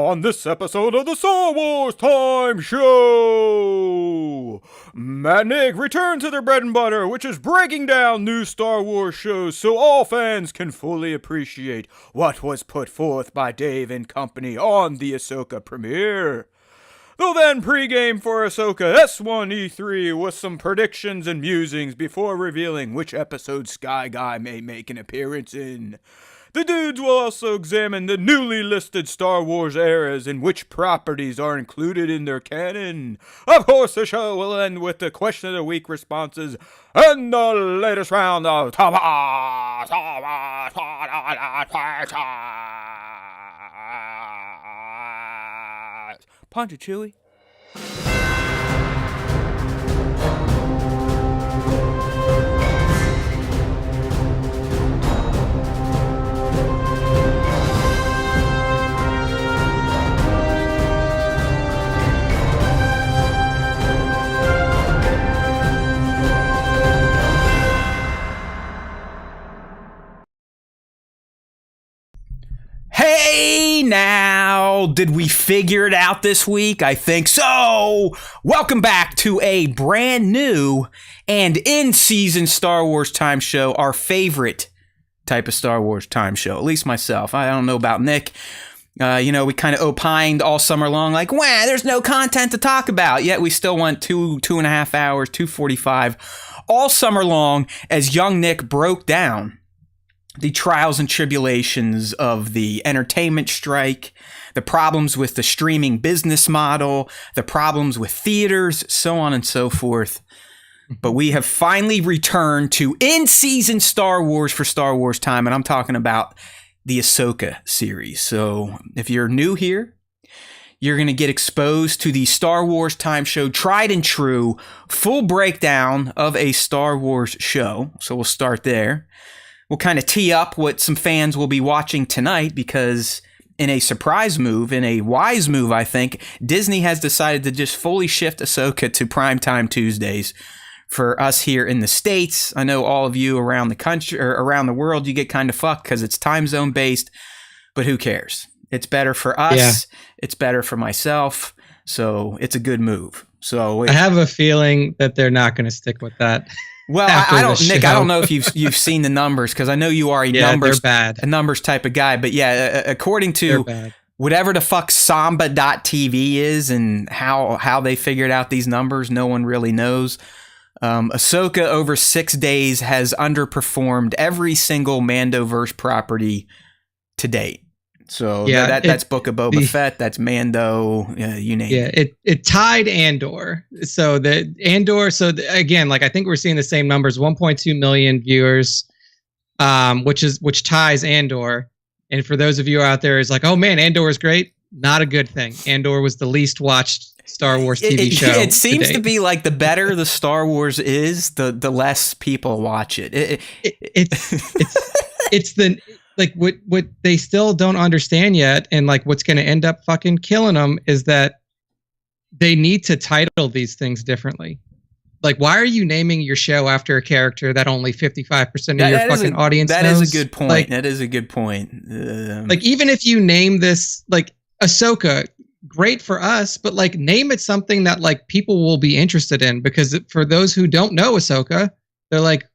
on this episode of the Star Wars Time Show. Matt and Nick return to their bread and butter, which is breaking down new Star Wars shows so all fans can fully appreciate what was put forth by Dave and company on the Ahsoka premiere. They'll then pregame for Ahsoka S1E3 with some predictions and musings before revealing which episode Sky Guy may make an appearance in. The dudes will also examine the newly listed Star Wars eras and which properties are included in their canon. Of course, the show will end with the Question of the Week responses and the latest round of Thomas. Punch it, Chewie. Hey now, did we figure it out this week? I think so. Welcome back to a brand new and in-season Star Wars time show, our favorite type of Star Wars time show, at least myself. I don't know about Nick. We kind of opined all summer long like, wow, there's no content to talk about. Yet we still went 2.5 hours, 2:45 all summer long as young Nick broke down the trials and tribulations of the entertainment strike, the problems with the streaming business model, the problems with theaters, so on and so forth. But we have finally returned to in-season Star Wars for Star Wars time, and I'm talking about the Ahsoka series. So if you're new here, you're going to get exposed to the Star Wars time show, tried and true, full breakdown of a Star Wars show. So we'll start there. We'll kind of tee up what some fans will be watching tonight because in a surprise move, in a wise move, I think, Disney has decided to just fully shift Ahsoka to primetime Tuesdays for us here in the States. I know all of you around the country or around the world, you get kind of fucked because it's time zone based, but who cares? It's better for us. Yeah. It's better for myself. So it's a good move. So I have a feeling that they're not going to stick with that. Well, I don't, Nick. I don't know if you've seen the numbers because I know you are a numbers type of guy. But yeah, according to whatever the fuck Samba.tv is and how they figured out these numbers, no one really knows. Ahsoka over 6 days has underperformed every single Mandoverse property to date. So that's Book of Boba Fett, that's Mando, you name it. Yeah, it tied Andor. So again, like I think we're seeing the same numbers, 1.2 million viewers, which ties Andor. And for those of you out there, is like, oh man, Andor is great. Not a good thing. Andor was the least watched Star Wars TV show. It seems to be like the better the Star Wars is, the less people watch it. It's the like what they still don't understand yet, and like what's going to end up fucking killing them is that they need to title these things differently. Like, why are you naming your show after a character that only 55% of your fucking audience knows? That is a good point. Like, that is a good point. Like, even if you name this like Ahsoka, great for us, but like name it something that like people will be interested in, because for those who don't know Ahsoka, they're like,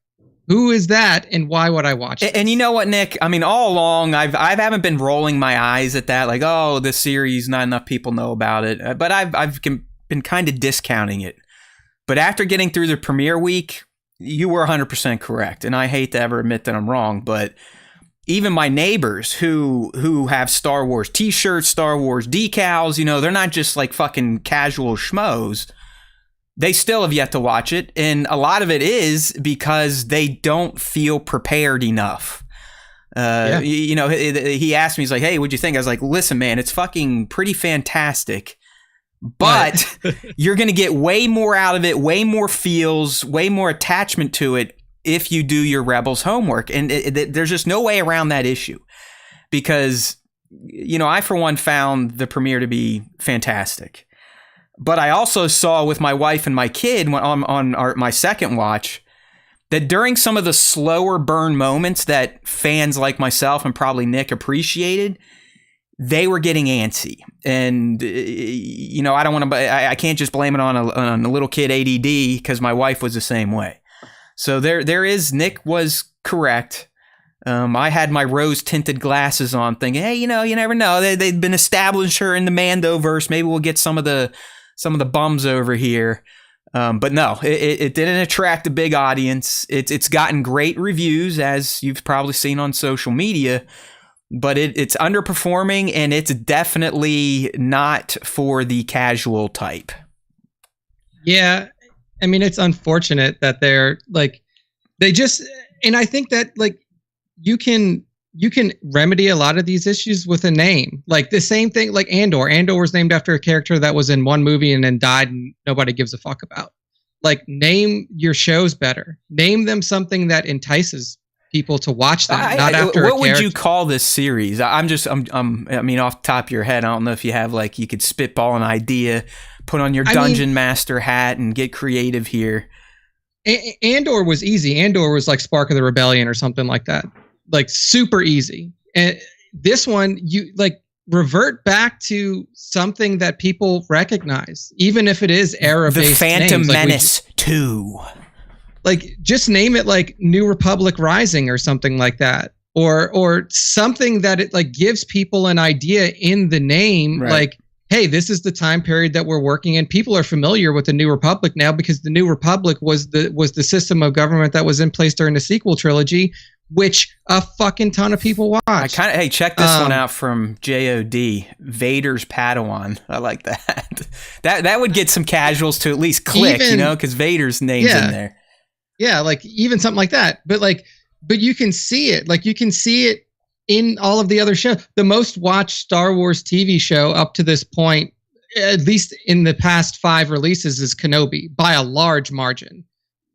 who is that and why would I watch it? And you know what, Nick? I mean, all along, I haven't been rolling my eyes at that, like, oh, this series, not enough people know about it. But I've been kind of discounting it. But after getting through the premiere week, you were 100% correct. And I hate to ever admit that I'm wrong, but even my neighbors who have Star Wars t-shirts, Star Wars decals, they're not just like fucking casual schmoes. They still have yet to watch it, and a lot of it is because they don't feel prepared enough. He asked me, he's like, hey, what'd you think? I was like, listen, man, it's fucking pretty fantastic, but you're going to get way more out of it, way more feels, way more attachment to it if you do your Rebels homework. And there's just no way around that issue because, I, for one, found the premiere to be fantastic. But I also saw with my wife and my kid on my second watch that during some of the slower burn moments that fans like myself and probably Nick appreciated, they were getting antsy. And, I don't want to, I can't just blame it on a little kid ADD, because my wife was the same way. So there is, Nick was correct. I had my rose-tinted glasses on thinking, hey, you never know. They've been established her in the Mandoverse. Maybe we'll get some of the bums over here. But no, it didn't attract a big audience. It's gotten great reviews, as you've probably seen on social media, but it's underperforming, and it's definitely not for the casual type. Yeah. I mean, it's unfortunate that they're like, and I think that like you can remedy a lot of these issues with a name. Like the same thing, like Andor. Andor was named after a character that was in one movie and then died and nobody gives a fuck about. Like, name your shows better. Name them something that entices people to watch them, not after what would you call this series? I mean, off the top of your head, I don't know if you have, like, you could spitball an idea, put on your dungeon master hat and get creative here. Andor was easy. Andor was like Spark of the Rebellion or something like that. Like, super easy. And this one, you like revert back to something that people recognize, even if it is era-based. The Phantom names. Menace 2. Like, just name it like New Republic Rising or something like that, or something that it like gives people an idea in the name. Right. Like, hey, this is the time period that we're working in. People are familiar with the New Republic now because the New Republic was the system of government that was in place during the sequel trilogy, which a fucking ton of people watch. Hey, check this one out from JOD. Vader's Padawan. I like that. that would get some casuals to at least click, because Vader's name's in there. Yeah, like even something like that. But you can see it. Like, you can see it in all of the other shows. The most watched Star Wars TV show up to this point, at least in the past 5 releases, is Kenobi by a large margin.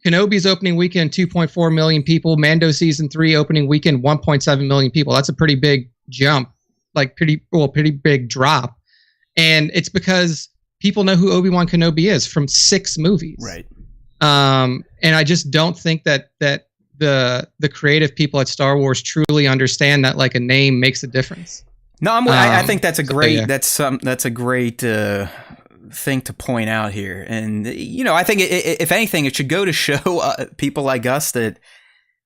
Kenobi's opening weekend, 2.4 million people. Mando season 3 opening weekend, 1.7 million people. That's a pretty big jump, like pretty big drop. And it's because people know who Obi-Wan Kenobi is from 6 movies. Right. And I just don't think that the creative people at Star Wars truly understand that like a name makes a difference. No, I think that's a great that's a great thing to point out here. And I think if anything, it should go to show people like us that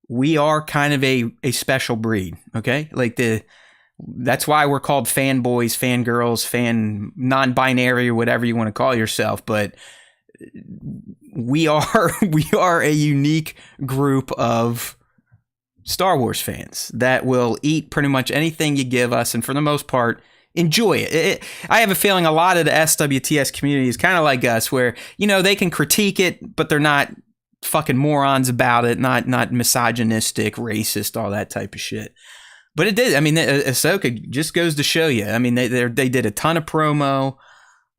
we are kind of a special breed. Okay, like that's why we're called fanboys, fangirls, non-binary, or whatever you want to call yourself, but we are a unique group of Star Wars fans that will eat pretty much anything you give us, and for the most part, enjoy it. I have a feeling a lot of the SWTS community is kind of like us, where they can critique it, but they're not fucking morons about it, not misogynistic, racist, all that type of shit. But it did. I mean, Ahsoka just goes to show you. I mean, they did a ton of promo.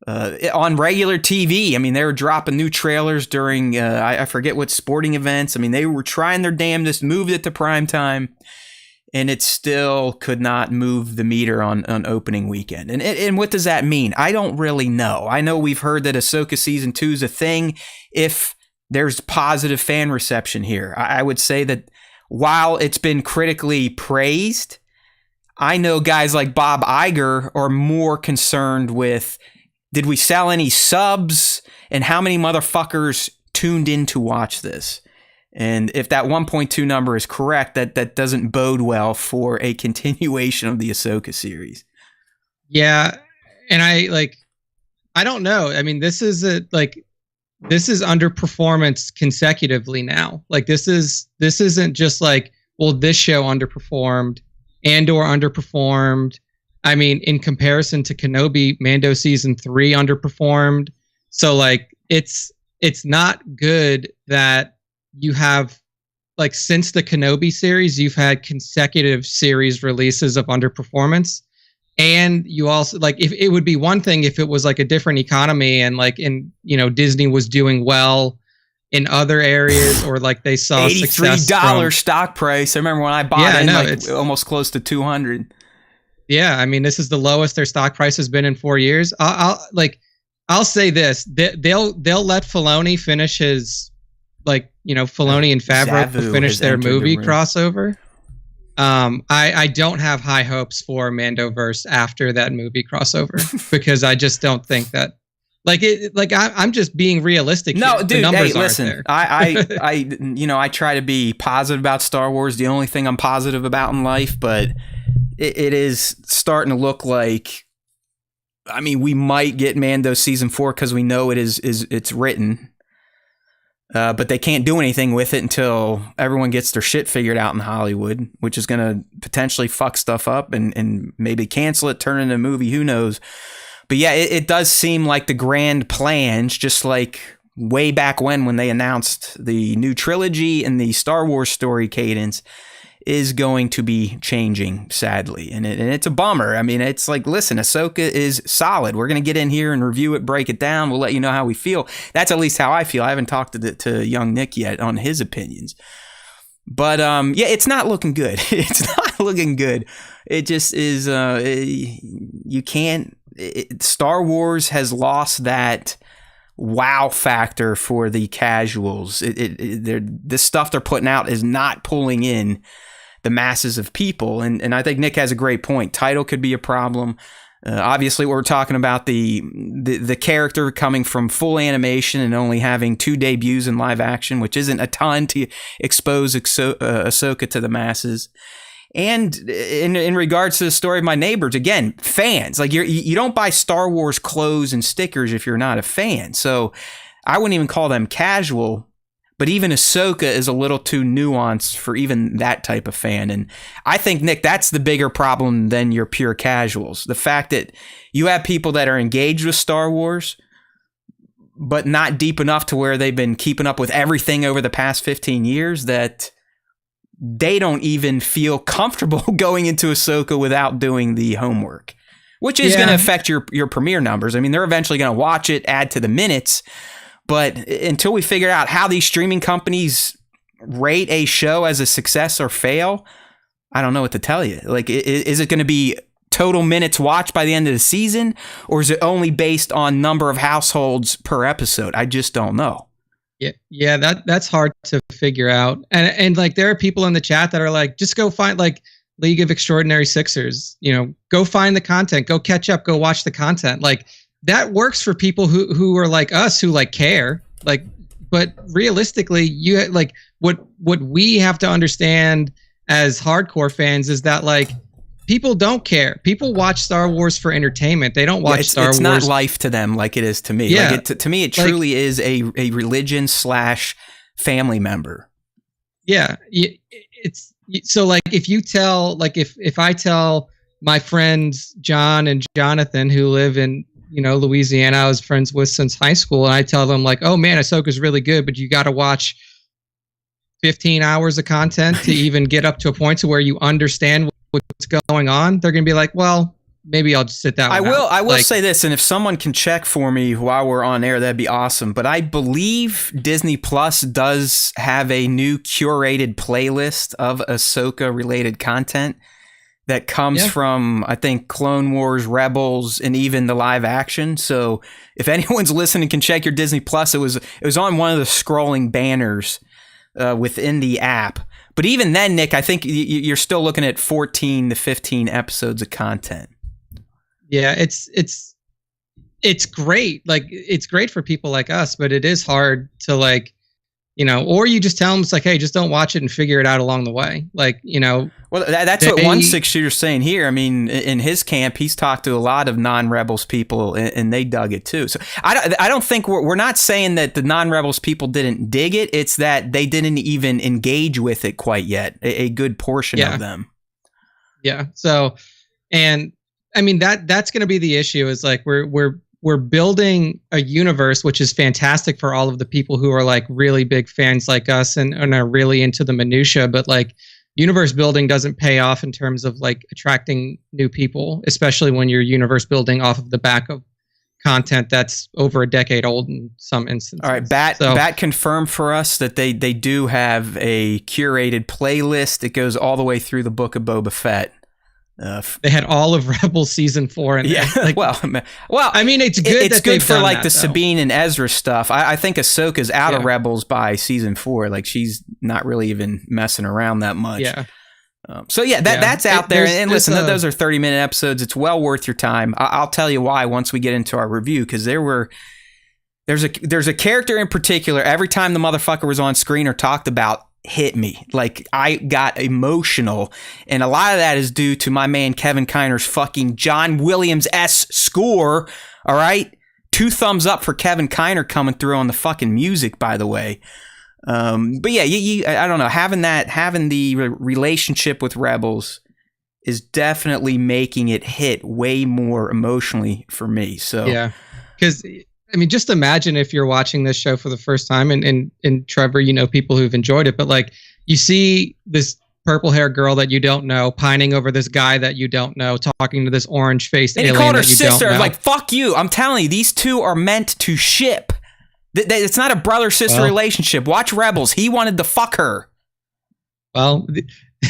On regular TV. I mean, they were dropping new trailers during, I forget what sporting events. I mean, they were trying their damnedest, moved it to prime time, and it still could not move the meter on opening weekend. And what does that mean? I don't really know. I know we've heard that Ahsoka Season 2 is a thing if there's positive fan reception here. I would say that while it's been critically praised, I know guys like Bob Iger are more concerned with, did we sell any subs, and how many motherfuckers tuned in to watch this? And if that 1.2 number is correct, that doesn't bode well for a continuation of the Ahsoka series. Yeah, and I don't know. I mean, this is underperformance consecutively now. Like, this isn't just like, well, this show underperformed, Andor underperformed. I mean, in comparison to Kenobi, Mando season 3 underperformed. So like, it's not good that you have, like, since the Kenobi series, you've had consecutive series releases of underperformance. And you also, like, if it would be one thing if it was like a different economy and like Disney was doing well in other areas, or like they saw $83 stock price. I remember when I bought it, almost close to 200. Yeah, I mean, this is the lowest their stock price has been in 4 years. I'll say this: they'll let Filoni finish his, Filoni and Favreau finish their movie crossover. I don't have high hopes for Mandoverse after that movie crossover because I just don't think that I'm just being realistic. No, here. dude, the numbers hey, listen, there. I try to be positive about Star Wars. The only thing I'm positive about in life, but it is starting to look like, I mean, we might get Mando season 4 because we know it's written. But they can't do anything with it until everyone gets their shit figured out in Hollywood, which is going to potentially fuck stuff up and maybe cancel it, turn it into a movie, who knows. But yeah, it does seem like the grand plans, just like way back when they announced the new trilogy and the Star Wars story cadence, is going to be changing, sadly. And it's a bummer. I mean, it's like, listen, Ahsoka is solid. We're going to get in here and review it, break it down. We'll let you know how we feel. That's at least how I feel. I haven't talked to young Nick yet on his opinions. But yeah, it's not looking good. It's not looking good. It just is. You can't. Star Wars has lost that wow factor for the casuals. This stuff they're putting out is not pulling in the masses of people, and I think Nick has a great point. Title could be a problem. Obviously, we're talking about the character coming from full animation and only having 2 debuts in live action, which isn't a ton to expose Ahsoka to the masses. And in regards to the story of my neighbors, again, fans, like you don't buy Star Wars clothes and stickers if you're not a fan. So I wouldn't even call them casual. But even Ahsoka is a little too nuanced for even that type of fan. And I think, Nick, that's the bigger problem than your pure casuals. The fact that you have people that are engaged with Star Wars, but not deep enough to where they've been keeping up with everything over the past 15 years that they don't even feel comfortable going into Ahsoka without doing the homework, which is going to affect your premiere numbers. I mean, they're eventually going to watch it, add to the minutes. But until we figure out how these streaming companies rate a show as a success or fail, I don't know what to tell you. Like, is it going to be total minutes watched by the end of the season, or is it only based on number of households per episode? I just don't know. Yeah, that's hard to figure out. And like, there are people in the chat that are like, just go find like League of Extraordinary Sixers. You know, go find the content, go catch up, go watch the content. Like, that works for people who are like us, who like care, like, but realistically, you like what we have to understand as hardcore fans is that like people don't care. People watch Star Wars for entertainment. They don't watch Star Wars. It's not life to them like it is to me. Yeah. Like to me, it truly is a religion / family member. Yeah. It's so like if you tell, like if I tell my friends John and Jonathan who live in, you know, Louisiana, I was friends with since high school, and I tell them like, oh man, Ahsoka's really good, but you got to watch 15 hours of content to even get up to a point to where you understand what's going on. They're going to be like, well, maybe I'll just sit down. I will like, say this, and if someone can check for me while we're on air, that'd be awesome. But I believe Disney Plus does have a new curated playlist of Ahsoka related content that comes from, I think, Clone Wars, Rebels, and even the live action. So if anyone's listening can check your Disney Plus, it was on one of the scrolling banners within the app. But even then, Nick, I think you're still looking at 14 to 15 episodes of content. Yeah, it's great. Like, it's great for people like us, but it is hard to, like, you know, or you just tell them, it's like, hey, just don't watch it and figure it out along the way. Like, you know. Well, that's what 1/6shooter's saying here. I mean, in his camp, he's talked to a lot of non-Rebels people, and they dug it too. So I don't think we're not saying that the non-Rebels people didn't dig it. It's that they didn't even engage with it quite yet. A good portion of them. Yeah. So, and I mean, that's going to be the issue, is like we're building a universe which is fantastic for all of the people who are like really big fans like us and are really into the minutia, but like universe building doesn't pay off in terms of like attracting new people, especially when you're universe building off of the back of content that's over a decade old in some instances. All right, Bat confirmed for us that they do have a curated playlist that goes all the way through the Book of Boba Fett. They had all of Rebels season 4 in there. Like, well, I mean, it's good. It's good for like the Sabine and Ezra stuff. I think Ahsoka's out of Rebels by season 4. Like, she's not really even messing around that much. Yeah. So yeah, that's out there. And listen, there's those are 30-minute episodes. It's well worth your time. I'll tell you why once we get into our review, because there's a character in particular. Every time the motherfucker was on screen or talked about, hit me. Like, I got emotional, and a lot of that is due to my man Kevin Kiner's fucking John Williams-esque score. All right, 2 thumbs up for Kevin Kiner coming through on the fucking music, by the way. But yeah, I don't know, having the relationship with Rebels is definitely making it hit way more emotionally for me. So yeah, because I mean, just imagine if you're watching this show for the first time, and Trevor, you know, people who've enjoyed it, but like, you see this purple haired girl that you don't know pining over this guy that you don't know, talking to this orange faced alien he called her that you sister. don't know. Like, fuck you. I'm telling you, these two are meant to ship. It's not a brother-sister relationship. Watch Rebels. He wanted to fuck her. Well,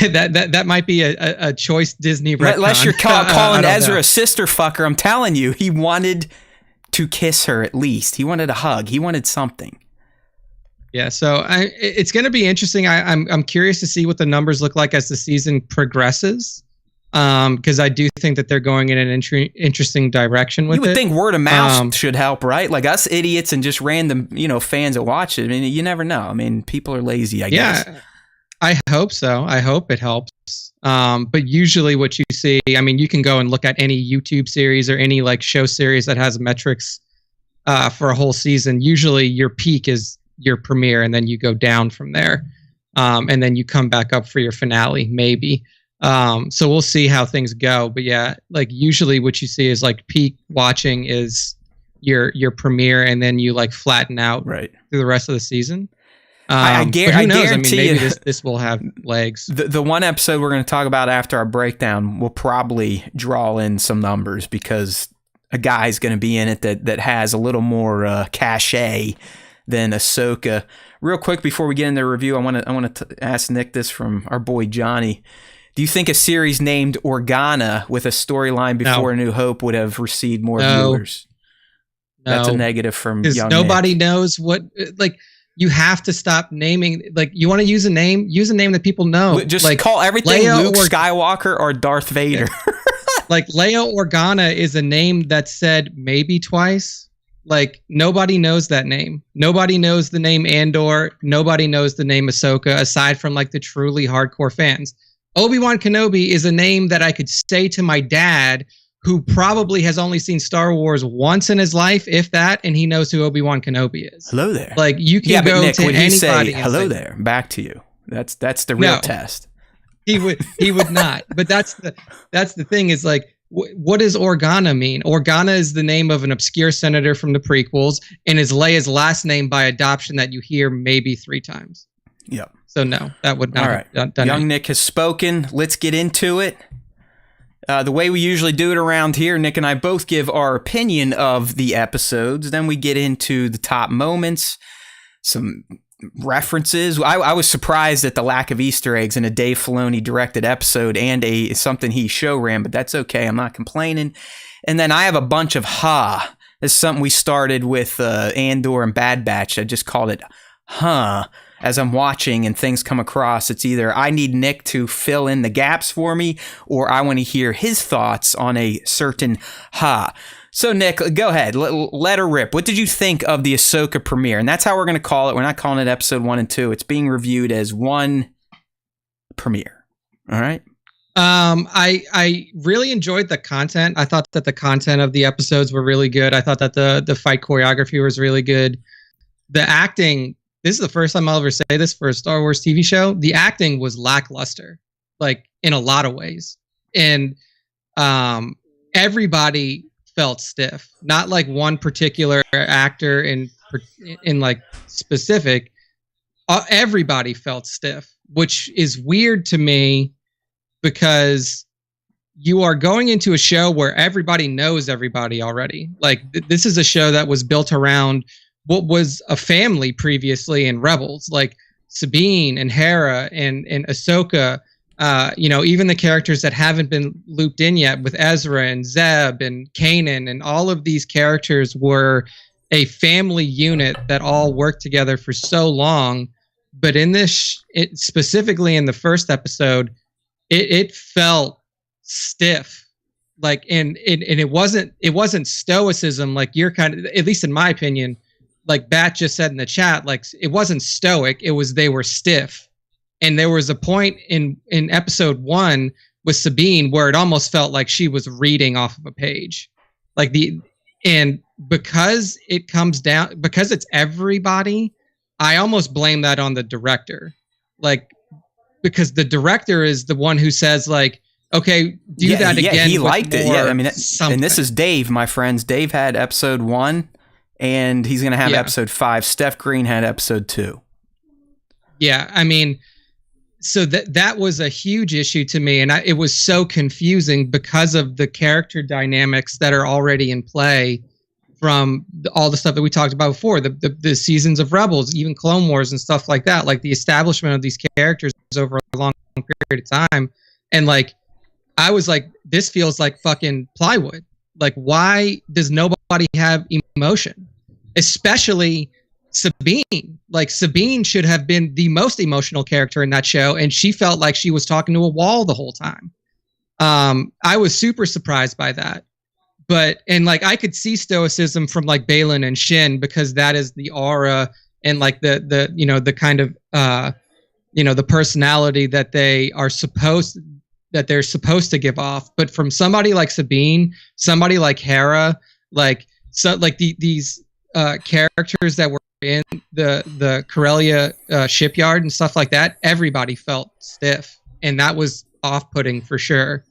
that might be a choice Disney retcon. Unless you're calling Ezra a sister fucker, I'm telling you, he wanted to kiss her at least. He wanted a hug. He wanted something. Yeah, so it's going to be interesting. I'm curious to see what the numbers look like as the season progresses, because I do think that they're going in an interesting direction with it. You would think word of mouth should help, right? Like, us idiots and just random, fans that watch it. I mean, you never know. I mean, people are lazy, I guess. Yeah, I hope so. I hope it helps. But usually what you see, I mean, you can go and look at any YouTube series or any like show series that has metrics for a whole season. Usually your peak is your premiere, and then you go down from there. And then you come back up for your finale, maybe. So we'll see how things go. But yeah, like, usually what you see is like peak watching is your premiere, and then you like flatten out through the rest of the season. I guarantee maybe you this will have legs. The one episode we're going to talk about after our breakdown will probably draw in some numbers, because a guy's going to be in it that has a little more cachet than Ahsoka. Real quick before we get into the review, I want to ask Nick this from our boy Johnny. Do you think a series named Organa with a storyline before A New Hope would have received more viewers? No. That's a negative from young nobody Nick. Knows what, like, you have to stop naming, like, you want to use a name that people know. Just like, call everything Leia Luke Skywalker or Darth Vader. Like, Leia Organa is a name that's said maybe twice. Like, nobody knows that name. Nobody knows the name Andor. Nobody knows the name Ahsoka, aside from like the truly hardcore fans. Obi-Wan Kenobi is a name that I could say to my dad, who probably has only seen Star Wars once in his life, if that, and he knows who Obi-Wan Kenobi is. Hello there. Like, you can go Nick, to would anybody. Say, hello there, back to you. That's the real test. He would not. But that's the thing, is like, what does Organa mean? Organa is the name of an obscure senator from the prequels, and is Leia's last name by adoption that you hear maybe 3 times. Yep. So no, that would not have done Young it. Nick has spoken. Let's get into it. The way we usually do it around here, Nick and I both give our opinion of the episodes. Then we get into the top moments, some references. I was surprised at the lack of Easter eggs in a Dave Filoni directed episode and something he show ran, but that's okay. I'm not complaining. And then I have a bunch of This is something we started with Andor and Bad Batch. I just called it As I'm watching and things come across, it's either I need Nick to fill in the gaps for me, or I want to hear his thoughts on a certain So, Nick, go ahead. Let her rip. What did you think of the Ahsoka premiere? And that's how we're going to call it. We're not calling it episode 1 and 2. It's being reviewed as one premiere. All right? I really enjoyed the content. I thought that the content of the episodes were really good. I thought that the fight choreography was really good. The acting... This is the first time I'll ever say this for a Star Wars TV show. The acting was lackluster, like, in a lot of ways. And everybody felt stiff. Not like one particular actor in like specific. Everybody felt stiff, which is weird to me, because you are going into a show where everybody knows everybody already. Like, this is a show that was built around what was a family previously in Rebels, like Sabine and Hera and Ahsoka, even the characters that haven't been looped in yet with Ezra and Zeb and Kanan, and all of these characters were a family unit that all worked together for so long. But in this, specifically in the first episode, it felt stiff. Like, and it wasn't stoicism. Like you're kind of, at least in my opinion, like Bat just said in the chat, like it wasn't stoic. It was, they were stiff. And there was a point in episode 1 with Sabine where it almost felt like she was reading off of a page. Like and because it comes down, because it's everybody, I almost blame that on the director. Like, because the director is the one who says like, okay, do that again. Yeah, he liked it. Yeah, I mean, something. And this is Dave, my friends. Dave had episode 1, and he's going to have episode 5. Steph Green had episode 2. Yeah, I mean, so that was a huge issue to me, and it was so confusing because of the character dynamics that are already in play from all the stuff that we talked about before, the seasons of Rebels, even Clone Wars and stuff like that, like the establishment of these characters over a long period of time. And like, I was like, this feels like fucking plywood. Like, why does nobody have emotion? Especially Sabine. Like, Sabine should have been the most emotional character in that show, and she felt like she was talking to a wall the whole time. I was super surprised by that. But, and like, I could see stoicism from like Baylan and Shin, because that is the aura and like the you know, the kind of you know, the personality that they're supposed to give off. But from somebody like Sabine, somebody like Hera, like, so like these characters that were in the Corellia shipyard and stuff like that, everybody felt stiff, and that was off-putting for sure.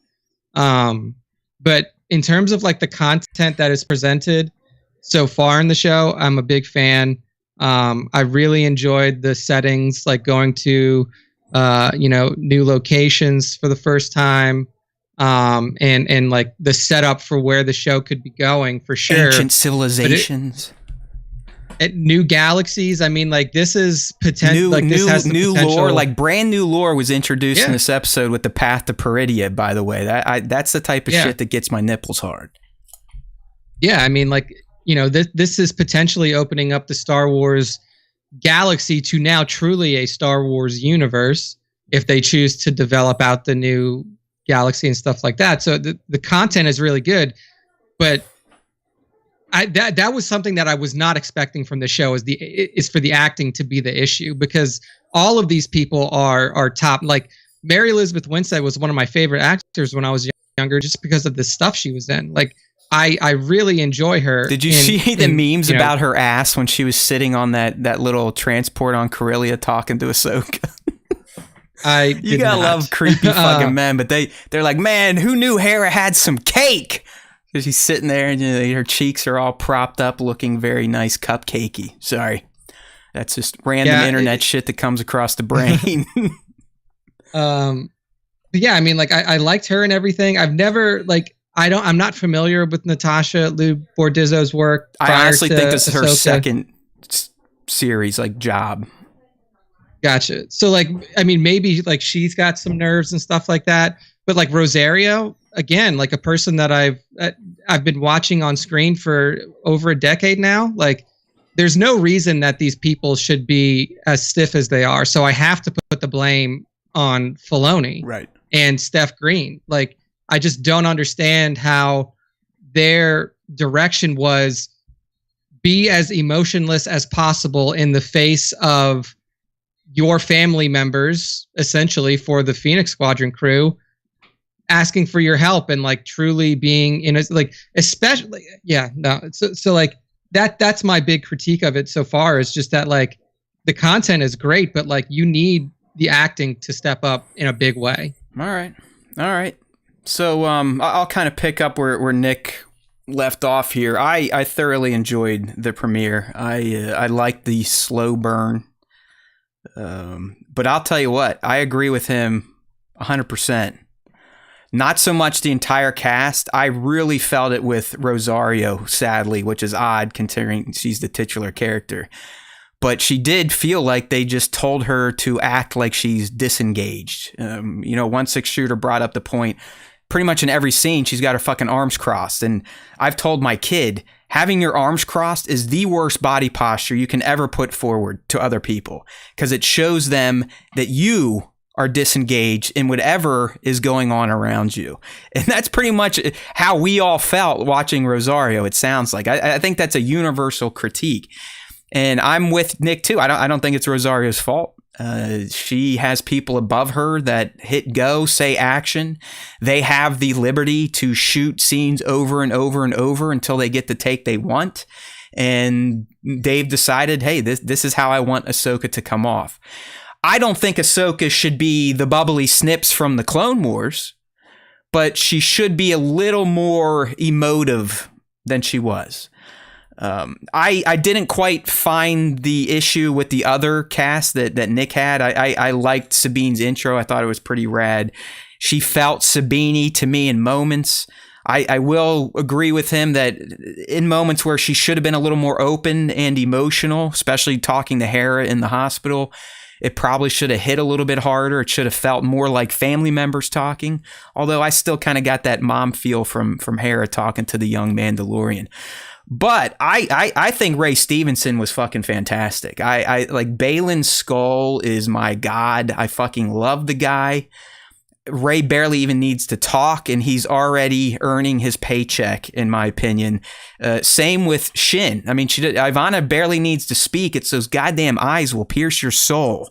But in terms of like the content that is presented so far in the show, I'm a big fan. I really enjoyed the settings, like going to you know, new locations for the first time, and like the setup for where the show could be going for sure. Ancient civilizations. At new galaxies. I mean, like, this is potential. Like, this has new potential. Lore, like brand new lore was introduced in this episode with the Path to Peridia. By the way, that's the type of shit that gets my nipples hard. Yeah, I mean, like, you know, this is potentially opening up the Star Wars galaxy to now truly a Star Wars universe if they choose to develop out the new galaxy and stuff like that. So the content is really good, but that was something that I was not expecting from the show, is for the acting to be the issue, because all of these people are top. Like, Mary Elizabeth Winstead was one of my favorite actors when I was younger, just because of the stuff she was in. Like, I really enjoy her. Did you see the memes about her ass when she was sitting on that little transport on Corellia talking to Ahsoka? You gotta love creepy fucking men, but they're like, man, who knew Hera had some cake? Because she's sitting there and, you know, her cheeks are all propped up, looking very nice, cupcakey. Sorry, that's just random internet shit that comes across the brain. But yeah, I mean, like, I liked her and everything. I've never, like, I'm not familiar with Natasha Liu Bordizzo's work. I honestly think this is her Ahsoka. second series, like, job. Gotcha. So, like, I mean, maybe like she's got some nerves and stuff like that. But like Rosario, again, like a person that I've been watching on screen for over a decade now. Like, there's no reason that these people should be as stiff as they are. So I have to put the blame on Filoni, right, and Steph Green. Like, I just don't understand how their direction was be as emotionless as possible in the face of your family members, essentially, for the Phoenix Squadron crew, asking for your help and like truly being in a, like, especially, so like that's my big critique of it so far, is just that, like, the content is great, but like, you need the acting to step up in a big way. All right. So I'll kind of pick up where Nick left off here. I thoroughly enjoyed the premiere. I liked the slow burn. But I'll tell you what, I agree with him 100%. Not so much the entire cast. I really felt it with Rosario, sadly, which is odd considering she's the titular character. But she did feel like they just told her to act like she's disengaged. You know, 1/6 brought up the point, pretty much in every scene, she's got her fucking arms crossed. And I've told my kid, having your arms crossed is the worst body posture you can ever put forward to other people, because it shows them that you are disengaged in whatever is going on around you. And that's pretty much how we all felt watching Rosario, it sounds like. I think that's a universal critique. And I'm with Nick, too. I don't think it's Rosario's fault. She has people above her that hit go, say action. They have the liberty to shoot scenes over and over and over until they get the take they want. And they've decided, hey, this is how I want Ahsoka to come off. I don't think Ahsoka should be the bubbly Snips from the Clone Wars, but she should be a little more emotive than she was. I didn't quite find the issue with the other cast that Nick had. I liked Sabine's intro. I thought it was pretty rad. She felt Sabine to me in moments. I will agree with him that in moments where she should have been a little more open and emotional, especially talking to Hera in the hospital, it probably should have hit a little bit harder. It should have felt more like family members talking. Although I still kind of got that mom feel from Hera talking to the young Mandalorian. But I think Ray Stevenson was fucking fantastic. I like Baylan Skoll is my god. I fucking love the guy. Ray barely even needs to talk, and he's already earning his paycheck, in my opinion. Same with Shin. I mean, Ivana barely needs to speak. It's those goddamn eyes will pierce your soul.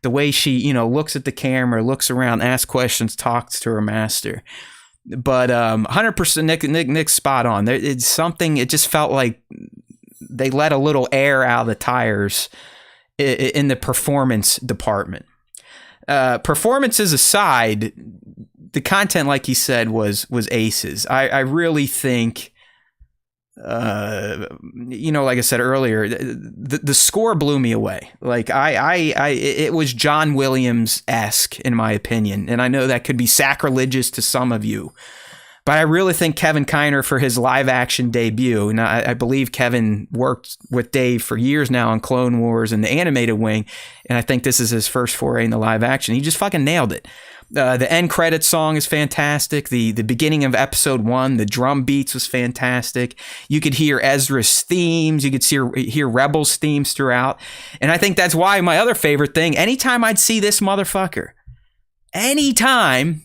The way she, looks at the camera, looks around, asks questions, talks to her master. But 100% Nick's spot on. It's something, it just felt like they let a little air out of the tires in the performance department. Performances aside, the content, like he said, was aces. I really think, like I said earlier, the score blew me away. Like it was John Williams-esque in my opinion, and I know that could be sacrilegious to some of you, but I really think Kevin Kiner for his live action debut, and I believe Kevin worked with Dave for years now on Clone Wars and the animated wing, and I think this is his first foray in the live action. He just fucking nailed it. The end credits song is fantastic. The beginning of episode 1, the drum beats was fantastic. You could hear Ezra's themes. You could hear Rebels themes throughout. And I think that's why my other favorite thing, anytime I'd see this motherfucker, anytime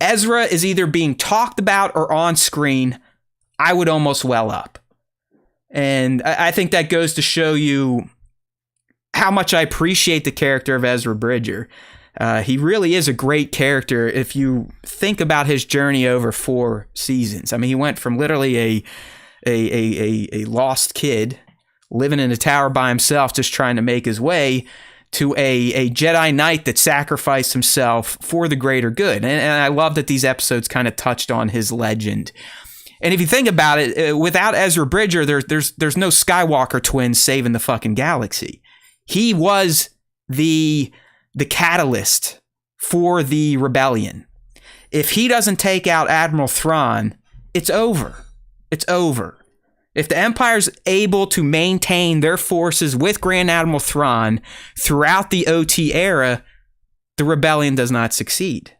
Ezra is either being talked about or on screen, I would almost well up. And I think that goes to show you how much I appreciate the character of Ezra Bridger. He really is a great character if you think about his journey over 4 seasons. I mean, he went from literally a lost kid living in a tower by himself, just trying to make his way, to a Jedi Knight that sacrificed himself for the greater good. And I love that these episodes kind of touched on his legend. And if you think about it, without Ezra Bridger, there's no Skywalker twins saving the fucking galaxy. He was the catalyst for the rebellion. If he doesn't take out Admiral Thrawn, it's over. It's over. If the Empire's able to maintain their forces with Grand Admiral Thrawn throughout the OT era, the rebellion does not succeed.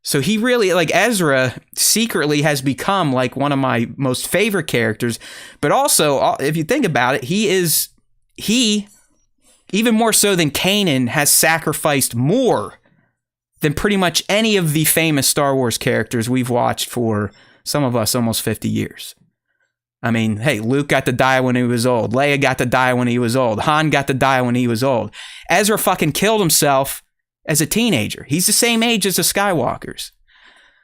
So he really, like Ezra, secretly has become like one of my most favorite characters. But also, if you think about it, he, even more so than Kanan, has sacrificed more than pretty much any of the famous Star Wars characters we've watched for, some of us, almost 50 years. I mean, hey, Luke got to die when he was old. Leia got to die when he was old. Han got to die when he was old. Ezra fucking killed himself as a teenager. He's the same age as the Skywalkers.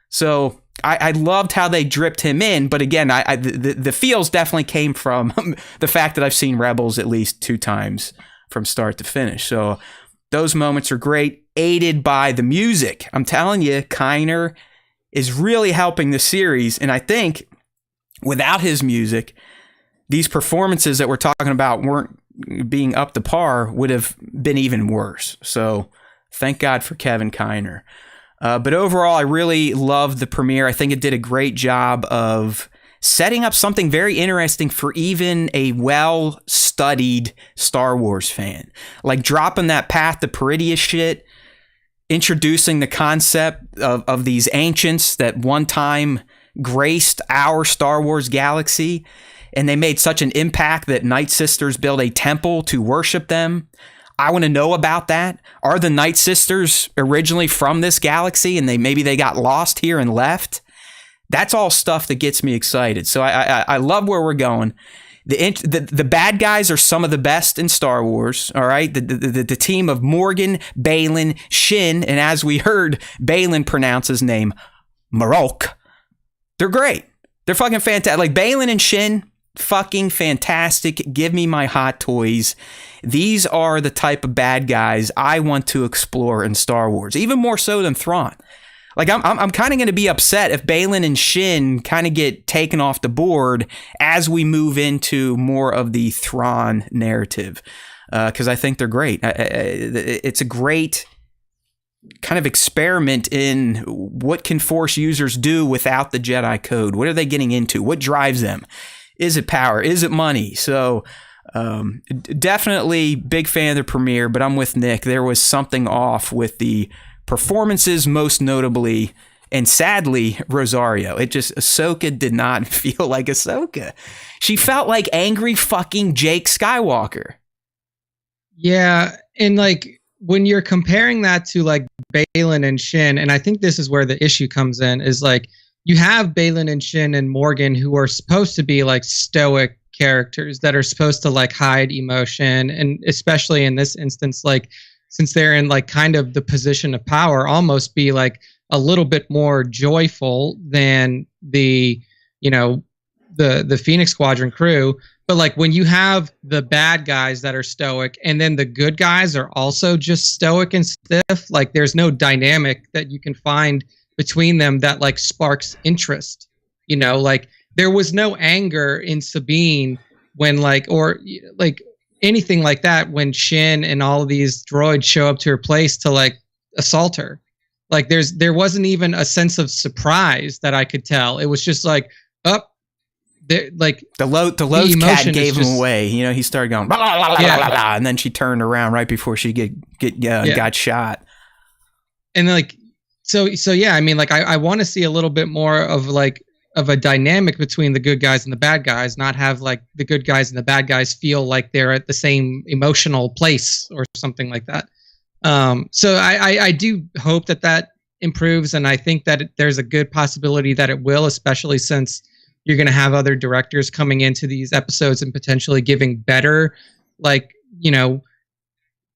So I loved how they dripped him in. But again, the feels definitely came from the fact that I've seen Rebels at least 2 times from start to finish. So those moments are great, aided by the music. I'm telling you, Kiner is really helping the series. And I think without his music, these performances that we're talking about weren't being up to par, would have been even worse. So thank God for Kevin Kiner. But overall, I really loved the premiere. I think it did a great job of setting up something very interesting for even a well-studied Star Wars fan. Like dropping that Path to Peridia shit, introducing the concept of these ancients that one time graced our Star Wars galaxy, and they made such an impact that Night Sisters built a temple to worship them. I want to know about that. Are the Night Sisters originally from this galaxy and maybe they got lost here and left? That's all stuff that gets me excited. So I love where we're going. The bad guys are some of the best in Star Wars. All right, the team of Morgan, Baylan, Shin, and as we heard, Baylan pronounce his name Marok. They're great. They're fucking fantastic. Like Baylan and Shin, fucking fantastic. Give me my hot toys. These are the type of bad guys I want to explore in Star Wars, even more so than Thrawn. Like I'm kind of going to be upset if Baylan and Shin kind of get taken off the board as we move into more of the Thrawn narrative, because I think they're great. It's a great kind of experiment in what can Force users do without the Jedi Code. What are they getting into? What drives them? Is it power? Is it money? So definitely big fan of the premiere, but I'm with Nick. There was something off with the performances, most notably, and sadly, Rosario. Ahsoka did not feel like Ahsoka. She felt like angry fucking Jake Skywalker. Yeah, and like when you're comparing that to like Baylan and Shin, and I think this is where the issue comes in, is like you have Baylan and Shin and Morgan who are supposed to be like stoic characters that are supposed to like hide emotion, and especially in this instance, like since they're in like kind of the position of power, almost be like a little bit more joyful than the Phoenix Squadron crew. But like when you have the bad guys that are stoic and then the good guys are also just stoic and stiff, like there's no dynamic that you can find between them that like sparks interest. Like there was no anger in Sabine when or anything like that when Shin and all of these droids show up to her place to like assault her. Like there wasn't even a sense of surprise that I could tell. It was just like, like the Lowe's cat gave him away. He started going blah, blah, blah, blah, blah, and then she turned around right before she got shot. And like so yeah, I mean, like I want to see a little bit more of like of a dynamic between the good guys and the bad guys, not have like the good guys and the bad guys feel like they're at the same emotional place or something like that. So I do hope that improves, and I think that there's a good possibility that it will, especially since you're going to have other directors coming into these episodes and potentially giving better,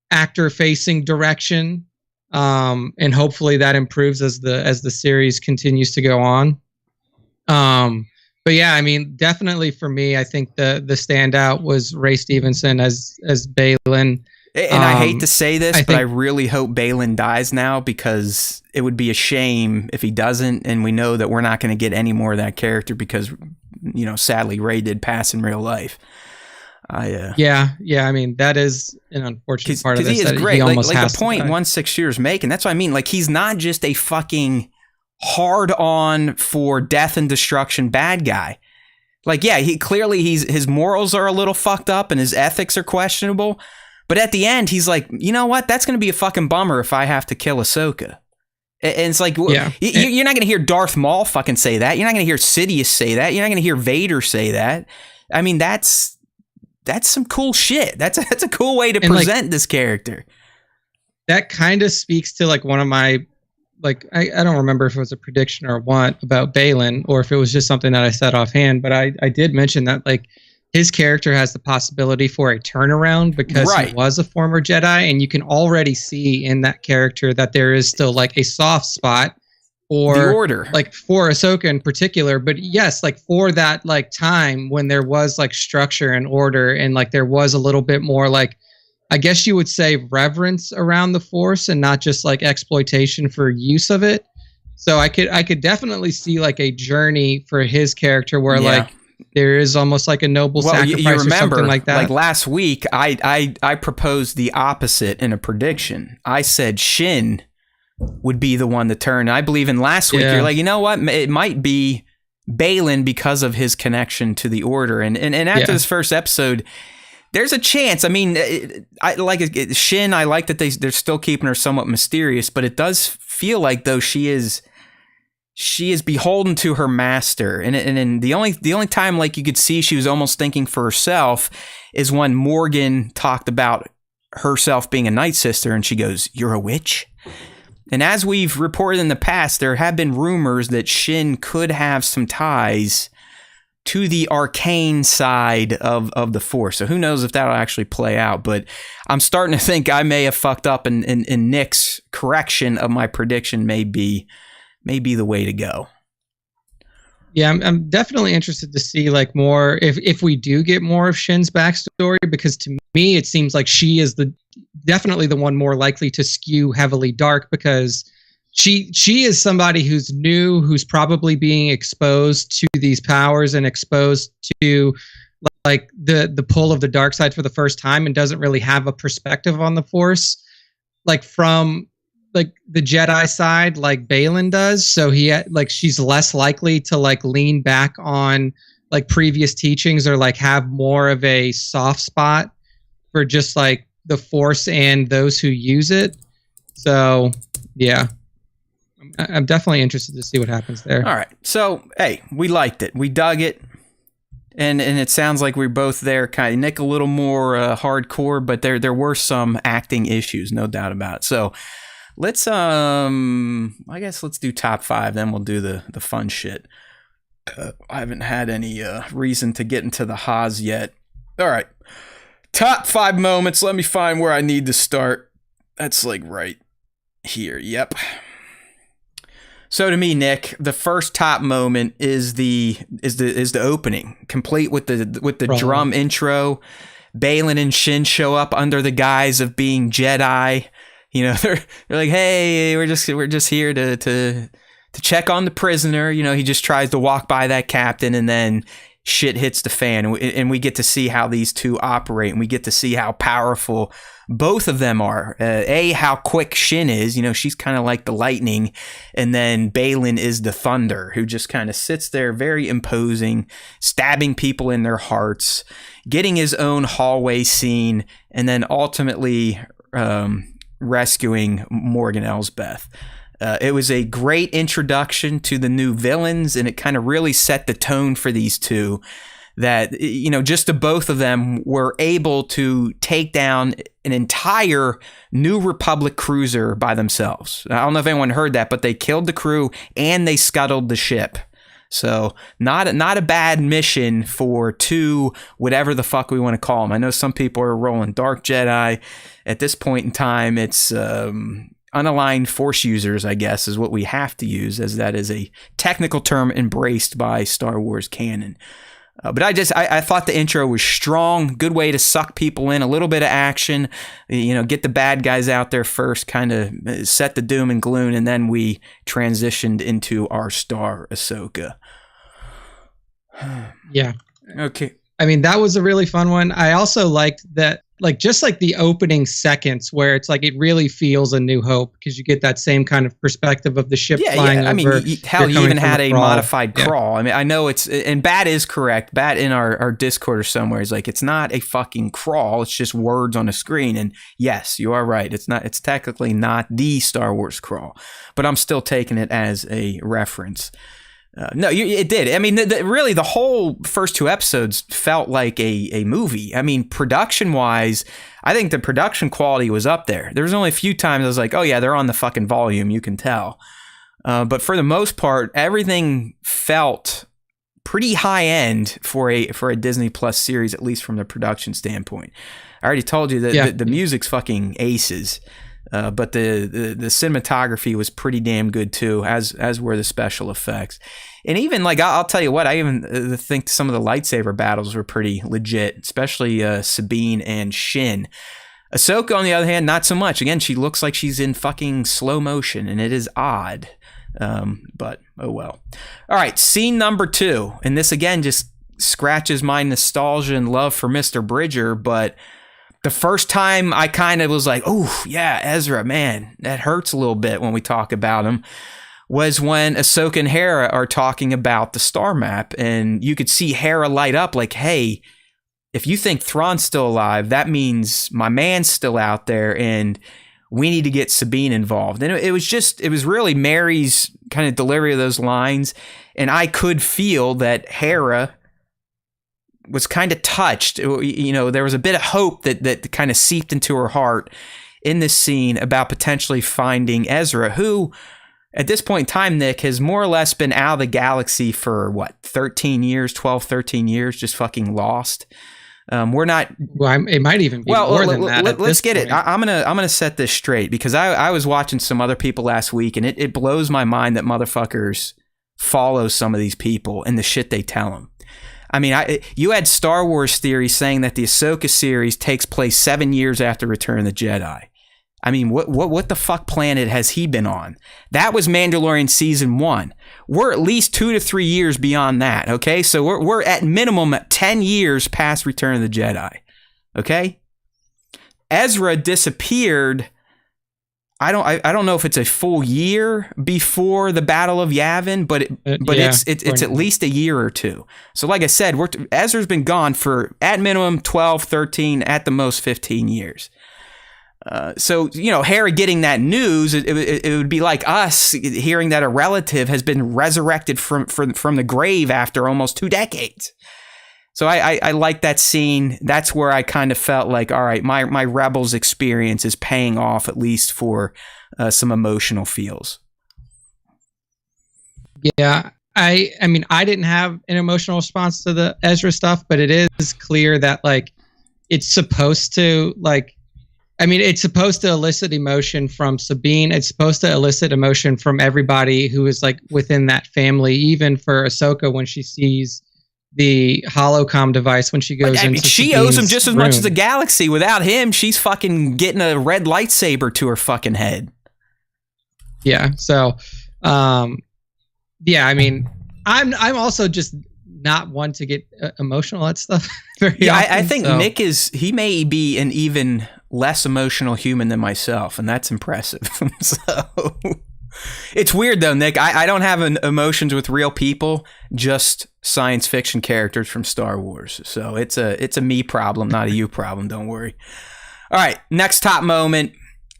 actor facing direction. And hopefully that improves as the series continues to go on. But yeah, I mean, definitely for me, I think the standout was Ray Stevenson as Baylan. And I hate to say this, but I really hope Baylan dies now, because it would be a shame if he doesn't. And we know that we're not going to get any more of that character because, sadly, Ray did pass in real life. Yeah. I mean, that is an unfortunate part of this. He is great. He almost like has the point 1/6 making. That's what I mean. Like, he's not just a fucking hard on for death and destruction bad guy. Like, yeah, his morals are a little fucked up and his ethics are questionable. But at the end, he's like, you know what? That's going to be a fucking bummer if I have to kill Ahsoka. And it's like, you're not going to hear Darth Maul fucking say that. You're not going to hear Sidious say that. You're not going to hear Vader say that. I mean, that's some cool shit. That's a cool way to present this character. That kind of speaks to like one of my, I don't remember if it was a prediction or what about Baylan, or if it was just something that I said offhand, but I did mention that like his character has the possibility for a turnaround because he was a former Jedi, and you can already see in that character that there is still like a soft spot or the Order, like for Ahsoka in particular. But yes, like for that like time when there was like structure and order, and like there was a little bit more like, I guess you would say, reverence around the Force and not just like exploitation for use of it. So I could definitely see like a journey for his character where like there is almost like a noble sacrifice you remember, or something like that. Like last week, I proposed the opposite in a prediction. I said Shin would be the one to turn. I believe in last week, you're like, you know what? It might be Baylan because of his connection to the Order. And after this first episode, there's a chance. I mean, I like Shin. I like that they're still keeping her somewhat mysterious, but it does feel like though she is beholden to her master. And the only time like you could see she was almost thinking for herself is when Morgan talked about herself being a Night Sister, and she goes, "You're a witch?" And as we've reported in the past, there have been rumors that Shin could have some ties to the arcane side of the Force. So who knows if that'll actually play out. But I'm starting to think I may have fucked up, and Nick's correction of my prediction may be the way to go. Yeah, I'm definitely interested to see like more if we do get more of Shin's backstory, because to me it seems like she is definitely the one more likely to skew heavily dark, because she is somebody who's new, who's probably being exposed to these powers and exposed to like the pull of the dark side for the first time, and doesn't really have a perspective on the Force like from like the Jedi side like Balin does. So she's less likely to like lean back on like previous teachings, or like have more of a soft spot for just like the Force and those who use it. So yeah, I'm definitely interested to see what happens there. All right. So, hey, we liked it. We dug it. And it sounds like we're both there. Kind of Nick a little more hardcore, but there were some acting issues, no doubt about it. So let's I guess let's do top 5, then we'll do the fun shit. I haven't had any reason to get into the Haas yet. All right. Top 5 moments. Let me find where I need to start. That's like right here. Yep. So to me, Nick, the first top moment is the opening, complete with the drum intro. Balin and Shin show up under the guise of being Jedi. You know, they're like, "Hey, we're just here to check on the prisoner." You know, he just tries to walk by that captain, and then shit hits the fan, and we get to see how these two operate, and we get to see how powerful both of them are. How quick Shin is, you know, she's kind of like the lightning, and then Balin is the thunder, who just kind of sits there very imposing, stabbing people in their hearts, getting his own hallway scene, and then ultimately rescuing Morgan Elsbeth. It was a great introduction to the new villains, and it kind of really set the tone for these two, that, you know, just the both of them were able to take down an entire New Republic cruiser by themselves. I don't know if anyone heard that, but they killed the crew and they scuttled the ship. So not a bad mission for two, whatever the fuck we want to call them. I know some people are rolling Dark Jedi. At this point in time, it's unaligned Force users, I guess, is what we have to use, as that is a technical term embraced by Star Wars canon. But I thought the intro was strong, good way to suck people in, a little bit of action, you know, get the bad guys out there first, kind of set the doom and gloom, and then we transitioned into our star, Ahsoka. Yeah. Okay. I mean, that was a really fun one. I also liked that, like, just like the opening seconds where it's like it really feels A New Hope, because you get that same kind of perspective of the ship flying over. I mean, hell, you even had a modified crawl. I mean, I know and Bat is correct. Bat in our Discord or somewhere is like, it's not a fucking crawl. It's just words on a screen. And yes, you are right. It's technically not the Star Wars crawl, but I'm still taking it as a reference. No, it did. I mean, really, the whole first 2 episodes felt like a movie. I mean, production-wise, I think the production quality was up there. There was only a few times I was like, oh, yeah, they're on the fucking volume. You can tell. But for the most part, everything felt pretty high-end for a Disney Plus series, at least from the production standpoint. I already told you that the music's fucking aces. But the cinematography was pretty damn good too, as were the special effects. And even like I'll tell you what, I even think some of the lightsaber battles were pretty legit, especially Sabine and Shin. Ahsoka, on the other hand, not so much. Again, she looks like she's in fucking slow motion, and it is odd. But oh well. All right, scene number 2, and this again just scratches my nostalgia and love for Mr. Bridger, but the first time I kind of was like, oh, yeah, Ezra, man, that hurts a little bit when we talk about him, was when Ahsoka and Hera are talking about the star map. And you could see Hera light up like, hey, if you think Thrawn's still alive, that means my man's still out there, and we need to get Sabine involved. And it was really Mary's kind of delivery of those lines. And I could feel that Hera was kind of touched. You know, there was a bit of hope that kind of seeped into her heart in this scene about potentially finding Ezra, who at this point in time, Nick, has more or less been out of the galaxy for 13 years, 12, 13 years, just fucking lost. We're not. Well, it might even be more than that. Let's get it. I'm gonna set this straight, because I was watching some other people last week, and it blows my mind that motherfuckers follow some of these people and the shit they tell them. I mean, you had Star Wars theory saying that the Ahsoka series takes place 7 years after Return of the Jedi. I mean, what the fuck planet has he been on? That was Mandalorian season 1. We're at least 2 to 3 years beyond that. Okay, so we're at minimum 10 years past Return of the Jedi. Okay, Ezra disappeared. I don't know if it's a full year before the Battle of Yavin, but it's at least a year or two. So like I said, Ezra's been gone for at minimum 12, 13, at the most 15 years. So, you know, Harry getting that news, it would be like us hearing that a relative has been resurrected from the grave after almost 2 decades. So I like that scene. That's where I kind of felt like, all right, my Rebels experience is paying off, at least for some emotional feels. Yeah, I mean, I didn't have an emotional response to the Ezra stuff, but it is clear that, like, it's supposed to, like, I mean, it's supposed to elicit emotion from Sabine. It's supposed to elicit emotion from everybody who is, like, within that family, even for Ahsoka when she sees the holocom device, when she goes into she owes him just as much as the galaxy. Without him, she's fucking getting a red lightsaber to her fucking head. Yeah. So, yeah, I mean, I'm also just not one to get emotional at stuff very often, I think Nick he may be an even less emotional human than myself, and that's impressive. So it's weird though, Nick. I don't have emotions with real people, just science fiction characters from Star Wars. So it's a me problem, not a you problem. Don't worry. All right, next top moment.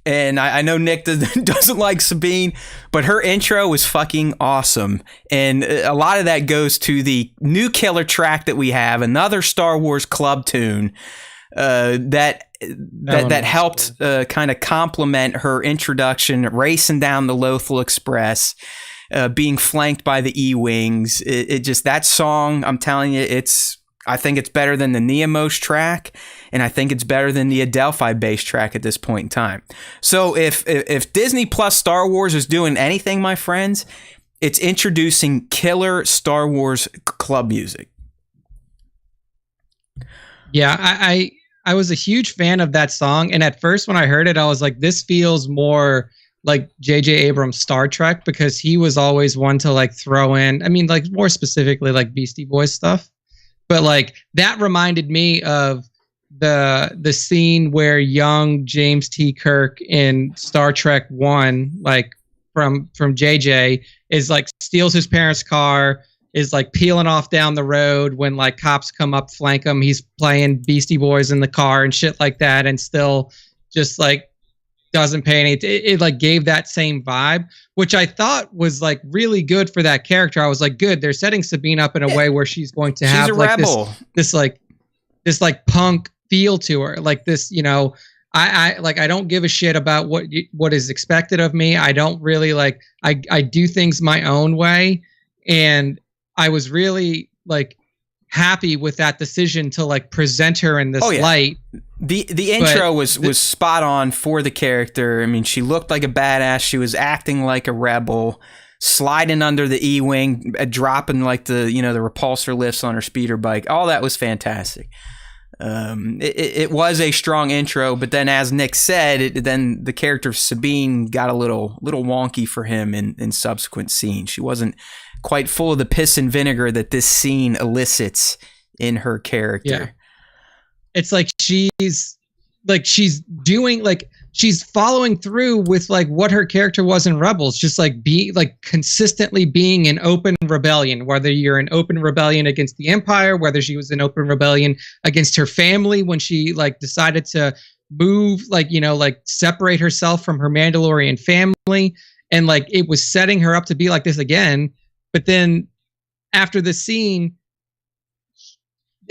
And I know Nick doesn't like Sabine, but her intro was fucking awesome. And a lot of that goes to the new killer track that we have, another Star Wars club tune that helped kind of complement her introduction, racing down the Lothal Express, being flanked by the E-Wings. It just, that song, I'm telling you, I think it's better than the Neomos track, and I think it's better than the Adelphi bass track at this point in time. So if Disney Plus Star Wars is doing anything, my friends, it's introducing killer Star Wars club music. Yeah, I was a huge fan of that song, and at first when I heard it, I was like, this feels more like J.J. Abrams' Star Trek, because he was always one to, like, throw in, I mean, like, more specifically, like, Beastie Boys stuff. But, like, that reminded me of the scene where young James T. Kirk in Star Trek 1, like, from JJ, is, like, steals his parents' car, is, like, peeling off down the road when, like, cops come up, flank him. He's playing Beastie Boys in the car and shit like that, and still just, like, doesn't pay any. It like gave that same vibe, which I thought was, like, really good for that character. I was like, good, they're setting Sabine up in a way where she's going to have, like, this punk feel to her, like this, you know. I don't give a shit about what is expected of me. I don't really, like, I do things my own way, and I was really, like, happy with that decision to, like, present her in this light. The intro was spot on for the character. I mean, she looked like a badass. She was acting like a rebel, sliding under the E-Wing, dropping, like, the repulsor lifts on her speeder bike. All that was fantastic. It was a strong intro, but then, as Nick said, then the character of Sabine got a little wonky for him in subsequent scenes. She wasn't quite full of the piss and vinegar that this scene elicits in her character. Yeah. It's like she's following through with, like, what her character was in Rebels, just, like, consistently being in open rebellion, whether you're in open rebellion against the Empire, whether she was in open rebellion against her family when she, like, decided to move, like, you know, like, separate herself from her Mandalorian family, and, like, it was setting her up to be like this again. But then after the scene,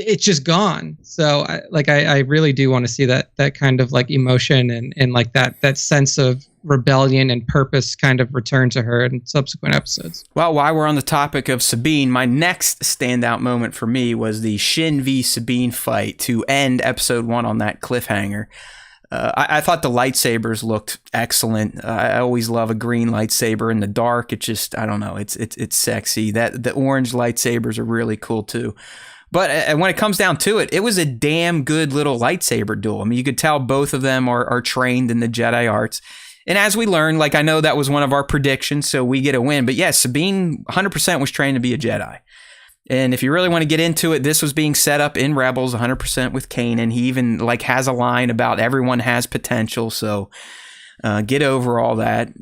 it's just gone. So I really do want to see that kind of like emotion and like that sense of rebellion and purpose kind of return to her in subsequent episodes. Well, while we're on the topic of Sabine, my next standout moment for me was the Shin v Sabine fight to end episode 1 on that cliffhanger. I thought the lightsabers looked excellent. I always love a green lightsaber in the dark. It just, I don't know, it's sexy. The orange lightsabers are really cool too. But when it comes down to it, it was a damn good little lightsaber duel. I mean, you could tell both of them are trained in the Jedi arts. And as we learned, like I know that was one of our predictions, so we get a win. But yeah, Sabine 100% was trained to be a Jedi. And if you really want to get into it, this was being set up in Rebels 100% with Kanan. He even like has a line about everyone has potential. So get over all that.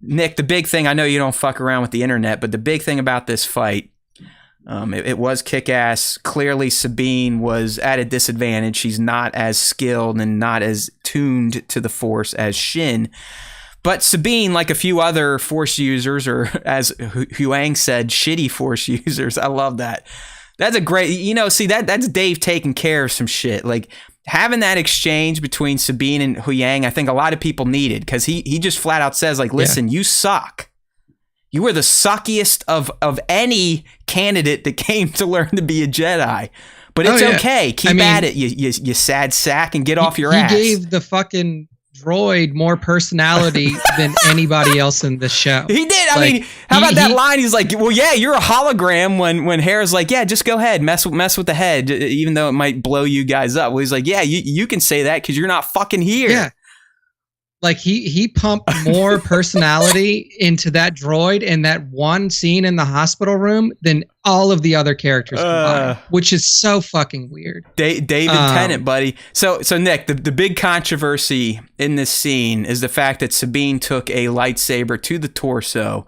Nick, the big thing, I know you don't fuck around with the internet, but the big thing about this fight, it was kick-ass. Clearly, Sabine was at a disadvantage. She's not as skilled and not as tuned to the Force as Shin. But Sabine, like a few other Force users, or as Huang said, shitty Force users, I love that. That's a great, see, that's Dave taking care of some shit. Like, having that exchange between Sabine and Huang, I think a lot of people needed, because he just flat out says, like, listen, you suck. You were the suckiest of any candidate that came to learn to be a Jedi. But it's okay. Keep at it, you sad sack, and get off your ass. He gave the fucking droid more personality than anybody else in the show. He did. I mean, how about that line? He's like, well, yeah, you're a hologram, when Hera's like, yeah, just go ahead, mess with the head, even though it might blow you guys up. Well, he's like, yeah, you can say that because you're not fucking here. Yeah. Like he pumped more personality into that droid in that one scene in the hospital room than all of the other characters combined, which is so fucking weird. David Tennant, buddy. So Nick, the big controversy in this scene is the fact that Sabine took a lightsaber to the torso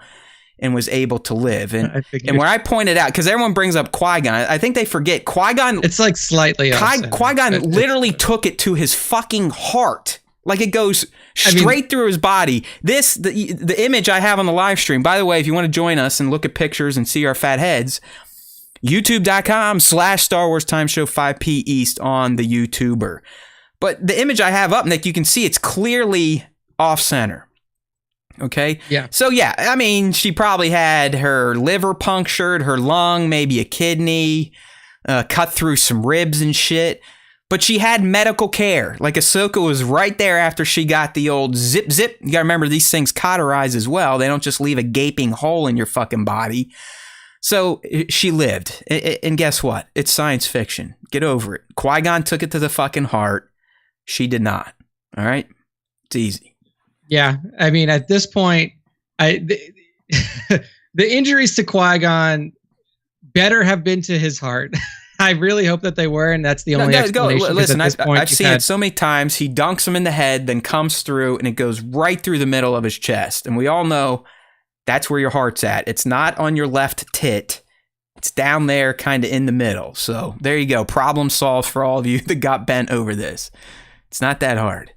and was able to live. And where I pointed out, because everyone brings up Qui-Gon, I think they forget Qui-Gon. It's like slightly Qui-Gon literally took it to his fucking heart. Like it goes straight through his body. The image I have on the live stream, by the way, if you want to join us and look at pictures and see our fat heads, youtube.com/Star Wars Time Show 5p East on the YouTuber. But the image I have up, Nick, you can see it's clearly off center. Okay? Yeah. So yeah, I mean, she probably had her liver punctured, her lung, maybe a kidney, cut through some ribs and shit. But she had medical care. Like Ahsoka was right there after she got the old zip. You gotta remember, these things cauterize as well. They don't just leave a gaping hole in your fucking body. So she lived. And guess what? It's science fiction. Get over it. Qui-Gon took it to the fucking heart. She did not. All right? It's easy. Yeah. I mean, at this point, the injuries to Qui-Gon better have been to his heart. I really hope that they were, and that's the only explanation. Listen, I've seen it so many times. He dunks him in the head, then comes through, and it goes right through the middle of his chest. And we all know that's where your heart's at. It's not on your left tit. It's down there, kind of in the middle. So there you go. Problem solved for all of you that got bent over this. It's not that hard.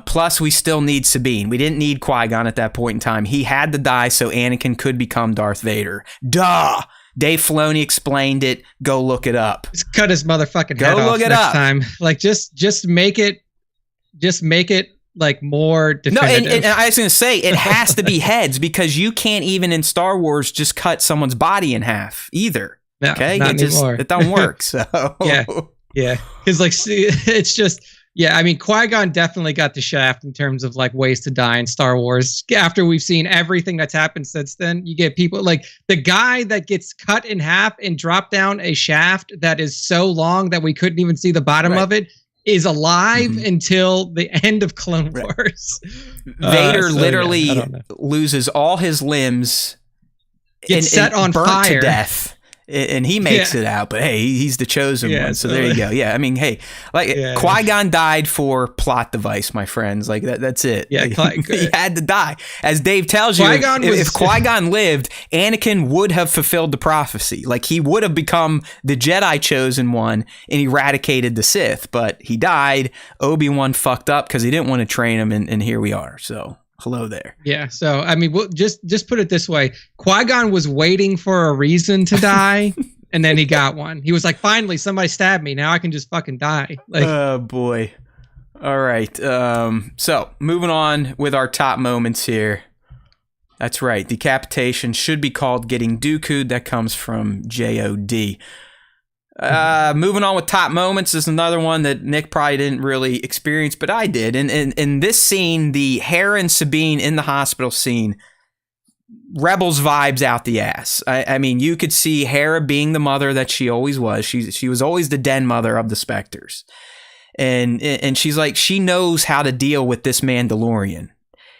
Plus, we still need Sabine. We didn't need Qui-Gon at that point in time. He had to die so Anakin could become Darth Vader. Duh! Dave Filoni explained it. Go look it up. Just cut his motherfucking head off next time. Like just make it like more definitive. No, and I was going to say, it has to be heads, because you can't even in Star Wars just cut someone's body in half either. No, okay, not anymore. It don't work. So yeah, because like it's just. Yeah, I mean, Qui-Gon definitely got the shaft in terms of like ways to die in Star Wars. After we've seen everything that's happened since then, you get people like the guy that gets cut in half and dropped down a shaft that is so long that we couldn't even see the bottom of it is alive until the end of Clone Wars. Vader literally loses all his limbs, gets set on fire to death. And he makes it out, but hey, he's the chosen one. So there you go. Yeah, I mean, hey, like Qui-Gon died for plot device, my friends. Like that's it. Yeah, he had to die. As Dave tells you, if Qui-Gon lived, Anakin would have fulfilled the prophecy. Like he would have become the Jedi chosen one and eradicated the Sith. But he died. Obi-Wan fucked up because he didn't want to train him, and here we are. So. Hello there. Yeah, so I mean, we'll just put it this way: Qui-Gon was waiting for a reason to die, And then he got one. He was like, finally, somebody stabbed me. Now I can just fucking die. Like, oh boy. All right. So moving on with our top moments here. That's right. Decapitation should be called getting Dooku'd. That comes from JOD. Moving on with top moments is another one that Nick probably didn't really experience, but I did. And in this scene, the Hera and Sabine in the hospital scene, Rebels vibes out the ass. I mean, you could see Hera being the mother that she always was. She was always the den mother of the Spectres. And she's like, she knows how to deal with this Mandalorian.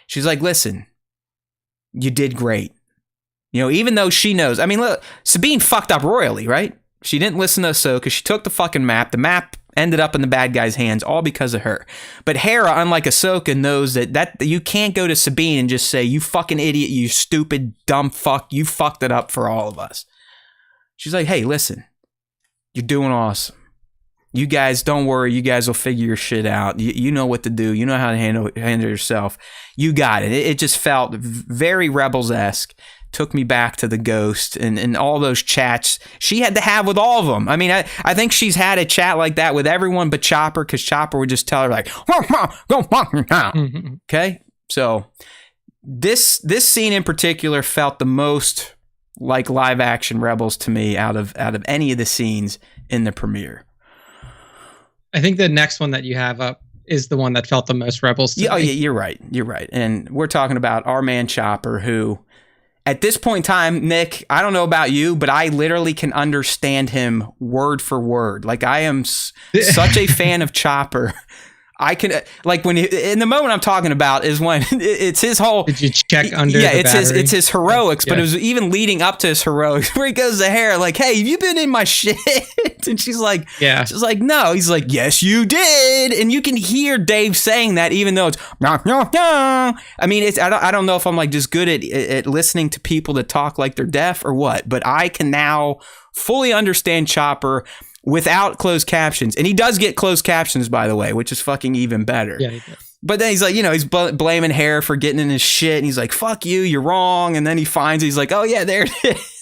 She's like, listen, you did great. You know, even though she knows. I mean, look, Sabine fucked up royally, right? She didn't listen to Ahsoka. She took the fucking map. The map ended up in the bad guy's hands, all because of her. But Hera, unlike Ahsoka, knows that you can't go to Sabine and just say, you fucking idiot, you stupid, dumb fuck, you fucked it up for all of us. She's like, hey, listen, you're doing awesome. You guys, don't worry. You guys will figure your shit out. You know what to do. You know how to handle yourself. You got it. It just felt very Rebels-esque. Took me back to the Ghost and all those chats she had to have with all of them. I mean, I think she's had a chat like that with everyone but Chopper, because Chopper would just tell her like, go fuck now. Okay? So this scene in particular felt the most like live action Rebels to me out of any of the scenes in the premiere. I think the next one that you have up is the one that felt the most Rebels to me. Oh, yeah, you're right. You're right. And we're talking about our man Chopper, who, at this point in time, Nick, I don't know about you, but I literally can understand him word for word. Like, I am such a fan of Chopper. I can, like, when in the moment I'm talking about is when it's his whole. Did you check under? Yeah, the it's battery? his heroics, Yeah. but it was even leading up to his heroics where he goes to Hera like, "Hey, have you been in my shit?" And she's like, no. He's like, "Yes, you did," and you can hear Dave saying that, even though it's no. I mean, it's I don't know if I'm like just good at listening to people that talk like they're deaf or what, but I can now fully understand Chopper without closed captions. And he does get closed captions, by the way, which is fucking even better. Yeah, he does. But then he's like, he's blaming Hera for getting in his shit. And he's like, fuck you, you're wrong. And then he finds it. He's like, oh, yeah, there it is.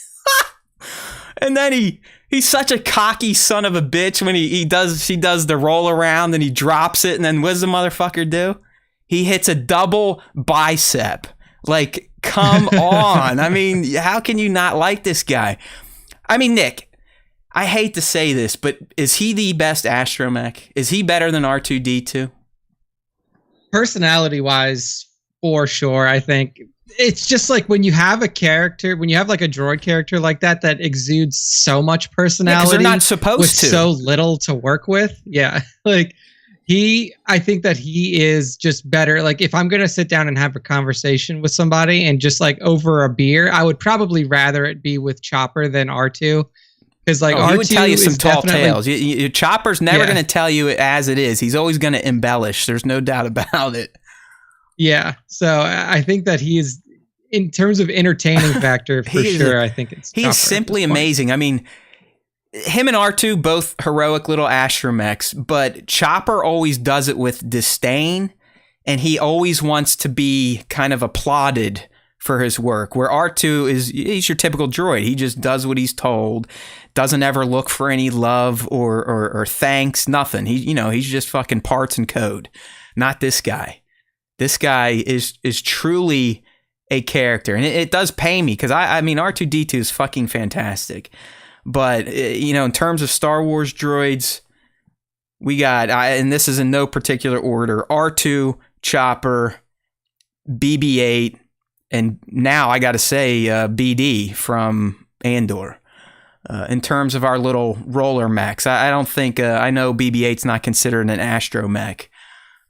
And then he's such a cocky son of a bitch when she does the roll around and he drops it. And then what does the motherfucker do? He hits a double bicep. Like, come on. I mean, how can you not like this guy? I mean, Nick, I hate to say this, but is he the best astromech? Is he better than R2-D2? Personality-wise, for sure, I think. It's just like when you have a character, when you have like a droid character like that exudes so much personality. They're not supposed with to. So little to work with. Yeah. Like I think that he is just better. Like if I'm going to sit down and have a conversation with somebody and just like over a beer, I would probably rather it be with Chopper than R2. Because like R2 he would tell you some tall definitely- tales. Chopper's never going to tell you it as it is. He's always going to embellish. There's no doubt about it. Yeah. So I think that he is, in terms of entertaining factor, for sure, I think it's He is simply amazing. I mean, him and R2, both heroic little astromechs, but Chopper always does it with disdain, and he always wants to be kind of applauded for his work, where R2 he's your typical droid. He just does what he's told, doesn't ever look for any love or thanks, nothing. He's just fucking parts and code. Not this guy. This guy is truly a character, and it does pay me, because I mean R2-D2 is fucking fantastic. But in terms of Star Wars droids, we got, and this is in no particular order, R2, Chopper, BB-8, and now I got to say BD from Andor. In terms of our little roller mechs, I don't think, I know BB-8's not considered an astromech,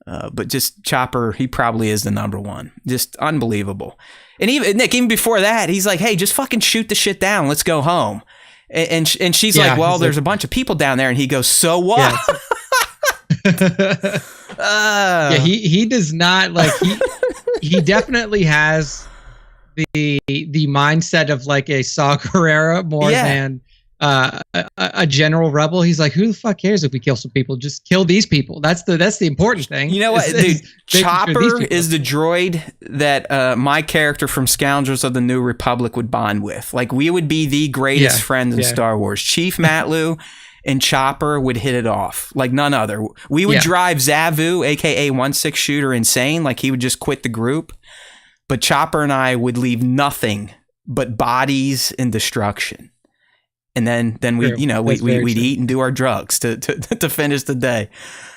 but just Chopper, he probably is the number one. Just unbelievable. And even before that, he's like, hey, just fucking shoot the shit down. Let's go home. And she's like, well, there's a bunch of people down there. And he goes, so what? Yeah, he does not like, he definitely has the mindset of like a Saw Gerrera more than a general rebel. He's like, who the fuck cares if we kill some people? Just kill these people. That's the important thing. You know what, dude? Chopper is the droid that my character from Scoundrels of the New Republic would bond with. Like, we would be the greatest friends in Star Wars. Chief Matlu and Chopper would hit it off like none other. We would drive Zavu, aka 1/6 Shooter, insane. Like, he would just quit the group. But Chopper and I would leave nothing but bodies and destruction. And then we'd eat and do our drugs to finish the day.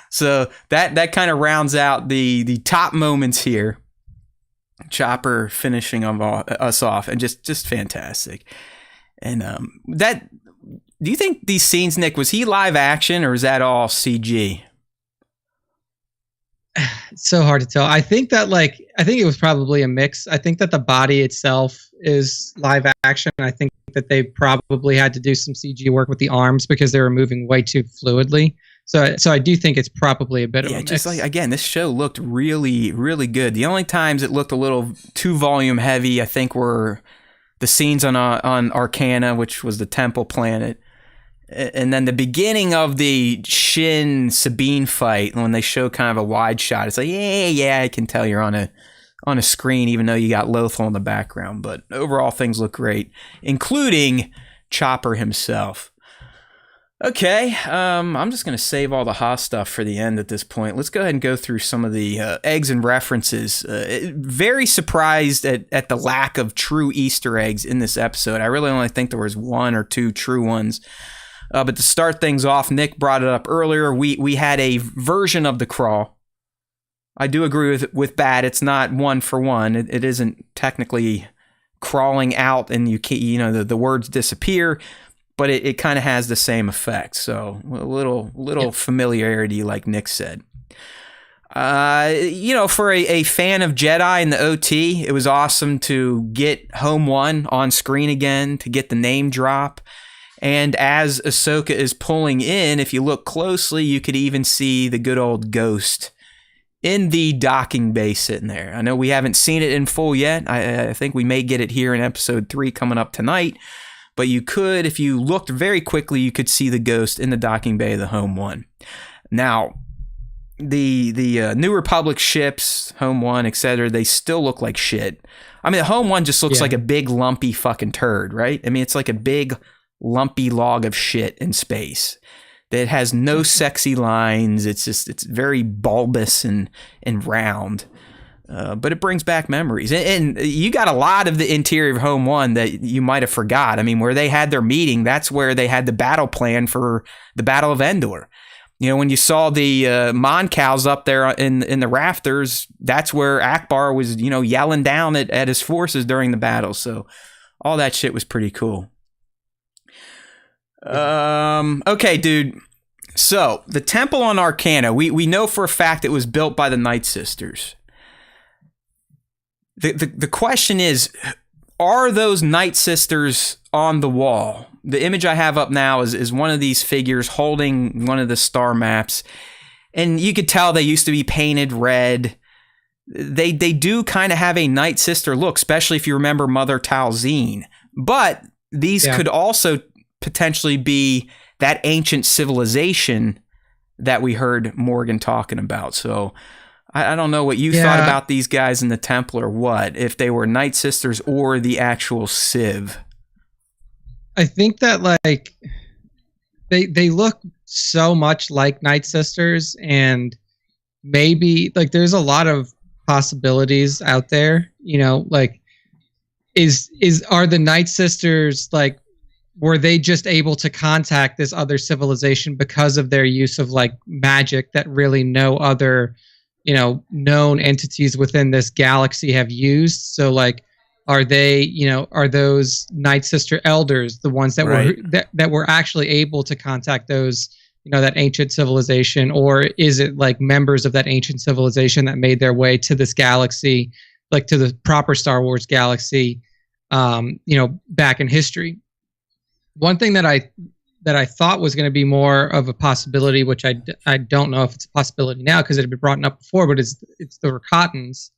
So that kind of rounds out the top moments here. Chopper finishing us off, and just fantastic. And do you think these scenes, Nick, was he live action or is that all CG? It's so hard to tell. I think it was probably a mix. I think that the body itself is live action. I think that they probably had to do some CG work with the arms because they were moving way too fluidly. So I do think it's probably a bit of a mix. Just like, again, this show looked really, really good. The only times it looked a little too volume heavy, I think, were the scenes on Arcana, which was the temple planet. And then the beginning of the Shin Sabine fight, when they show kind of a wide shot, it's like, yeah, I can tell you're on a screen, even though you got Lothal in the background. But overall, things look great, including Chopper himself. Okay, I'm just going to save all the Haas stuff for the end at this point. Let's go ahead and go through some of the eggs and references. Very surprised at the lack of true Easter eggs in this episode. I really only think there was one or two true ones. But to start things off, Nick brought it up earlier. We had a version of the crawl. I do agree with Bat. It's not one for one. It isn't technically crawling out and the words disappear, but it kind of has the same effect. So a little familiarity, like Nick said. For a fan of Jedi and the OT, it was awesome to get Home One on screen again, to get the name drop. And as Ahsoka is pulling in, if you look closely, you could even see the good old Ghost in the docking bay sitting there. I know we haven't seen it in full yet. I think we may get it here in episode 3 coming up tonight. But you could, if you looked very quickly, you could see the Ghost in the docking bay of the Home One. Now, the New Republic ships, Home One, etc., they still look like shit. I mean, the Home One just looks like a big lumpy fucking turd, right? I mean, it's like a big lumpy log of shit in space that has no sexy lines. It's very bulbous and round, but it brings back memories. And you got a lot of the interior of Home One that you might have forgot. I mean, where they had their meeting, that's where they had the battle plan for the Battle of Endor. When you saw the Mon Cals up there in the rafters, that's where Akbar was, yelling down at his forces during the battle. So all that shit was pretty cool. Okay, dude. So the temple on Arcana, we know for a fact it was built by the Night Sisters. The question is, are those Night Sisters on the wall? The image I have up now is one of these figures holding one of the star maps, and you could tell they used to be painted red. They do kind of have a Night Sister look, especially if you remember Mother Talzine. But these could also potentially be that ancient civilization that we heard Morgan talking about. So I don't know what you thought about these guys in the temple or what, if they were Night Sisters or the actual Civ. I think that they look so much like Night Sisters, and maybe there's a lot of possibilities out there, are the Night Sisters were they just able to contact this other civilization because of their use of magic that really no other, known entities within this galaxy have used? So are they, are those Night Sister elders the ones that were that were actually able to contact those, that ancient civilization, or is it members of that ancient civilization that made their way to this galaxy, to the proper Star Wars galaxy, back in history? One thing that I thought was going to be more of a possibility, which I don't know if it's a possibility now because it had been brought up before, but it's the Rakatans.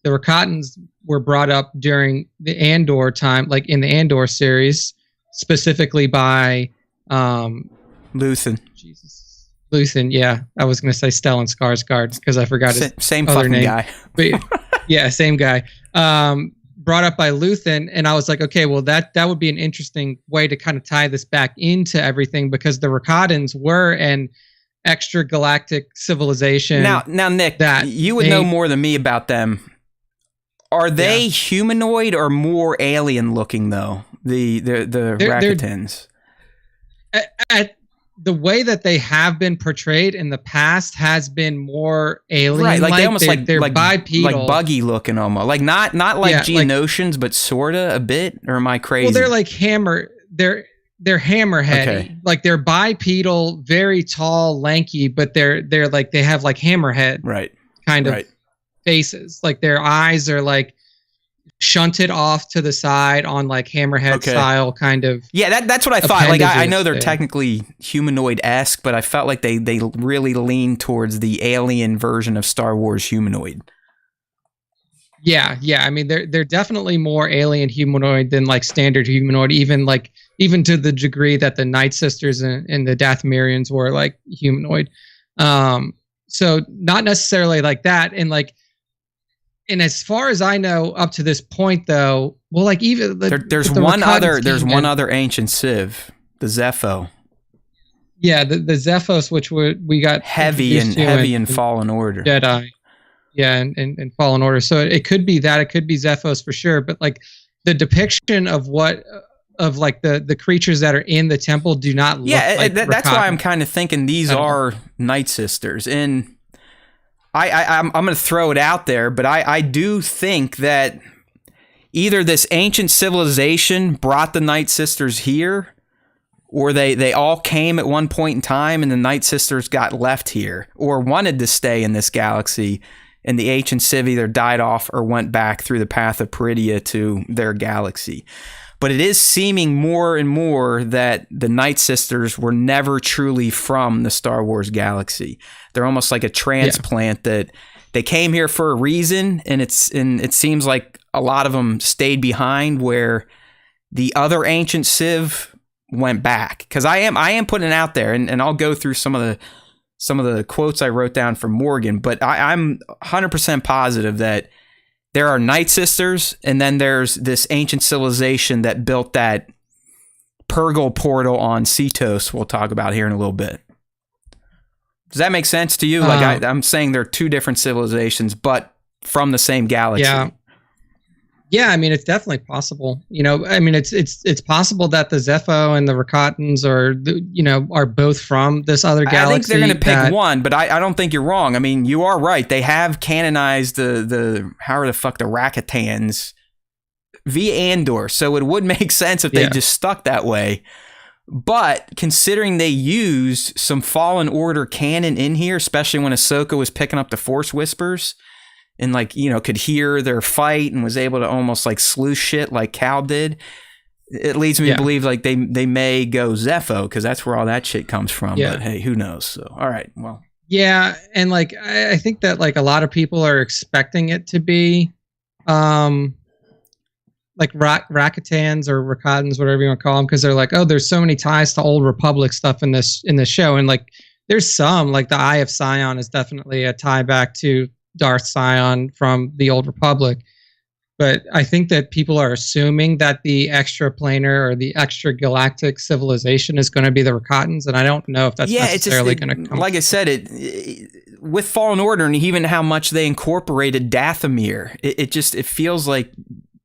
The Rakatans were brought up during the Andor time, in the Andor series. specifically by Luthen. Jesus, Luthen. Yeah, I was going to say Stellan Skarsgård because I forgot his Same other fucking name. guy. But yeah, same guy. Brought up by Luthen, and I was like, okay, well that would be an interesting way to kind of tie this back into everything, because the Rakatans were an extragalactic civilization. Now, Nick, that you would know more than me about them. Are they humanoid or more alien looking though? The Rakatans. At the way that they have been portrayed in the past has been more alien, right? Like they almost they're bipedal, like buggy looking almost. Like not like Geonosians, but sorta a bit. Or am I crazy? Well, they're like They're hammerheady. Okay. Like they're bipedal, very tall, lanky, but they're like they have like hammerhead kind of faces. Like their eyes are like shunted off to the side on like hammerhead style kind of. Yeah, that's what I thought. Like I know they're technically humanoid-esque, but I felt like they really lean towards the alien version of Star Wars humanoid. Yeah. I mean, they're definitely more alien humanoid than like standard humanoid, even to the degree that the Night Sisters and the Dathomirians were like humanoid. So not necessarily like that. And as far as I know, up to this point, though, well, like even there's one other ancient civ, the Zepho. Yeah, the Zephos, which we got heavy in Fallen Order. Jedi. Yeah, and Fallen Order. So it could be that. It could be Zephos for sure. But like the depiction of the creatures that are in the temple do not look like that's why I'm kind of thinking these are Night Sisters. And I'm going to throw it out there, but I do think that either this ancient civilization brought the Night Sisters here, or they all came at one point in time and the Night Sisters got left here, or wanted to stay in this galaxy, and the ancient civ either died off or went back through the path of Peridia to their galaxy. But it is seeming more and more that the Night Sisters were never truly from the Star Wars galaxy. They're almost like a transplant that they came here for a reason, and it seems like a lot of them stayed behind where the other ancient civ went back. Because I am putting it out there, and I'll go through some of the quotes I wrote down from Morgan, but I'm 100% positive that there are Night Sisters, and then there's this ancient civilization that built that Purgle portal on SWTS we'll talk about here in a little bit. Does that make sense to you? Like I'm saying they're two different civilizations, but from the same galaxy. Yeah, I mean, it's definitely possible. I mean, it's possible that the Zepho and the Rakatans are both from this other galaxy. I think they're going to pick one, but I don't think you're wrong. I mean, you are right. They have canonized the Rakatans via Andor, so it would make sense if they just stuck that way. But considering they used some Fallen Order canon in here, especially when Ahsoka was picking up the Force Whispers, and could hear their fight and was able to almost like slew shit like Cal did, it leads me to believe like they may go Zepho, because that's where all that shit comes from. But hey, who knows? So all right, well, yeah, and like I think that like a lot of people are expecting it to be like Rakatans or Rakatans, whatever you want to call them, because they're like, oh, there's so many ties to Old Republic stuff in this show, and like there's some, like the Eye of Sion is definitely a tie back to Darth Sion from the Old Republic. But I think that people are assuming that the extraplanar or the extragalactic civilization is going to be the Rakatans, and I don't know if that's necessarily going to come. Like I said, it with Fallen Order and even how much they incorporated Dathomir, it feels like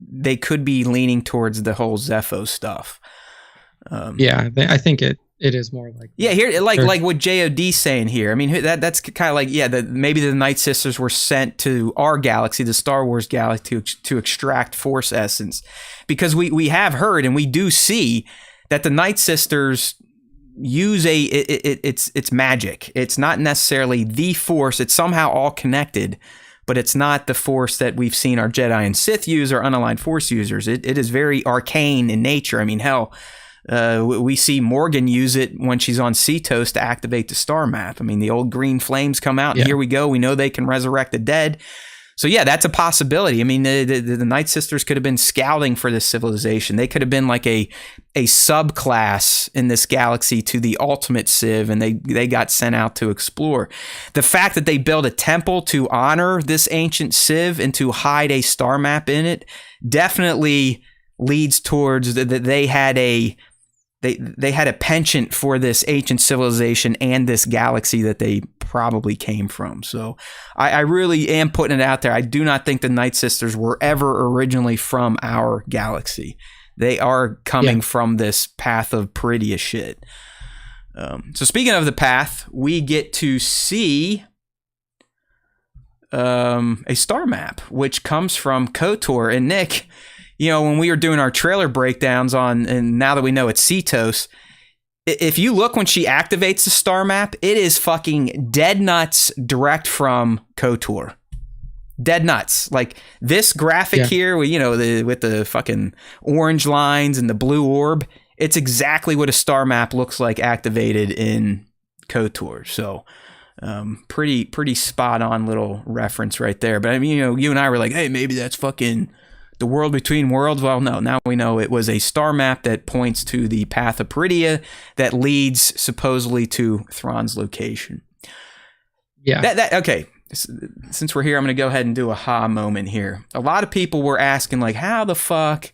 they could be leaning towards the whole Zepho stuff. I think it is more like here like what JOD's saying here. I mean, that's kind of like maybe the Night Sisters were sent to our galaxy, the Star Wars galaxy, to extract Force essence, because we have heard and we do see that the Night Sisters use it's magic. It's not necessarily the Force. It's somehow all connected, but it's not the Force that we've seen our Jedi and Sith use or unaligned Force users. It is very arcane in nature. I mean, hell. We see Morgan use it when she's on SWTS to activate the star map. I mean, the old green flames come out, and here we go. We know they can resurrect the dead. So yeah, that's a possibility. I mean, the Night Sisters could have been scouting for this civilization. They could have been like a subclass in this galaxy to the ultimate Civ, and they got sent out to explore. The fact that they built a temple to honor this ancient Civ and to hide a star map in it definitely leads towards that they had a penchant for this ancient civilization and this galaxy that they probably came from. So I really am putting it out there. I do not think the Night Sisters were ever originally from our galaxy. They are coming from this path of Peridia shit. So speaking of the path, we get to see a star map, which comes from KOTOR. And Nick, you know, when we were doing our trailer breakdowns on, and now that we know it's Cetos, if you look when she activates the star map, it is fucking dead nuts direct from KOTOR. Dead nuts. Like this graphic here, with, you know, with the fucking orange lines and the blue orb, it's exactly what a star map looks like activated in KOTOR. So pretty spot on little reference right there. But I mean, you know, you and I were like, hey, maybe that's fucking the world between worlds. Well, no, now we know it was a star map that points to the path of Peridia that leads supposedly to Thrawn's location. Yeah. Okay. Since we're here, I'm going to go ahead and do a ha moment here. A lot of people were asking, like, how the fuck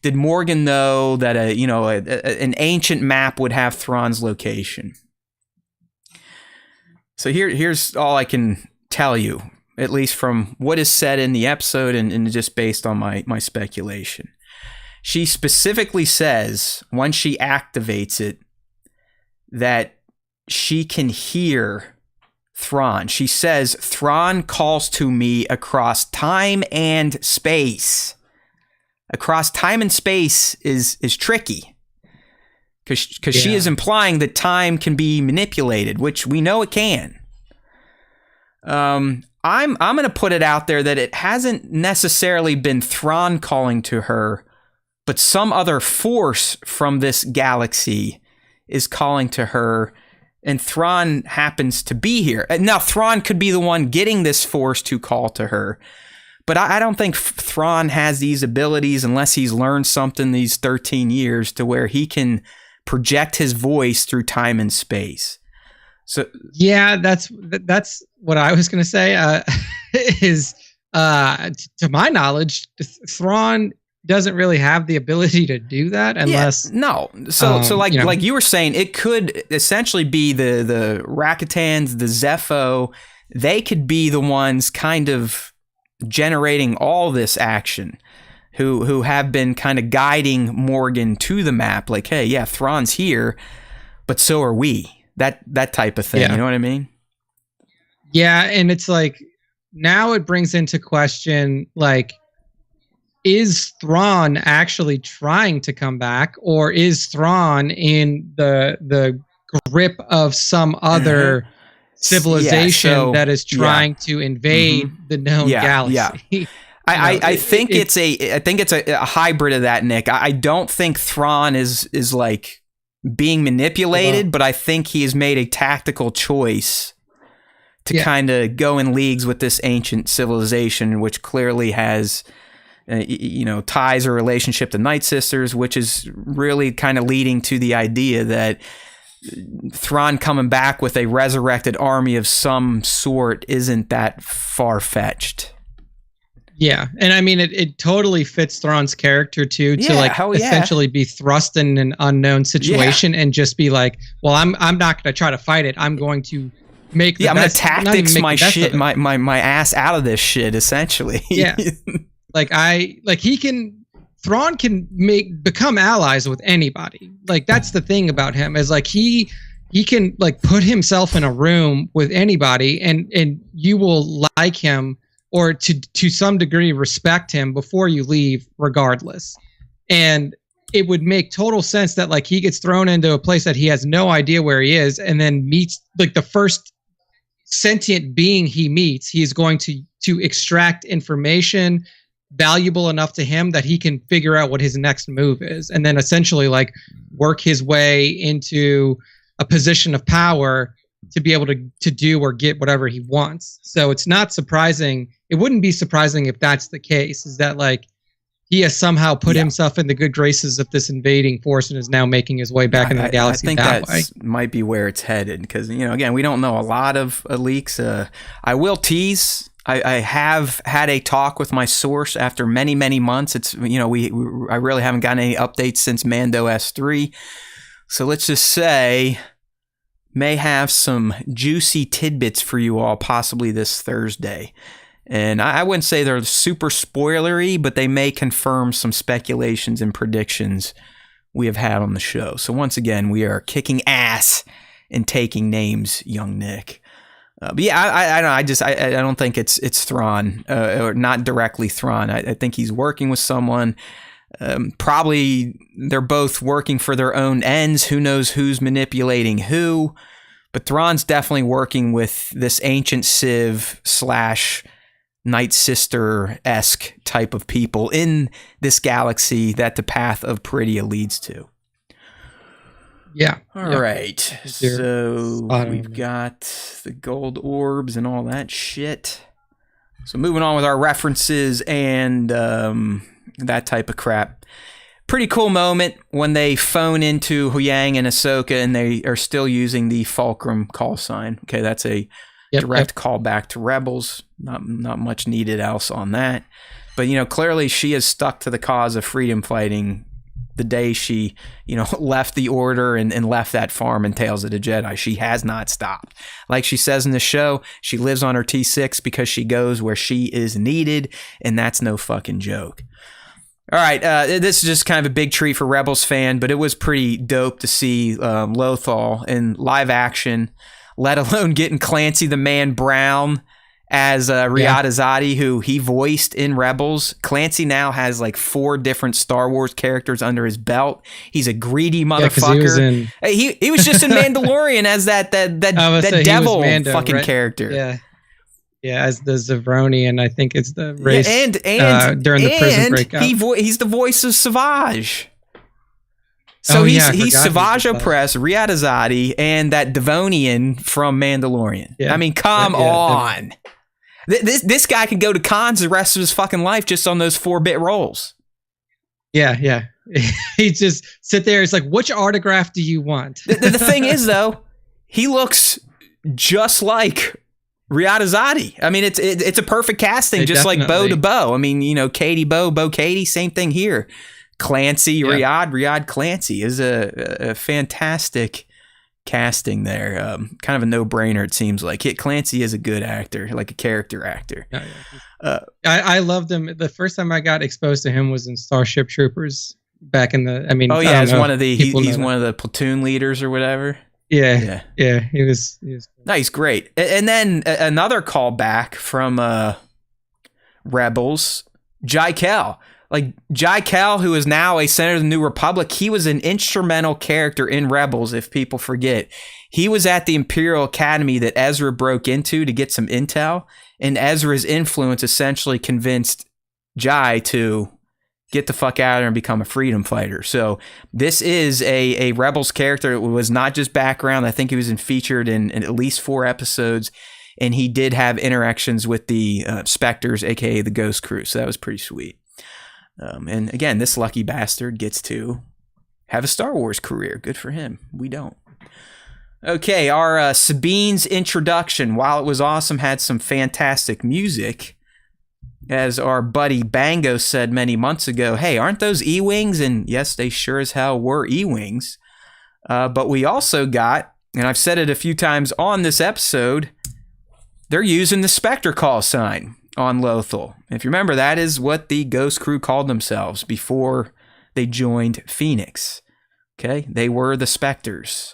did Morgan know that an ancient map would have Thrawn's location? So here's all I can tell you, at least from what is said in the episode and just based on my speculation. She specifically says, when she activates it, that she can hear Thrawn. She says, Thrawn calls to me across time and space. Across time and space is tricky. Because she is implying that time can be manipulated, which we know it can. I'm going to put it out there that it hasn't necessarily been Thrawn calling to her, but some other force from this galaxy is calling to her, and Thrawn happens to be here. Now, Thrawn could be the one getting this force to call to her, but I don't think Thrawn has these abilities unless he's learned something these 13 years to where he can project his voice through time and space. So yeah, that's what I was going to say. To my knowledge, Thrawn doesn't really have the ability to do that unless like you were saying, it could essentially be the Rakutans, the Zepho. They could be the ones kind of generating all this action, who have been kind of guiding Morgan to the map. Like, hey, yeah, Thrawn's here, but so are we. That type of thing. Yeah. You know what I mean? Yeah, and it's like now it brings into question, like, is Thrawn actually trying to come back, or is Thrawn in the grip of some other civilization that is trying to invade the known galaxy? Yeah. I think it's a hybrid of that, Nick. I don't think Thrawn is like being manipulated, but I think he has made a tactical choice to kind of go in leagues with this ancient civilization, which clearly has ties or relationship to Night Sisters, which is really kind of leading to the idea that Thrawn coming back with a resurrected army of some sort isn't that far-fetched. Yeah, and I mean, it totally fits Thrawn's character too, to essentially be thrust in an unknown situation and just be like, well, I'm not going to try to fight it. I'm going to make the I'm best, going to tactics my shit, my ass out of this shit, essentially. Yeah, Thrawn can become allies with anybody. Like, that's the thing about him, is like he can like put himself in a room with anybody, and you will like him, or to some degree respect him before you leave, regardless. And it would make total sense that like he gets thrown into a place that he has no idea where he is, and then meets like the first sentient being he meets. He's going to extract information valuable enough to him that he can figure out what his next move is, and then essentially like work his way into a position of power to be able to do or get whatever he wants. So it's not surprising. It wouldn't be surprising if that's the case, is that like he has somehow put himself in the good graces of this invading force and is now making his way back into the galaxy. I think that way. Might be where it's headed because, again, we don't know a lot of leaks. I will tease. I have had a talk with my source after many, many months. It's, I really haven't gotten any updates since Mando S3. So let's just say may have some juicy tidbits for you all possibly this Thursday. And I wouldn't say they're super spoilery, but they may confirm some speculations and predictions we have had on the show. So once again, we are kicking ass and taking names, young Nick. But yeah, I don't think it's Thrawn, or not directly Thrawn. I think he's working with someone. Probably they're both working for their own ends. Who knows who's manipulating who? But Thrawn's definitely working with this ancient Civ / Night Sister-esque type of people in this galaxy that the path of Peridia leads to. Yeah. All right. So we've got the gold orbs and all that shit. So moving on with our references and that type of crap. Pretty cool moment when they phone into Huyang and Ahsoka and they are still using the Fulcrum call sign. Okay, that's a direct callback to Rebels. Not much needed else on that. But, clearly she is stuck to the cause of freedom fighting the day she, left the Order and left that farm in Tales of the Jedi. She has not stopped. Like she says in the show, she lives on her T6 because she goes where she is needed, and that's no fucking joke. All right, this is just kind of a big treat for Rebels fan, but it was pretty dope to see Lothal in live action, let alone getting Clancy the Man Brown as Riyadh Azadi, who he voiced in Rebels. Clancy now has like 4 different Star Wars characters under his belt. He's a greedy motherfucker. He was just in Mandalorian as that devil Mando, fucking character. Yeah, as the Zavroni, and I think it's the race during the prison breakout. He's the voice of Savage. So he's Savage Opress, Riyadh Azadi, and that Devonian from Mandalorian. Yeah. I mean, come on. This guy could go to cons the rest of his fucking life just on those 4-bit rolls. Yeah. He just sit there. It's like, which autograph do you want? The thing is, though, he looks just like Riyadh Azadi. I mean, it's a perfect casting, just like bow to bow. I mean, Katie Bo Katie, same thing here. Clancy, Riyadh Clancy is a fantastic casting there. Kind of a no-brainer, it seems like. Clancy is a good actor, like a character actor. I loved him. The first time I got exposed to him was in Starship Troopers back in the. He's one of the he's one of the platoon leaders or whatever. Yeah. He was. No, he's great. And then another callback from Rebels, Jai Kel. Like Jai Kel, who is now a Senator of the New Republic, he was an instrumental character in Rebels, if people forget. He was at the Imperial Academy that Ezra broke into to get some intel, and Ezra's influence essentially convinced Jai to get the fuck out of there and become a freedom fighter. So this is a Rebels character. It was not just background. I think he was featured in at least 4 episodes, and he did have interactions with the Spectres, aka the Ghost Crew. So that was pretty sweet. And again, this lucky bastard gets to have a Star Wars career. Good for him. We don't. Okay, our Sabine's introduction, while it was awesome, had some fantastic music. As our buddy Bango said many months ago, hey, aren't those E-Wings? And yes, they sure as hell were E-Wings. But we also got, and I've said it a few times on this episode, they're using the Spectre call sign on Lothal. If you remember, that is what the Ghost Crew called themselves before they joined Phoenix. Okay, they were the Spectres.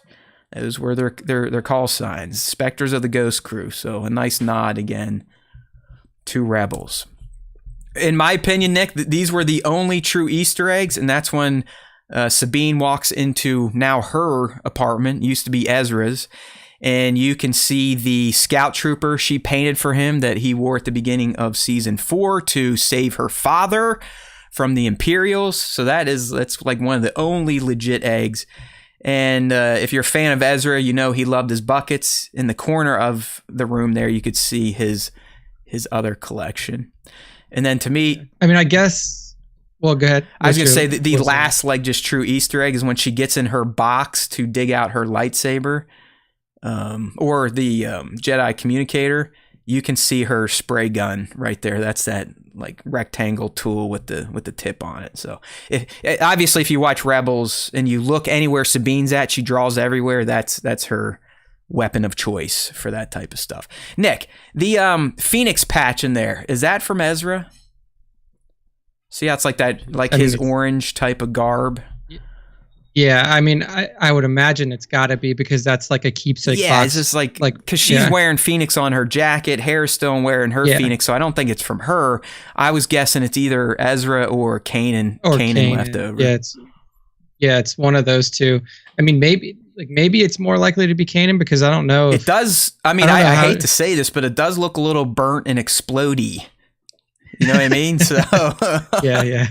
Those were their call signs, Spectres of the Ghost Crew. So a nice nod again to Rebels. In my opinion, Nick, these were the only true Easter eggs, and that's when Sabine walks into now her apartment, used to be Ezra's, and you can see the scout trooper she painted for him that he wore at the beginning of season 4 to save her father from the Imperials. So that's like one of the only legit eggs. And if you're a fan of Ezra, you know he loved his buckets. In the corner of the room there, you could see his other collection. And then to me, I mean, I guess. Well, go ahead. I was going to say the last like just true Easter egg is when she gets in her box to dig out her lightsaber, or the Jedi communicator. You can see her spray gun right there. That's that like rectangle tool with the tip on it. So obviously, if you watch Rebels and you look anywhere Sabine's at, she draws everywhere. That's her weapon of choice for that type of stuff. Nick, the Phoenix patch in there, is that from Ezra? See how it's like that, like his orange type of garb? Yeah, I mean, I would imagine it's got to be because that's like a keepsake box. Yeah, it's just like because she's wearing Phoenix on her jacket, Hairstone wearing her Phoenix, so I don't think it's from her. I was guessing it's either Ezra or Kanan. Kanan left over. It's one of those two. I mean, maybe it's more likely to be Kanan because I don't know. It does. I mean, I hate to say this, but it does look a little burnt and explodey. You know what I mean? So yeah.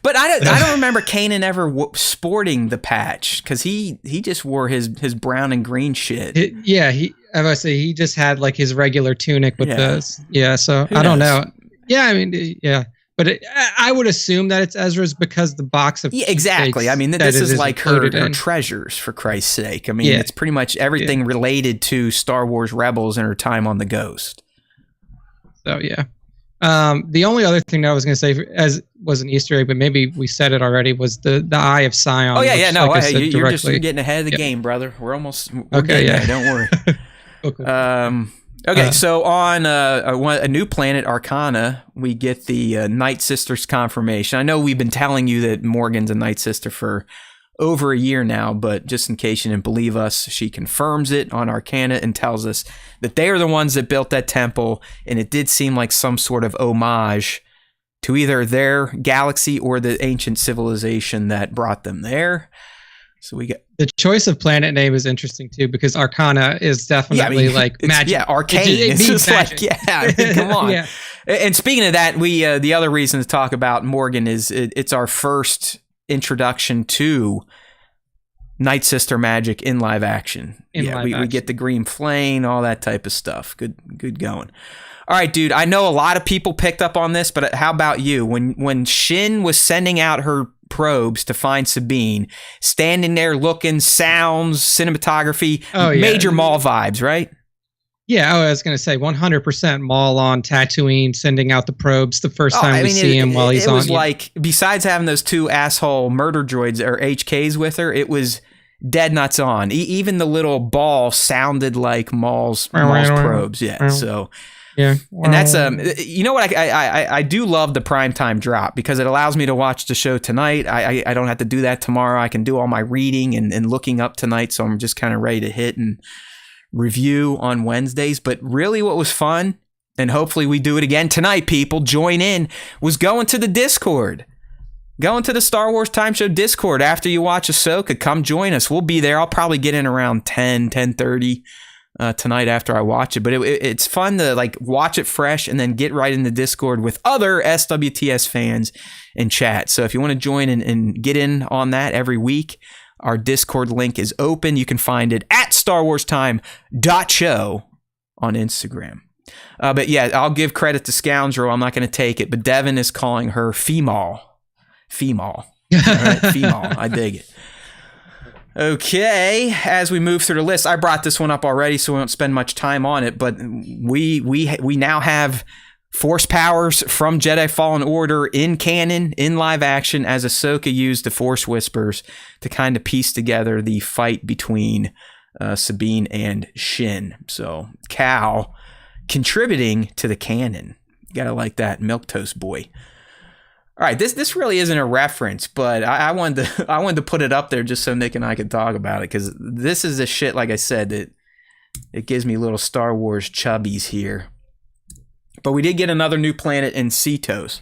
But I don't remember Kanan ever sporting the patch because he just wore his brown and green shit. I must say he just had like his regular tunic with those. Yeah, so I don't know. Yeah, I mean, yeah. But I would assume that it's Ezra's because the box of exactly. I mean, this is like her treasures, for Christ's sake. I mean, it's pretty much everything related to Star Wars Rebels and her time on the Ghost. So, yeah. The only other thing that I was going to say as was an Easter egg, but maybe we said it already, was the Eye of Sion. Oh, yeah. No, you're getting ahead of the game, brother. We're okay, yeah. Don't worry. Okay. Okay, so on a new planet, Arcana, we get the Night Sisters confirmation. I know we've been telling you that Morgan's a Night Sister for over a year now, but just in case you didn't believe us, she confirms it on Arcana and tells us that they are the ones that built that temple, and it did seem like some sort of homage to either their galaxy or the ancient civilization that brought them there. So we get the choice of planet name is interesting too because Arcana is definitely like magic. Yeah, arcane. It's just magic. Like I mean, come on. Yeah. And speaking of that, we the other reason to talk about Morgan is it's our first introduction to Night Sister magic in live action. We get the green flame, all that type of stuff. Good going. All right, dude. I know a lot of people picked up on this, but how about you? When Shin was sending out her probes to find Sabine, standing there looking, sounds, cinematography, major Maul vibes, right? Yeah, I was going to say 100% Maul on Tatooine, sending out the probes the first time we see him while he's on. It was like, besides having those two asshole murder droids or HKs with her, it was dead nuts on. Even the little ball sounded like Maul's probes. Yeah, so... Yeah, and that's you know what, I do love the primetime drop because it allows me to watch the show tonight. I don't have to do that tomorrow. I can do all my reading and looking up tonight, so I'm just kind of ready to hit and review on Wednesdays. But really what was fun, and hopefully we do it again tonight, people, join in, was going to the Discord. Going to the Star Wars Time Show Discord after you watch Ahsoka. Come join us. We'll be there. I'll probably get in around 10:30. Tonight after I watch it, but it's fun to like watch it fresh and then get right in the Discord with other SWTS fans and chat. So if you want to join and get in on that every week, our Discord link is open. You can find it at StarWarsTime.show on Instagram. But yeah, I'll give credit to Scoundrel. I'm not going to take it, but Devin is calling her Femal. All right, Femal. I dig it. Okay, as we move through the list, I brought this one up already, so we won't spend much time on it, but we now have Force powers from Jedi Fallen Order in canon, in live action, as Ahsoka used the Force Whispers to kind of piece together the fight between Sabine and Shin. So, Cal contributing to the canon. You gotta like that, milquetoast boy. All right, this really isn't a reference, but I wanted to put it up there just so Nick and I could talk about it, because this is the shit, like I said, that it gives me little Star Wars chubbies here. But we did get another new planet in Cetos,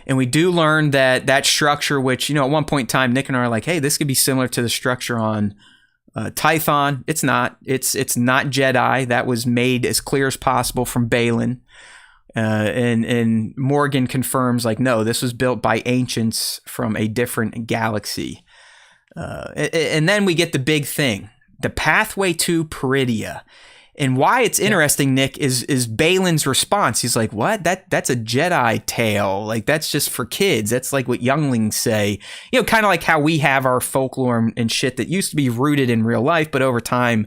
and we do learn that structure, which, at one point in time, Nick and I are like, hey, this could be similar to the structure on Tython. It's not. It's not Jedi. That was made as clear as possible from Balin. And Morgan confirms, like, no, this was built by ancients from a different galaxy. And then we get the big thing, the pathway to Peridia. And why it's interesting, Nick, is Balin's response. He's like, what? That's a Jedi tale. Like, that's just for kids. That's like what younglings say. You know, kind of like how we have our folklore and shit that used to be rooted in real life, but over time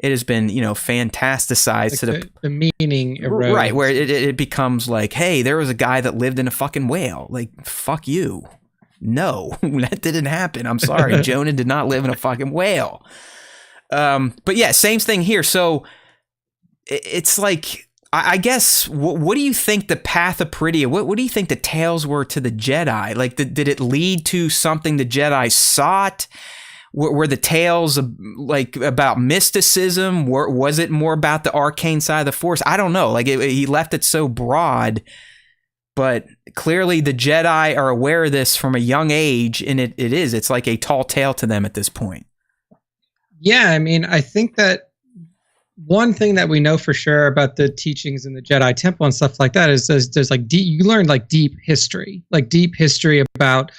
it has been, you know, fantasticized like to the meaning erodes. Right, where it becomes like, hey, there was a guy that lived in a fucking whale. Like, fuck you. No, that didn't happen. I'm sorry. Jonah did not live in a fucking whale. But yeah, same thing here. So it's like, I guess, what do you think the path of Peridia, what do you think the tales were to the Jedi? Like, did it lead to something the Jedi sought? Were the tales like about mysticism? Was it more about the arcane side of the Force? I don't know. Like, he left it so broad, but clearly the Jedi are aware of this from a young age, and it's like a tall tale to them at this point. Yeah, I mean, I think that one thing that we know for sure about the teachings in the Jedi Temple and stuff like that is there's like you learn like deep history about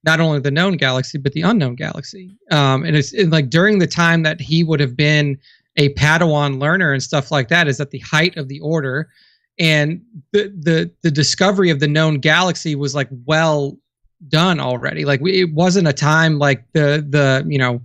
not only the known galaxy but the unknown galaxy. And it's like during the time that he would have been a Padawan learner and stuff like that is at the height of the Order, and the discovery of the known galaxy was like well done already. Like it wasn't a time like the you know,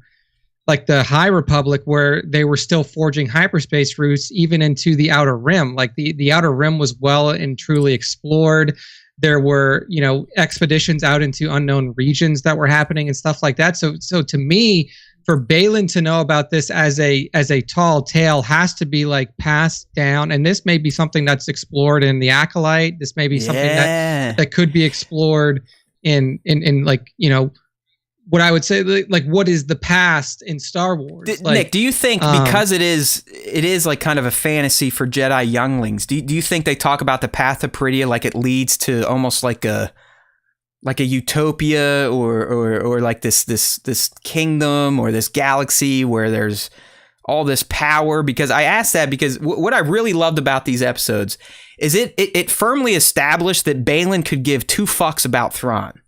like the High Republic, where they were still forging hyperspace routes even into the Outer Rim. Like the Outer Rim was well and truly explored. There were, you know, expeditions out into unknown regions that were happening and stuff like that. So to me, for Balin to know about this as a tall tale has to be like passed down. And this may be something that's explored in the Acolyte. This may be something that could be explored in like, you know, what I would say, like, what is the past in Star Wars? Nick, do you think because it is like kind of a fantasy for Jedi younglings, do you think they talk about the path of Peridia like it leads to almost like a utopia or like this kingdom or this galaxy where there's all this power? Because I asked that because what I really loved about these episodes is it firmly established that Balin could give two fucks about Thrawn.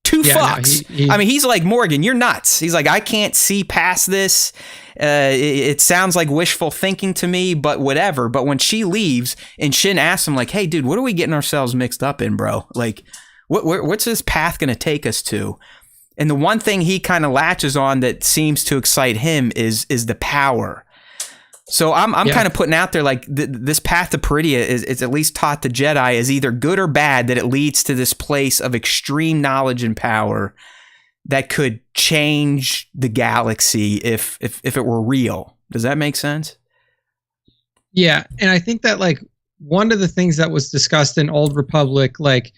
Two fucks. No, I mean, he's like, Morgan, you're nuts. He's like, I can't see past this. It sounds like wishful thinking to me, but whatever. But when she leaves and Shin asks him like, hey, dude, what are we getting ourselves mixed up in, bro? Like, what's this path going to take us to? And the one thing he kind of latches on that seems to excite him is the power. So I'm kind of putting out there like this path to Peridia is at least taught to Jedi is either good or bad, that it leads to this place of extreme knowledge and power that could change the galaxy if it were real. Does that make sense? Yeah, and I think that like one of the things that was discussed in Old Republic, like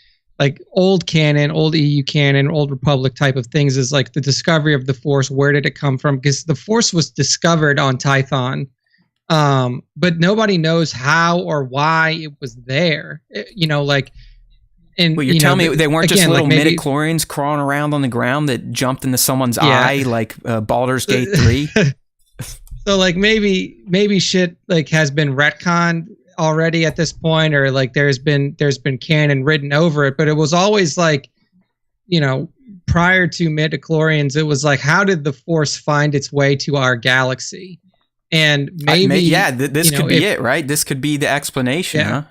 old canon, old EU canon, Old Republic type of things is like the discovery of the Force. Where did it come from? Because the Force was discovered on Tython. But nobody knows how or why it was there. You know, like, and well, you're telling me they weren't just little midichlorians crawling around on the ground that jumped into someone's eye, like Baldur's Gate 3. So like maybe shit like has been retconned already at this point, or like there's been canon written over it. But it was always like, you know, prior to midichlorians, it was like, how did the Force find its way to our galaxy? And maybe, this could be it, right? This could be the explanation, huh?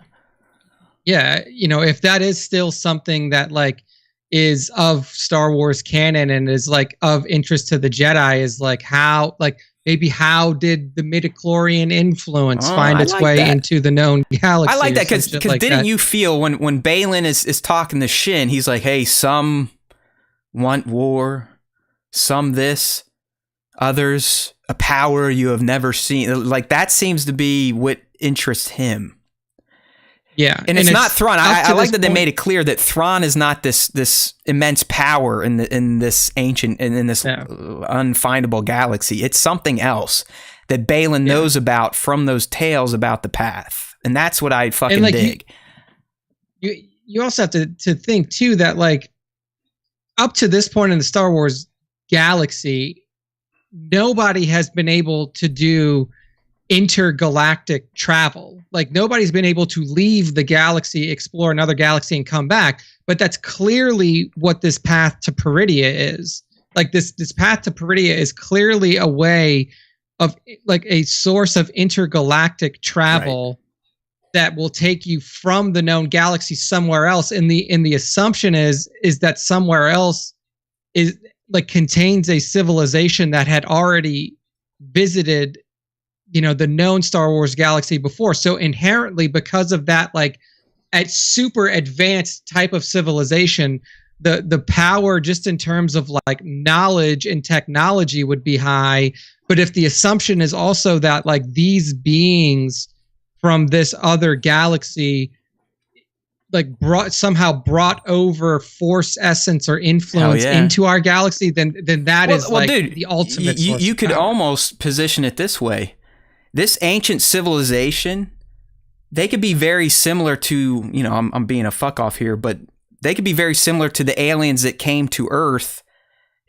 Yeah, you know, if that is still something that like is of Star Wars canon and is like of interest to the Jedi, is like how did the midichlorian influence find its way into the known galaxy? I like that because didn't you feel when Balin is talking to Shin, he's like, hey, some want war, some this, others a power you have never seen. Like that seems to be what interests him. Yeah, and it's not Thrawn. I like that they made it clear that Thrawn is not this immense power in this ancient and in this unfindable galaxy. It's something else that Balin knows about from those tales about the path, and that's what I fucking dig. You also have to think too that like up to this point in the Star Wars galaxy, nobody has been able to do intergalactic travel. Like nobody's been able to leave the galaxy, explore another galaxy and come back. But that's clearly what this path to Peridia is. Like this path to Peridia is clearly a way of like a source of intergalactic travel that will take you from the known galaxy somewhere else. And the assumption is that somewhere else is like contains a civilization that had already visited, the known Star Wars galaxy before. So inherently, because of that, like at super advanced type of civilization, the power just in terms of like knowledge and technology would be high. But if the assumption is also that like these beings from this other galaxy like brought over force essence or influence into our galaxy, then that is dude, the ultimate source you could power. almost position it this way. This ancient civilization, they could be very similar to, I'm being a fuck off here, but they could be very similar to the aliens that came to Earth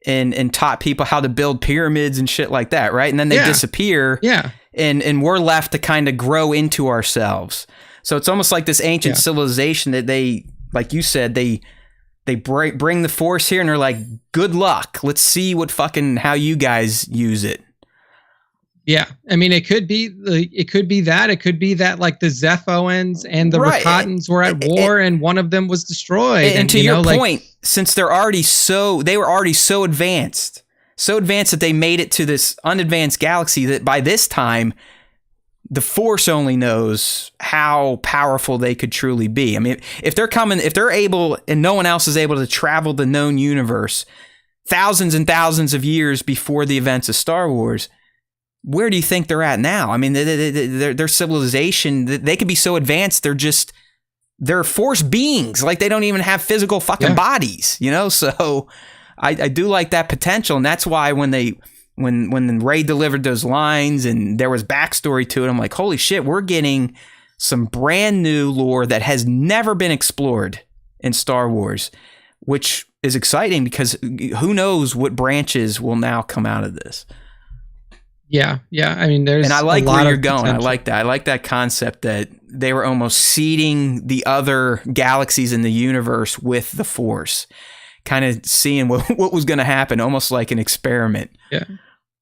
and taught people how to build pyramids and shit like that, right? And then they disappear. Yeah. And we're left to kind of grow into ourselves. So it's almost like this ancient civilization that they, like you said, they bring the force here and they're like, good luck. Let's see how you guys use it. Yeah, I mean, it could be that. It could be that like the Zephoans and the Rakatans were at war, and one of them was destroyed. And to your point, since they were already so advanced that they made it to this unadvanced galaxy that by this time, the Force only knows how powerful they could truly be. I mean, if they're able, and no one else is able to travel the known universe thousands and thousands of years before the events of Star Wars, where do you think they're at now? I mean, their civilization, they could be so advanced, they're Force beings. Like, they don't even have physical fucking bodies, So I do like that potential, and that's why when Rey delivered those lines and there was backstory to it, I'm like, holy shit, we're getting some brand new lore that has never been explored in Star Wars, which is exciting because who knows what branches will now come out of this. Yeah. I mean, and I like where you're going. Potential. I like that. I like that concept that they were almost seeding the other galaxies in the universe with the Force, kind of seeing what was going to happen, almost like an experiment. Yeah.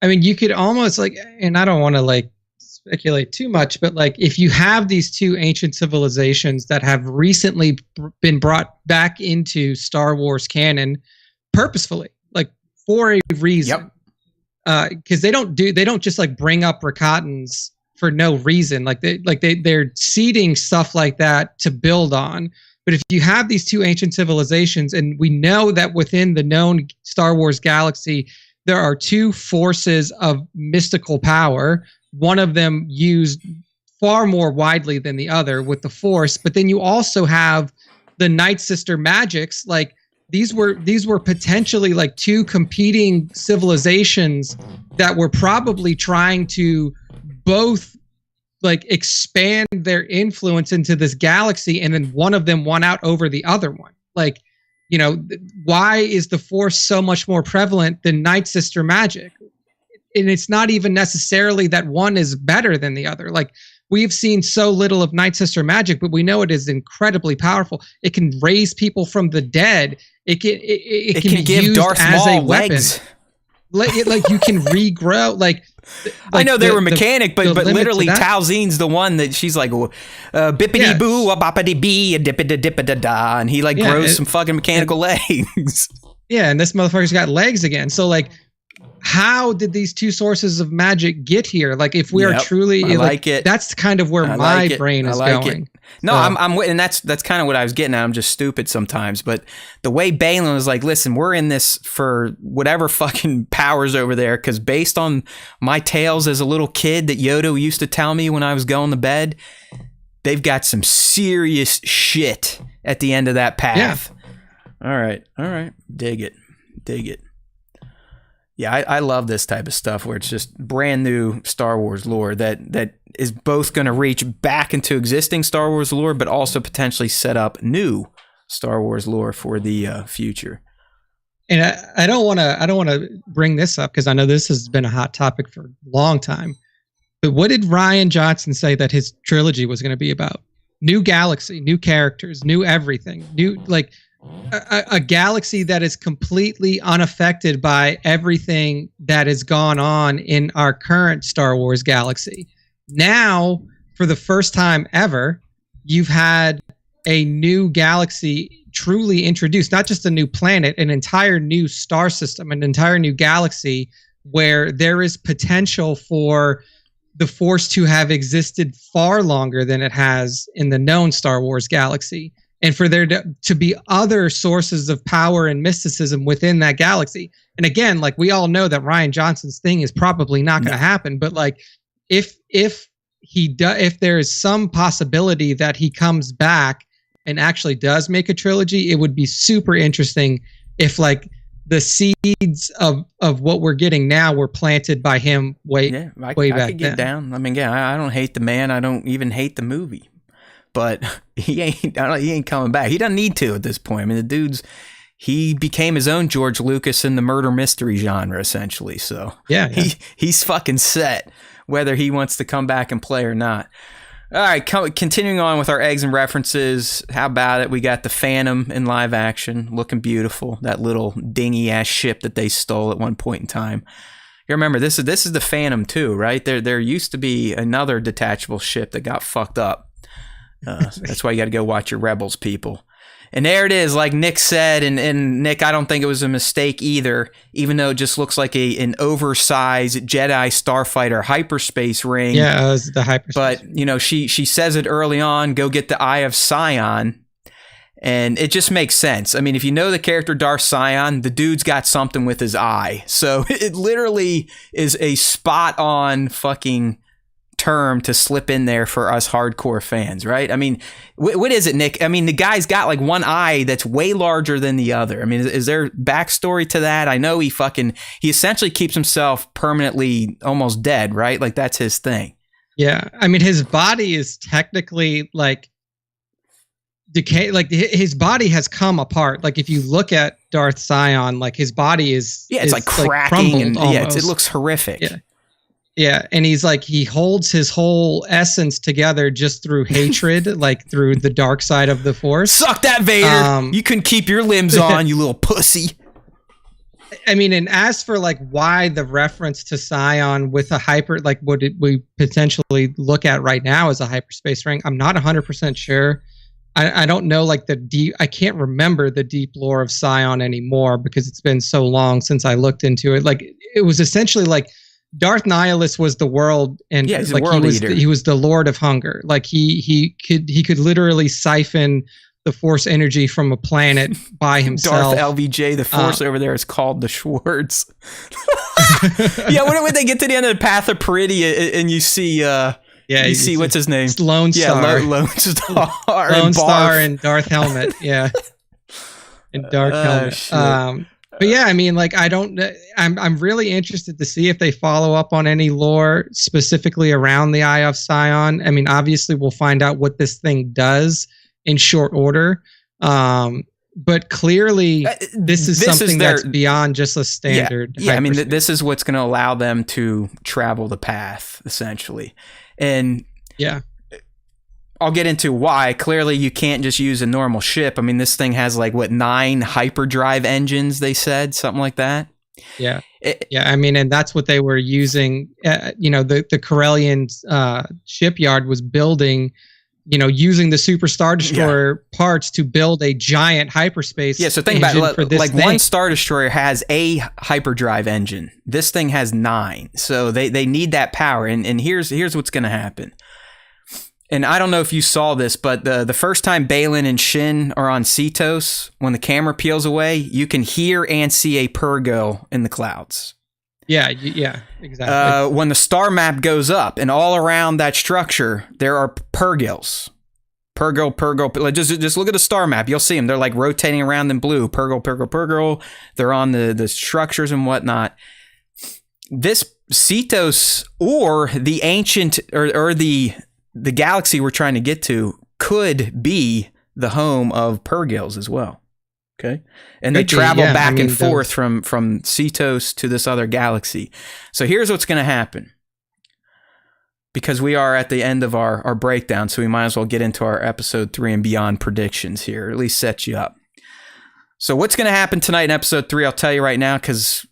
I mean, you could almost and I don't want to speculate too much, but if you have these two ancient civilizations that have recently been brought back into Star Wars canon purposefully, for a reason. Yep. Because they don't just bring up Rakatans for no reason. They're seeding stuff like that to build on. But if you have these two ancient civilizations, and we know that within the known Star Wars galaxy, there are two forces of mystical power, one of them used far more widely than the other with the Force. But then you also have the Night Sister magics, These were potentially two competing civilizations that were probably trying to both expand their influence into this galaxy, and then one of them won out over the other one. Why is the Force so much more prevalent than Night Sister magic? And it's not even necessarily that one is better than the other. We've seen so little of Night Sister magic, but we know it is incredibly powerful. It can raise people from the dead. It can be give used Darth as Maul a weapon. legs. You can regrow. I know they were mechanic, but literally Tau Zine's the one that she's bippity boo, a boppity bee, a dippity dippity da, and he grows some fucking mechanical legs. Yeah, and this motherfucker's got legs again. So how did these two sources of magic get here? If we are truly, I like it. That's kind of where my brain is going. No, I'm and that's kind of what I was getting at. I'm just stupid sometimes, but the way Balin was listen, we're in this for whatever fucking powers over there, because based on my tales as a little kid that Yoda used to tell me when I was going to bed, they've got some serious shit at the end of that path. Yeah. All right, dig it. Yeah, I love this type of stuff where it's just brand new Star Wars lore that is both going to reach back into existing Star Wars lore, but also potentially set up new Star Wars lore for the future. And I don't want to bring this up because I know this has been a hot topic for a long time. But what did Rian Johnson say that his trilogy was going to be about? New galaxy, new characters, new everything, new a galaxy that is completely unaffected by everything that has gone on in our current Star Wars galaxy. Now, for the first time ever, you've had a new galaxy truly introduced, not just a new planet, an entire new star system, an entire new galaxy where there is potential for the Force to have existed far longer than it has in the known Star Wars galaxy. And for there to be other sources of power and mysticism within that galaxy. And again, like we all know that Rian Johnson's thing is probably not going to happen, but like if there is some possibility that he comes back and actually does make a trilogy, it would be super interesting if like the seeds of what we're getting now were planted by him way back then. I could get down. I mean, yeah, I don't hate the man. I don't even hate the movie. But he ain't coming back. He doesn't need to at this point. I mean, he became his own George Lucas in the murder mystery genre, essentially. So yeah. He's fucking set, whether he wants to come back and play or not. All right, continuing on with our eggs and references. How about it? We got the Phantom in live action, looking beautiful. That little dingy ass ship that they stole at one point in time. You remember this is the Phantom too, right? There used to be another detachable ship that got fucked up. That's why you got to go watch your Rebels, people. And there it is, like Nick said, and Nick, I don't think it was a mistake either, even though it just looks like an oversized Jedi starfighter hyperspace ring. Yeah, it was the hyperspace. But, you know, she says it early on, go get the Eye of Sion, and it just makes sense. I mean, if you know the character Darth Sion, the dude's got something with his eye. So it literally is a spot-on fucking term to slip in there for us hardcore fans, right? I mean, what is it, Nick? I mean, the guy's got like one eye that's way larger than the other. I mean, is there backstory to that? I know he essentially keeps himself permanently almost dead, right? Like that's his thing. Yeah. I mean, his body is technically like decay. Like his body has come apart. Like if you look at Darth Sion, like his body is it's like cracking and it looks horrific. Yeah. Yeah, and he holds his whole essence together just through hatred, like through the dark side of the Force. Suck that, Vader! You can keep your limbs on, you little pussy. I mean, and as for like why the reference to Sion with a what we potentially look at right now as a hyperspace ring, I'm not 100% sure. I don't know like I can't remember the deep lore of Sion anymore because it's been so long since I looked into it. Like it was essentially like Darth Nihilus was the world, and he's like the world leader. He was the Lord of Hunger. Like he could literally siphon the Force energy from a planet by himself. Darth LVJ, the Force over there is called the Schwartz. Yeah, when they get to the end of the Path of Peridia, and you see, you see what's his name? Lone Star. Yeah, Lone Star. Lone Star and Darth Helmet. Yeah, and Dark Helmet. Shit. But yeah, I mean, like, I'm really interested to see if they follow up on any lore specifically around the Eye of Sion. I mean, obviously we'll find out what this thing does in short order. But clearly this is something that's beyond just a standard. Yeah, I mean, this is what's going to allow them to travel the path, essentially. And yeah. I'll get into why. Clearly, you can't just use a normal ship. I mean, this thing has 9 hyperdrive engines, they said, something like that. Yeah. I mean, and that's what they were using. The Corellian shipyard was building, using the Super Star Destroyer parts to build a giant hyperspace. Yeah, so think about it. One Star Destroyer has a hyperdrive engine. This thing has 9. So they need that power. And here's what's going to happen. And I don't know if you saw this, but the first time Baylan and Shin are on Cetos, when the camera peels away, you can hear and see a Purgo in the clouds. Yeah, exactly. When the star map goes up, and all around that structure, there are Purgils. Purgo. Just look at the star map. You'll see them. They're like rotating around in blue. Purgo. They're on the structures and whatnot. This Cetos or the ancient or the galaxy we're trying to get to could be the home of Purgils as well. Okay. And they travel back and forth from Cetos to this other galaxy. So here's what's going to happen. Because we are at the end of our breakdown, so we might as well get into our episode 3 and beyond predictions here, or at least set you up. So what's going to happen tonight in episode 3? I'll tell you right now because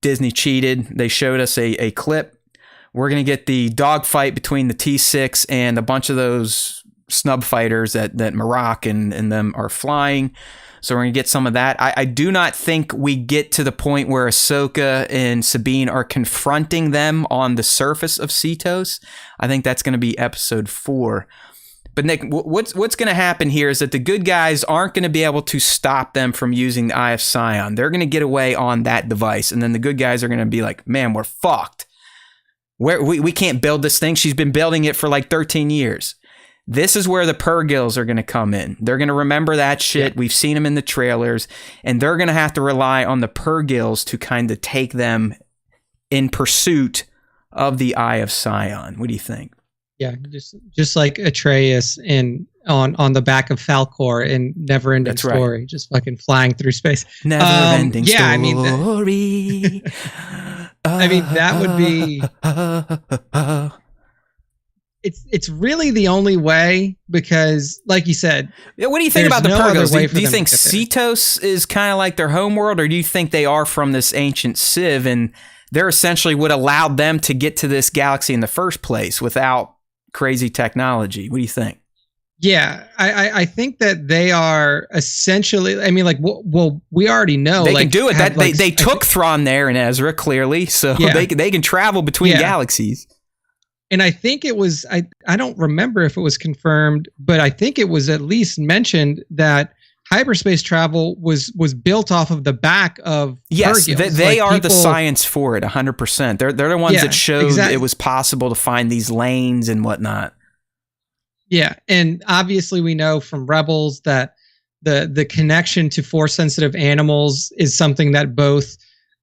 Disney cheated. They showed us a clip. We're going to get the dogfight between the T6 and a bunch of those snub fighters that Marok and them are flying. So we're going to get some of that. I do not think we get to the point where Ahsoka and Sabine are confronting them on the surface of SWTS. I think that's going to be episode 4. But Nick, what's going to happen here is that the good guys aren't going to be able to stop them from using the Eye of Sion. They're going to get away on that device. And then the good guys are going to be like, man, we're fucked. We can't build this thing. She's been building it for like 13 years. This is where the Purgils are going to come in. They're going to remember that shit. We've seen them in the trailers. And they're going to have to rely on the Purgils to kind of take them in pursuit of the Eye of Sion. What do you think? Yeah, just like Atreus on the back of Falcor in Never Ending Story, just fucking flying through space. Never Ending Story. I mean, that would be. It's really the only way because, like you said, what do you think about the Purgils? Do you think SWTS is kind of like their homeworld, or do you think they are from this ancient Civ and they're essentially what allowed them to get to this galaxy in the first place without crazy technology? What do you think? Yeah, I think that they are essentially. I mean, like, well, we already know they can do it. They took Thrawn there and Ezra clearly, so they can travel between galaxies. And I think it was. I don't remember if it was confirmed, but I think it was at least mentioned that hyperspace travel was built off of the back of Purgils. They are the science for it 100%. They're the ones that showed it was possible to find these lanes and whatnot. Yeah, and obviously we know from Rebels that the connection to force sensitive animals is something that both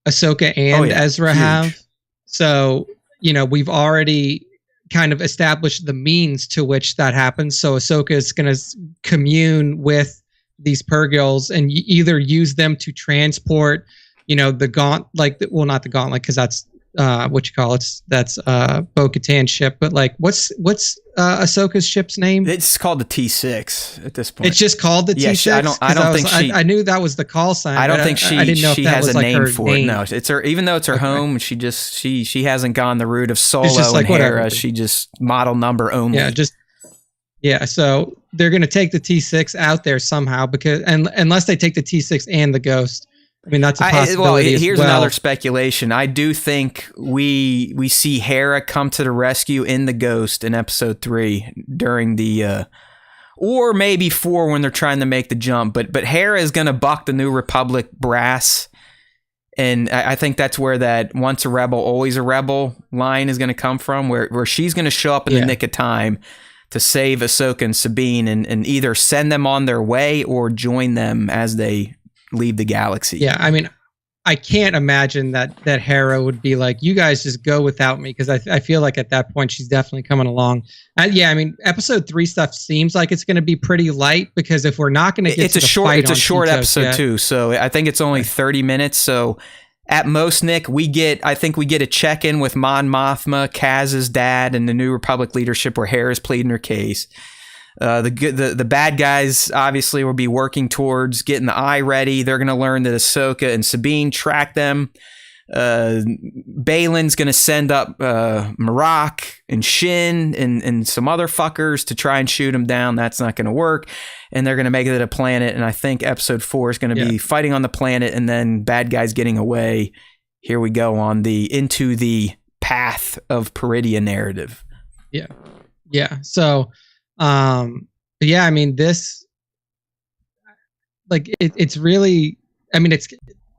Ahsoka and Ezra have. So, we've already kind of established the means to which that happens. So Ahsoka is going to commune with these Purgils and either use them to transport, the not the gauntlet, because that's what you call it. That's Bo-Katan's ship. But like, what's Ahsoka's ship's name? It's called the T6 at this point. It's just called the T6. I knew that was the call sign. I don't think I didn't know if that has was a like name for it. name. No, it's her. Even though it's her home, she hasn't gone the route of Solo like, and Hera. whatever. She just model number only. So they're going to take the T6 out there somehow because unless they take the T6 and the Ghost. I mean, that's a possibility. Here's another speculation. I do think we see Hera come to the rescue in the Ghost in episode 3 during the or maybe 4 when they're trying to make the jump. But Hera is going to buck the New Republic brass. And I think that's where that once a rebel, always a rebel line is going to come from, where she's going to show up in the nick of time to save Ahsoka and Sabine and either send them on their way or join them as they leave the galaxy. Yeah, I mean, I can't imagine that Hera would be like, you guys just go without me, because I feel like at that point she's definitely coming along. I mean, episode 3 stuff seems like it's going to be pretty light, because if we're not going to get to the fight, it's a short episode too, so I think it's only 30 minutes. So at most, Nick, I think we get a check-in with Mon Mothma, Kaz's dad, and the New Republic leadership where Hera's pleading her case. The bad guys obviously will be working towards getting the eye ready. They're going to learn that Ahsoka and Sabine track them. Balin's going to send up Marok and Shin and some other fuckers to try and shoot them down. That's not going to work. And they're going to make it a planet. And I think episode 4 is going to be fighting on the planet and then bad guys getting away. Here we go on into the path of Peridia narrative. Yeah. Yeah. So, I mean, this, like, it's really, I mean, it's,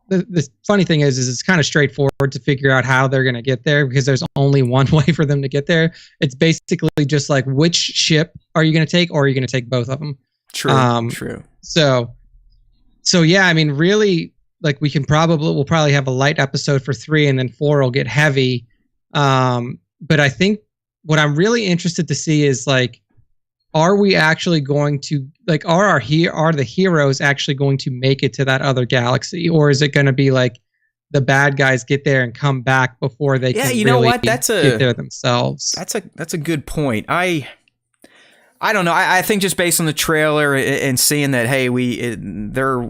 the funny thing is it's kind of straightforward to figure out how they're going to get there, because there's only one way for them to get there. It's basically just like, which ship are you going to take, or are you going to take both of them? True. So yeah, I mean, really, like, we'll probably have a light episode for 3, and then 4 will get heavy. But I think what I'm really interested to see is, like, are we actually going to, like, are the heroes actually going to make it to that other galaxy, or is it going to be like the bad guys get there and come back before they can really get there themselves? That's a good point. I don't know. I think just based on the trailer and seeing that, hey, they're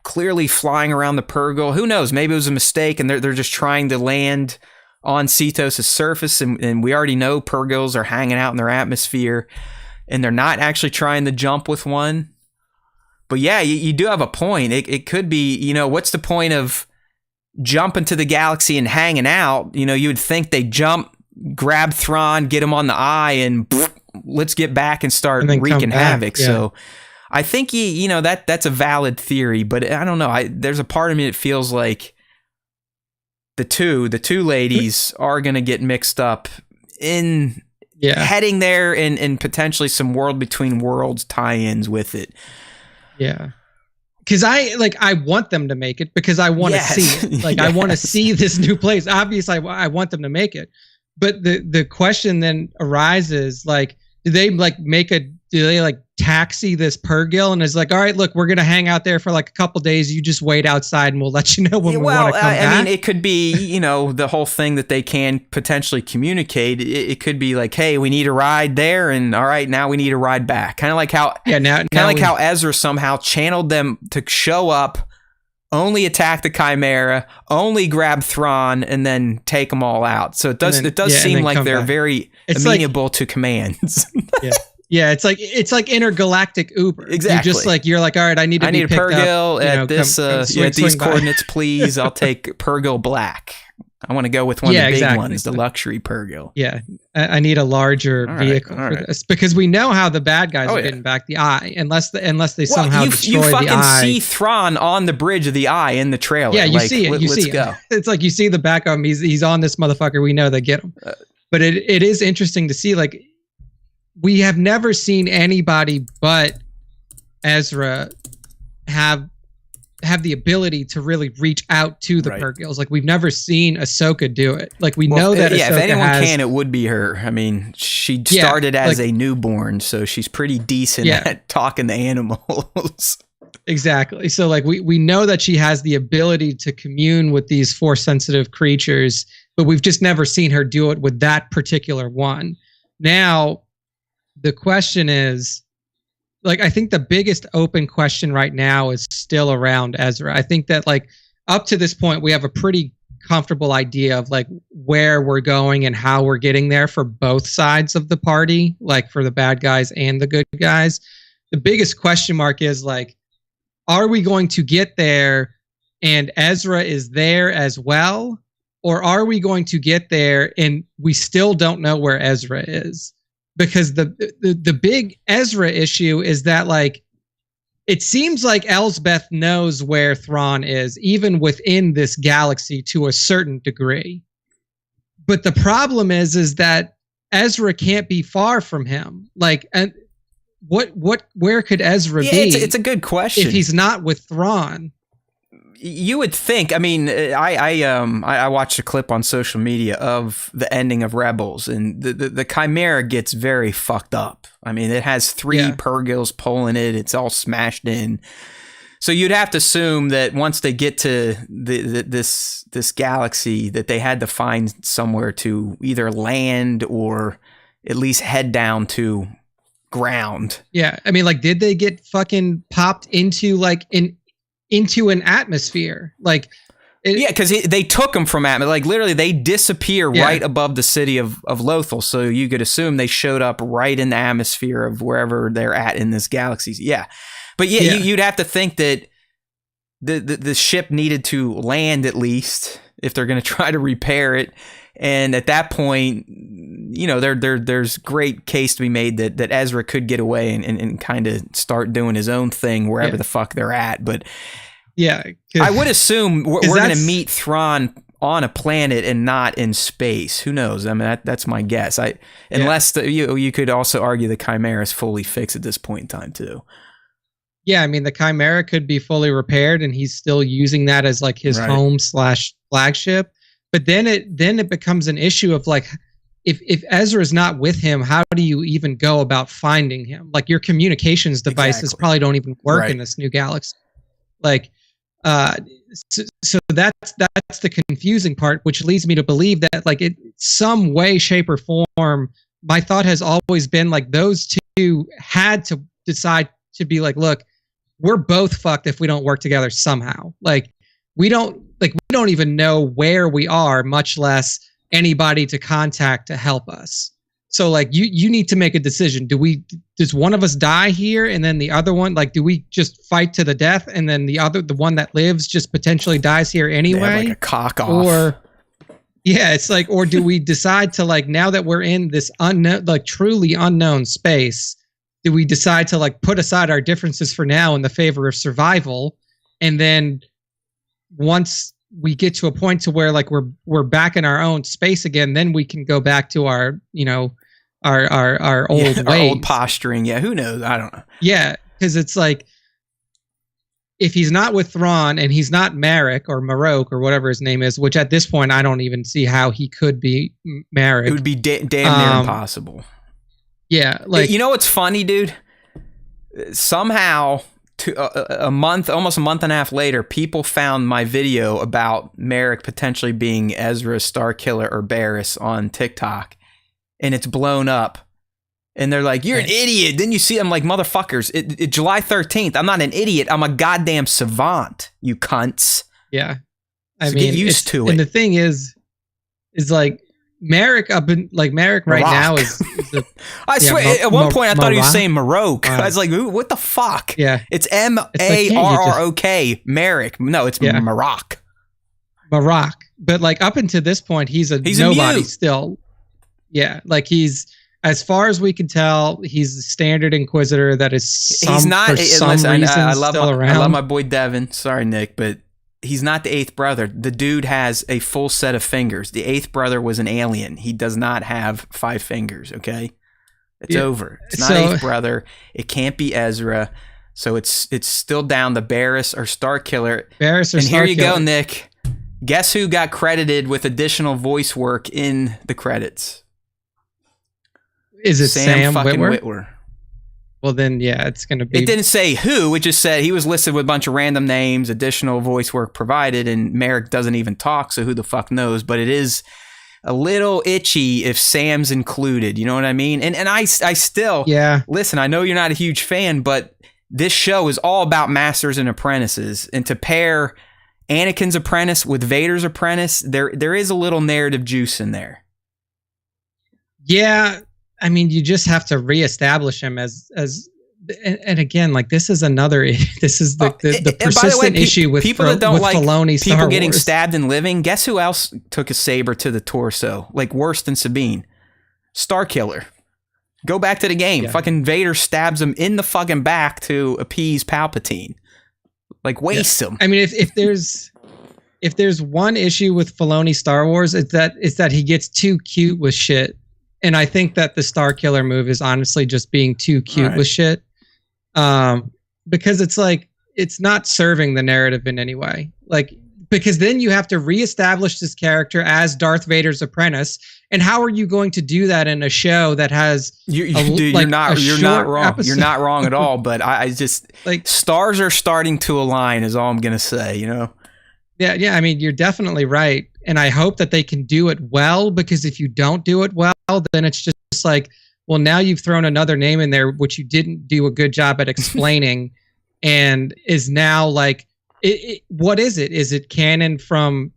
clearly flying around the Purrgil. Who knows? Maybe it was a mistake, and they're just trying to land on Cetos' surface, and we already know Purrgils are hanging out in their atmosphere, and they're not actually trying to jump with one. But yeah, you do have a point. It could be, you know, what's the point of jumping to the galaxy and hanging out? You know, you would think they jump, grab Thrawn, get him on the eye, and let's get back and start wreaking havoc. Yeah. So I think you know that's a valid theory, but I don't know. There's a part of me that feels like the two ladies are gonna get mixed up in heading there and potentially some World Between Worlds tie-ins with it. Yeah. Because I want them to make it because I want to see it. Like, I want to see this new place. Obviously, I want them to make it. But the question then arises, like, do they taxi this Purrgil and is like, all right, look, we're going to hang out there for like a couple days. You just wait outside and we'll let you know when we want to come back. I mean, it could be, you know, the whole thing that they can potentially communicate. It could be like, hey, we need a ride there. And all right, now we need a ride back. Kind of like how, how Ezra somehow channeled them to show up, only attack the Chimera, only grab Thrawn, and then take them all out. So it does seem like they're very amenable to commands. Yeah, it's like intergalactic Uber. Exactly. You're like, all right, I need a Purrgil at this at these coordinates, please. I'll take Purrgil Black. I want to go with one of the big ones, the luxury Purrgil. Yeah, I need a larger vehicle for this because we know how the bad guys are getting back the eye, unless they somehow destroy the eye. You fucking see Thrawn on the bridge of the eye in the trailer. Yeah, you see it. Let's go. It's like you see the back of him. He's on this motherfucker. We know they get him. But it is interesting to see, like, we have never seen anybody but Ezra have the ability to really reach out to the Purrgils. Like, we've never seen Ahsoka do it. Like, we know that Ahsoka if anyone can, it would be her. I mean, she started as a newborn, so she's pretty decent at talking to animals. Exactly. So, like, we know that she has the ability to commune with these Force-sensitive creatures, but we've just never seen her do it with that particular one. Now, the question is, like, I think the biggest open question right now is still around Ezra. I think that, like, up to this point, we have a pretty comfortable idea of, like, where we're going and how we're getting there for both sides of the party, like, for the bad guys and the good guys. The biggest question mark is, like, are we going to get there and Ezra is there as well? Or are we going to get there and we still don't know where Ezra is? Because the big Ezra issue is that, like, it seems like Elsbeth knows where Thrawn is, even within this galaxy to a certain degree. But the problem is that Ezra can't be far from him. Like, and where could Ezra be? It's a good question. If he's not with Thrawn. You would think. I mean, I watched a clip on social media of the ending of Rebels, and the Chimera gets very fucked up. I mean, it has 3 Purrgils pulling it. It's all smashed in. So you'd have to assume that once they get to this galaxy, that they had to find somewhere to either land or at least head down to ground. Yeah, I mean, like, did they get fucking popped into into an atmosphere? Like, because they took them from atmosphere. Like, literally, they disappear right above the city of Lothal. So you could assume they showed up right in the atmosphere of wherever they're at in this galaxy. Yeah, but you'd have to think that the ship needed to land at least if they're going to try to repair it. And at that point, you know, there's great case to be made that Ezra could get away and kind of start doing his own thing wherever the fuck they're at. But I would assume we're going to meet Thrawn on a planet and not in space. Who knows? I mean, that's my guess. Unless you could also argue the Chimera is fully fixed at this point in time too. Yeah, I mean, the Chimera could be fully repaired and he's still using that as, like, his home/flagship. But then it becomes an issue of, like, if Ezra's not with him, how do you even go about finding him? Like, your communications devices probably don't even work in this new galaxy. Like, so that's the confusing part, which leads me to believe that, like, in some way, shape, or form, my thought has always been, like, those two had to decide to be like, look, we're both fucked if we don't work together somehow. Like we don't even know where we are, much less anybody to contact to help us. So like you need to make a decision. Does one of us die here and then the other one, like, do we just fight to the death and then the one that lives just potentially dies here anyway? They have like a cock off. Or yeah, it's like, or do we decide to, like, now that we're in this unknown, like truly unknown space, do we decide to like put aside our differences for now in the favor of survival? And then once we get to a point to where like we're back in our own space again, then we can go back to our, you know, our old ways. Our old posturing. Yeah, who knows? I don't know. Yeah, because it's like, if he's not with Thrawn and he's not Marek or Marok or whatever his name is, which at this point I don't even see how he could be Marek. It would be damn near impossible. Yeah, like, you know what's funny, dude? Somehow, almost a month and a half later, people found my video about Marek potentially being Ezra Starkiller or Barriss on TikTok, and it's blown up. And they're like, "You're an idiot." Then you see, I'm like, "Motherfuckers! It July 13th. I'm not an idiot. I'm a goddamn savant. You cunts." Yeah, I mean, get used to it. And the thing is like Marek right now is I swear, at one point I thought he was saying Marok. I was like, "What the fuck?" Yeah, it's Marrok. Marek. No, it's Marok. Marok. But like up until this point, he's nobody still. Yeah, like he's, as far as we can tell, he's the standard Inquisitor that is I love my boy Devin. Sorry, Nick, but he's not the eighth brother. The dude has a full set of fingers. The eighth brother was an alien. He does not have 5 fingers, okay? It's over. It's not eighth brother. It can't be Ezra. So it's still down to Barriss or Starkiller. And here you go, Nick. Guess who got credited with additional voice work in the credits? Is it Sam fucking Witwer? Witwer? Well, then, yeah, it's going to be... It didn't say who. It just said he was listed with a bunch of random names, additional voice work provided, and Marek doesn't even talk, so who the fuck knows? But it is a little itchy if Sam's included. You know what I mean? And I still... Yeah. Listen, I know you're not a huge fan, but this show is all about masters and apprentices. And to pair Anakin's apprentice with Vader's apprentice, there is a little narrative juice in there. Yeah, I mean, you just have to reestablish him as and again, like, this is the persistent issue with people that don't like Filoni Star people Wars. Getting stabbed and living. Guess who else took a saber to the torso? Like, worse than Sabine, Starkiller. Go back to the game. Yeah. Fucking Vader stabs him in the fucking back to appease Palpatine. Like, waste him. I mean, if there's one issue with Filoni Star Wars, it's that he gets too cute with shit. And I think that the Starkiller move is honestly just being too cute with shit. Because it's like, it's not serving the narrative in any way. Like, because then you have to reestablish this character as Darth Vader's apprentice. And how are you going to do that in a show that has you're not wrong. Episode? You're not wrong at all. But I just, like, stars are starting to align is all I'm going to say, you know? Yeah. I mean, you're definitely right. And I hope that they can do it well, because if you don't do it well, then it's just like, well, now you've thrown another name in there, which you didn't do a good job at explaining, and is now like, what is it? Is it canon from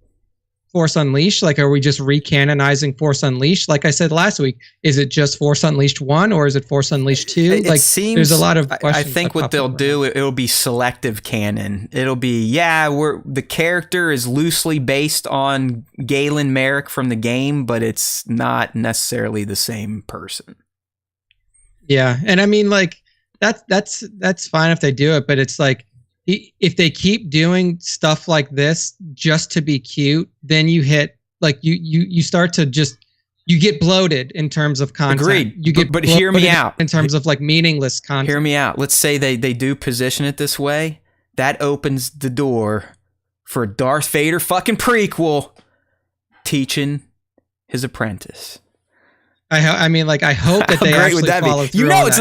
Force Unleashed? Like, are we just recanonizing Force Unleashed? Like I said last week, is it just Force Unleashed 1 or is it Force Unleashed 2? It seems, there's a lot of questions. I think what they'll do, it'll be selective canon. It'll be, the character is loosely based on Galen Marek from the game, but it's not necessarily the same person. Yeah, and I mean, like, that's fine if they do it, but it's like, if they keep doing stuff like this just to be cute, then you hit, like, you start to just, you get bloated in terms of content. Agreed. You get but hear me out. In terms of, like, meaningless content. Hear me out. Let's say they do position it this way. That opens the door for a Darth Vader fucking prequel teaching his apprentice. I mean, like, I hope that they actually follow through. You know it's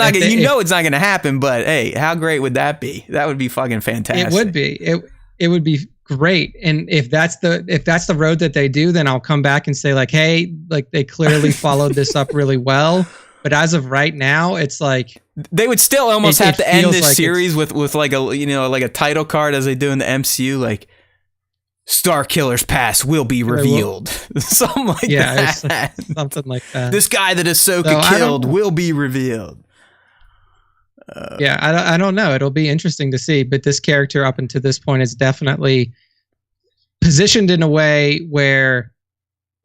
not going to happen, but hey, how great would that be? That would be fucking fantastic. It would be. It would be great. And if that's the road that they do, then I'll come back and say, like, hey, like, they clearly followed this up really well. But as of right now, it's like they would still almost have to end feels this like series with like a like a title card as they do in the MCU, like Star Killer's past will be revealed. Something like that. Something like that. This guy that Ahsoka killed will be revealed. I don't know. It'll be interesting to see. But this character up until this point is definitely positioned in a way where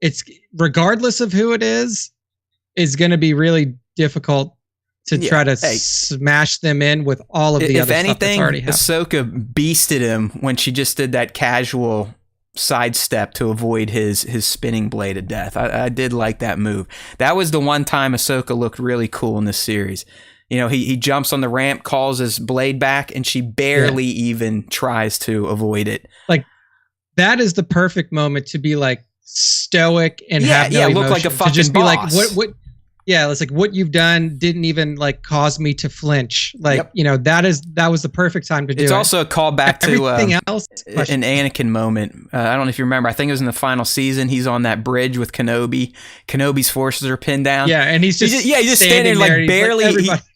it's, regardless of who it is going to be really difficult to try to smash them in with all of the other stuff that's already happened. Ahsoka beasted him when she just did that casual sidestep to avoid his spinning blade of death. I did like that move. That was the one time Ahsoka looked really cool in this series. You know, he jumps on the ramp, calls his blade back, and she barely even tries to avoid it. Like, that is the perfect moment to be like stoic and have no emotion. Look like a fucking to just boss. Be like, what? Yeah, it's like what you've done didn't even like cause me to flinch. Like, you know, that was the perfect time to do it. It's also a callback to everything else. An Anakin moment. I don't know if you remember. I think it was in the final season. He's on that bridge with Kenobi. Kenobi's forces are pinned down. Yeah, and he's just standing there, like barely.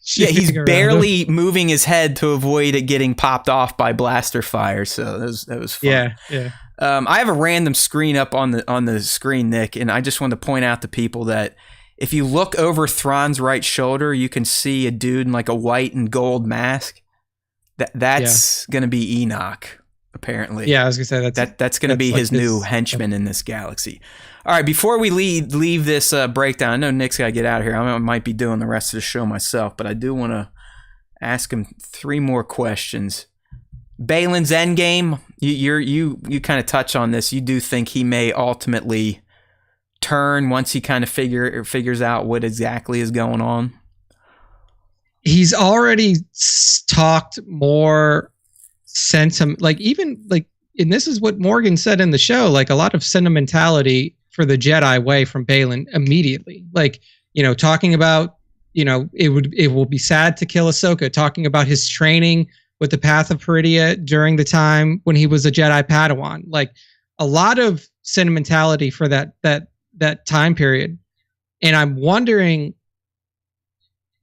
He's barely him. moving his head to avoid it getting popped off by blaster fire. So that was fun. Yeah. I have a random screen up on the screen, Nick, and I just want to point out to people that if you look over Thrawn's right shoulder, you can see a dude in like a white and gold mask. That's going to be Enoch, apparently. Yeah, I was going to say that's going to be his new henchman in this galaxy. All right, before we leave this breakdown, I know Nick's got to get out of here. I might be doing the rest of the show myself, but I do want to ask him 3 more questions. Balin's endgame, you kind of touch on this. You do think he may ultimately turn once he kind of figures out what exactly is going on? He's already talked more sentiment, like even like, and this is what Morgan said in the show, like a lot of sentimentality for the Jedi way from Balin immediately. Like, you know, talking about, you know, it will be sad to kill Ahsoka, talking about his training with the Path of Peridea during the time when he was a Jedi Padawan. Like a lot of sentimentality for that time period. And I'm wondering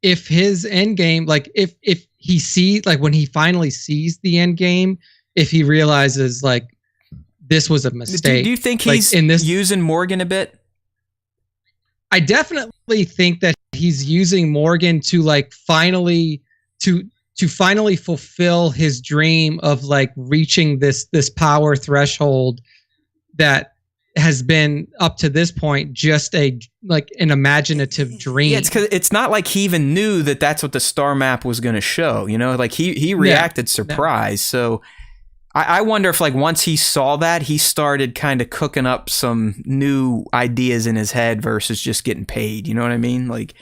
if his end game, like if he sees, like when he finally sees the end game, if he realizes like this was a mistake. Do you think like, he's using Morgan a bit? I definitely think that he's using Morgan to like finally fulfill his dream of like reaching this power threshold that has been up to this point just an imaginative dream. Yeah, it's not like he even knew that that's what the star map was going to show, you know, like he reacted surprised. So I wonder if like once he saw that, he started kind of cooking up some new ideas in his head versus just getting paid. You know what I mean? Like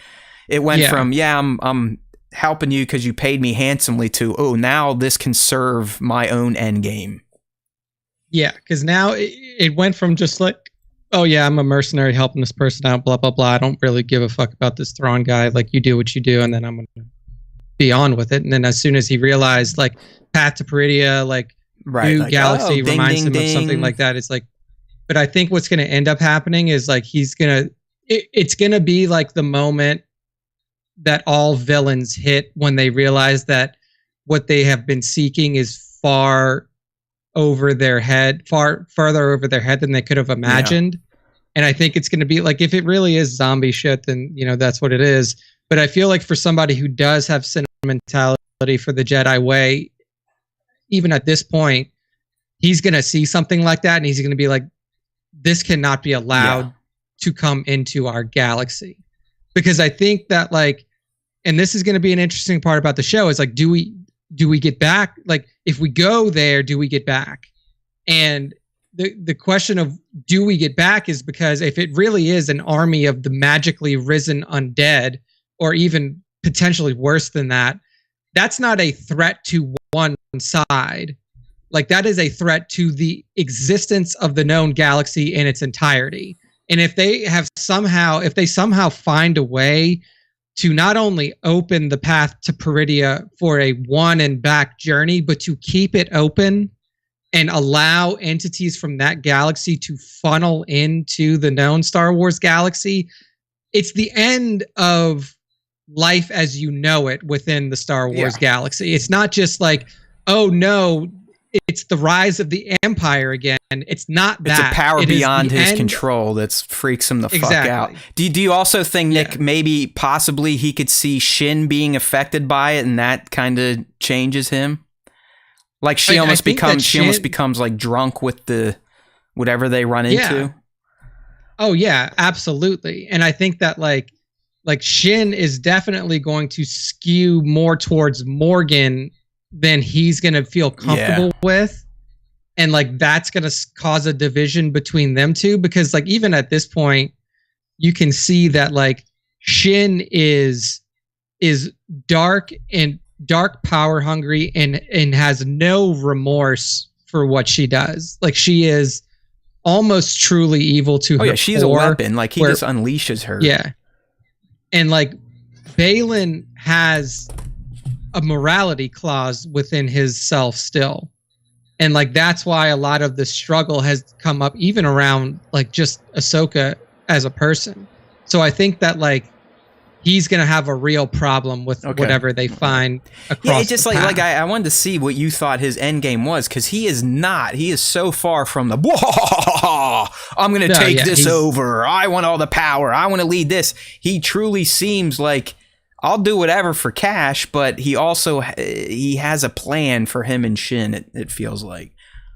it went from, I'm helping you because you paid me handsomely to, oh, now this can serve my own end game. Yeah, because now it went from just like, oh yeah, I'm a mercenary helping this person out, blah, blah, blah. I don't really give a fuck about this Thrawn guy. Like, you do what you do, and then I'm going to be on with it. And then as soon as he realized, like, Path to Peridea, like, new like, galaxy reminds him ding. of something like that. It's like, but I think what's going to end up happening is like it's going to be like the moment that all villains hit when they realize that what they have been seeking is further over their head than they could have imagined. Yeah. And I think it's going to be like, if it really is zombie shit, then, you know, that's what it is. But I feel like for somebody who does have sentimentality for the Jedi way, even at this point, he's going to see something like that and he's going to be like, this cannot be allowed to come into our galaxy. Because I think that like, and this is going to be an interesting part about the show, is like, do we get back? Like, if we go there, do we get back? And the question of do we get back is because if it really is an army of the magically risen undead, or even potentially worse than that, that's not a threat to one side. Like, that is a threat to the existence of the known galaxy in its entirety. And if they somehow find a way to not only open the path to Peridea for a one and back journey, but to keep it open and allow entities from that galaxy to funnel into the known Star Wars galaxy, it's the end of life as you know it within the Star Wars galaxy. It's not just like, oh no, it's the rise of the Empire again. It's not that. It's a power beyond his control that freaks him the fuck out. Do you also think, Nick, maybe possibly he could see Shin being affected by it, and that kind of changes him? Like she almost becomes like drunk with the whatever they run into. Oh yeah, absolutely. And I think that like Shin is definitely going to skew more towards Morgan than he's going to feel comfortable with. And like that's going to cause a division between them two, because like even at this point you can see that like Shin is dark power hungry and has no remorse for what she does. Like she is almost truly evil to her. She's a weapon. Like he just unleashes her. Yeah. And like Baylan has a morality clause within his self still. And like that's why a lot of the struggle has come up even around like just Ahsoka as a person. So I think that like he's going to have a real problem with whatever they find across the path. It's just like I wanted to see what you thought his end game was, because he is not. He is so far from the, I'm going to take this over. I want all the power. I want to lead this. He truly seems like, I'll do whatever for cash, but he also, he has a plan for him and Shin, it feels like.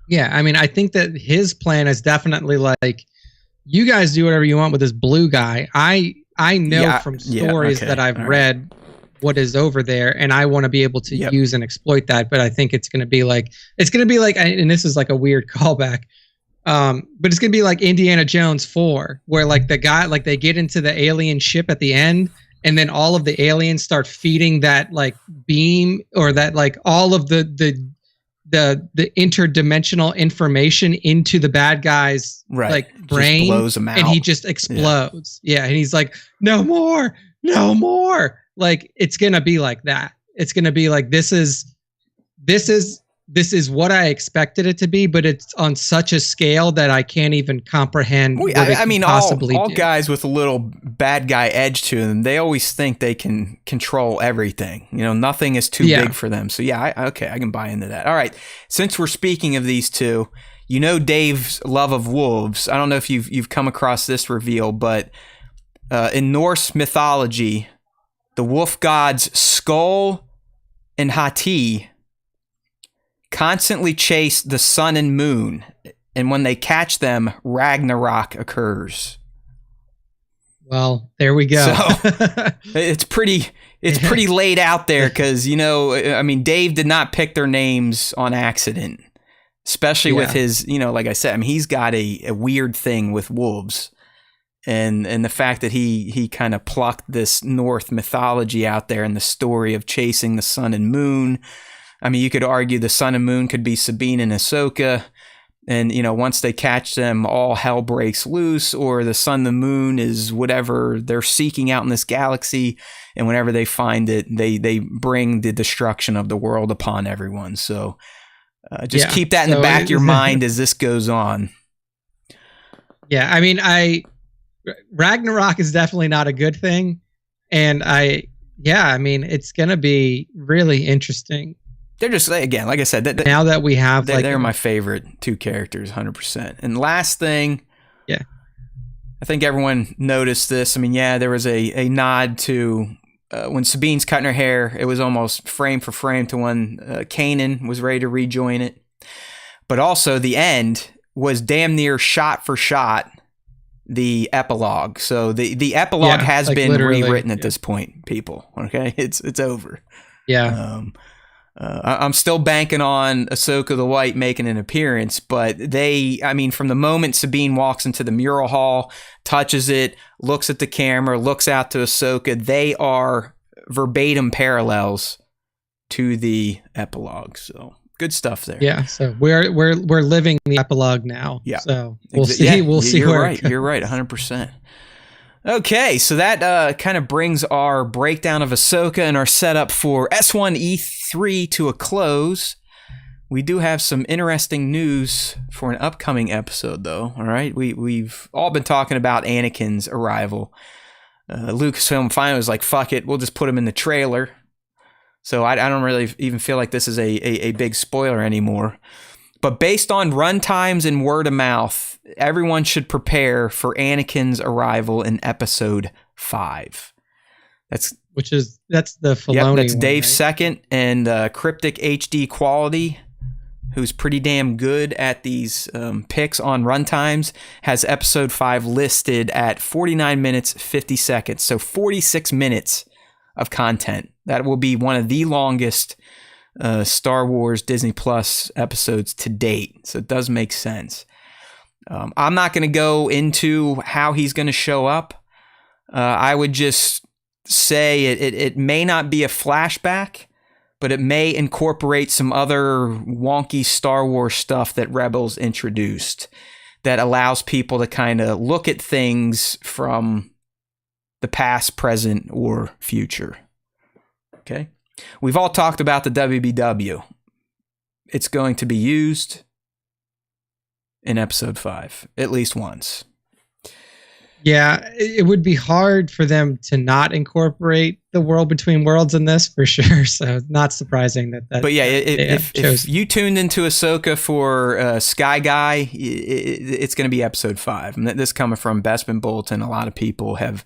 Yeah, I mean, I think that his plan is definitely like, you guys do whatever you want with this blue guy. I know from stories that I've read what is over there, and I want to be able to use and exploit that. But I think it's going to be like, and this is like a weird callback, but it's going to be like Indiana Jones 4, where like the guy, like they get into the alien ship at the end, and then all of the aliens start feeding that like beam, or that like all of the interdimensional information into the bad guy's like brain, just blows him out. And he just explodes. Yeah, and he's like, no more. Like it's gonna be like that. It's gonna be like this is what I expected it to be, but it's on such a scale that I can't even comprehend. I mean, all guys with a little bad guy edge to them, they always think they can control everything. You know, nothing is too big for them. So I can buy into that. All right, since we're speaking of these two, you know Dave's love of wolves. I don't know if you've come across this reveal, but in Norse mythology, the wolf gods Skull and Hati constantly chase the sun and moon, and when they catch them, Ragnarok occurs. Well, there we go. So it's pretty laid out there, because I mean, Dave did not pick their names on accident, especially with his, like I said, I mean, he's got a weird thing with wolves, and the fact that he kind of plucked this North mythology out there and the story of chasing the sun and moon. I mean, you could argue the sun and moon could be Sabine and Ahsoka, and, once they catch them, all hell breaks loose, or the sun and the moon is whatever they're seeking out in this galaxy, and whenever they find it, they bring the destruction of the world upon everyone. So just keep that in the back of your mind as this goes on. Yeah, I mean, Ragnarok is definitely not a good thing, and I mean, it's going to be really interesting. They're just, again, like I said, now that we have, they're my favorite two characters, 100%. And last thing, I think everyone noticed this. I mean, there was a nod to when Sabine's cutting her hair. It was almost frame for frame to when Kanan was ready to rejoin it. But also, the end was damn near shot for shot the epilogue. So the epilogue has been rewritten at this point, people. Okay, it's over. Yeah. I'm still banking on Ahsoka the White making an appearance, but from the moment Sabine walks into the mural hall, touches it, looks at the camera, looks out to Ahsoka, they are verbatim parallels to the epilogue. So good stuff there. Yeah. So we're living the epilogue now. Yeah. So we'll see. We'll see where it goes. You're right. 100%. Okay, so that kind of brings our breakdown of Ahsoka and our setup for S1E3 to a close. We do have some interesting news for an upcoming episode, though. All right, we've all been talking about Anakin's arrival. Lucasfilm finally was like, fuck it, we'll just put him in the trailer. So I don't really even feel like this is a big spoiler anymore. But based on runtimes and word of mouth, everyone should prepare for Anakin's arrival in episode 5. That's the Filoni that's one, Dave's right? second, and Cryptic HD Quality, who's pretty damn good at these picks on runtimes, has episode 5 listed at 49 minutes, 50 seconds. So 46 minutes of content. That will be one of the longest Star Wars Disney Plus episodes to date. So it does make sense. I'm not going to go into how he's going to show up. I would just say it may not be a flashback, but it may incorporate some other wonky Star Wars stuff that Rebels introduced that allows people to kind of look at things from the past, present, or future. Okay? We've all talked about the WBW. It's going to be used in episode 5, at least once. Yeah, it would be hard for them to not incorporate the world between worlds in this for sure. So not surprising that. But yeah, if you tuned into Ahsoka for Sky Guy, it's going to be episode 5. And this coming from Bespin Bolton, a lot of people have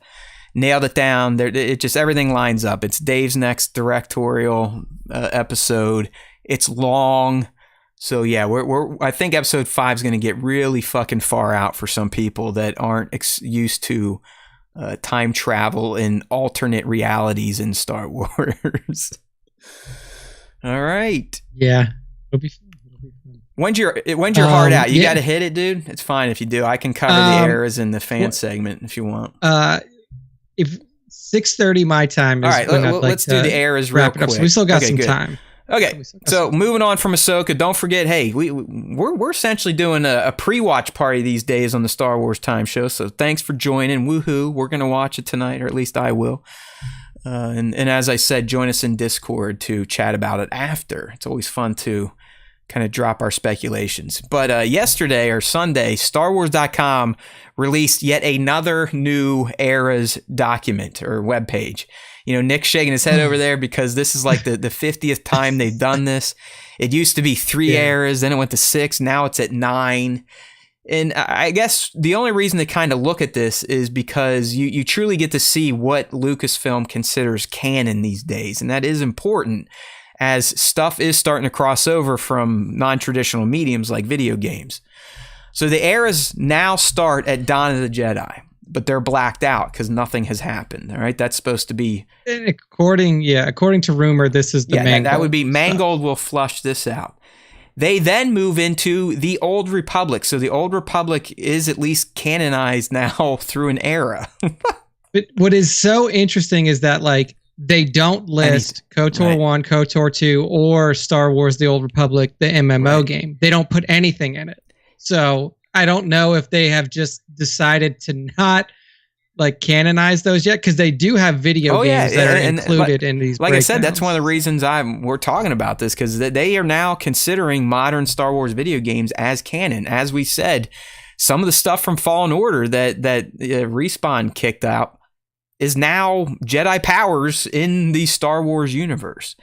nailed it down. It just everything lines up. It's Dave's next directorial episode. It's long. So yeah, I think episode 5 is going to get really fucking far out for some people that aren't used to time travel and alternate realities in Star Wars. All right. Yeah. It'll be fun. When's your heart out? You got to hit it, dude. It's fine if you do. I can cover the eras in the fan segment if you want. If 6:30 my time is all right, when let's do the eras real quick. So we still got some time. Okay, so moving on from Ahsoka, don't forget, hey, we're essentially doing a pre-watch party these days on the Star Wars Time Show, so thanks for joining. Woohoo, we're going to watch it tonight, or at least I will. And as I said, join us in Discord to chat about it after. It's always fun to kind of drop our speculations. But yesterday or Sunday, StarWars.com released yet another new eras document or webpage. You know, Nick's shaking his head over there because this is like the 50th time they've done this. It used to be 3 eras, then it went to 6, now it's at 9. And I guess the only reason to kind of look at this is because you truly get to see what Lucasfilm considers canon these days. And that is important as stuff is starting to cross over from non-traditional mediums like video games. So the eras now start at Dawn of the Jedi, but they're blacked out because nothing has happened. All right, that's supposed to be according to rumor. This is the Mangold. That would be Mangold will flush this out. They then move into the Old Republic. So the Old Republic is at least canonized now through an era. But what is so interesting is that like they don't list KOTOR 1, KOTOR 2, or Star Wars: The Old Republic, the MMO game. They don't put anything in it. So I don't know if they have just decided to not like canonize those yet, because they do have video games that are included in these. Like breakdowns. I said, that's one of the reasons we're talking about this, because they are now considering modern Star Wars video games as canon. As we said, some of the stuff from Fallen Order that Respawn kicked out is now Jedi powers in the Star Wars universe.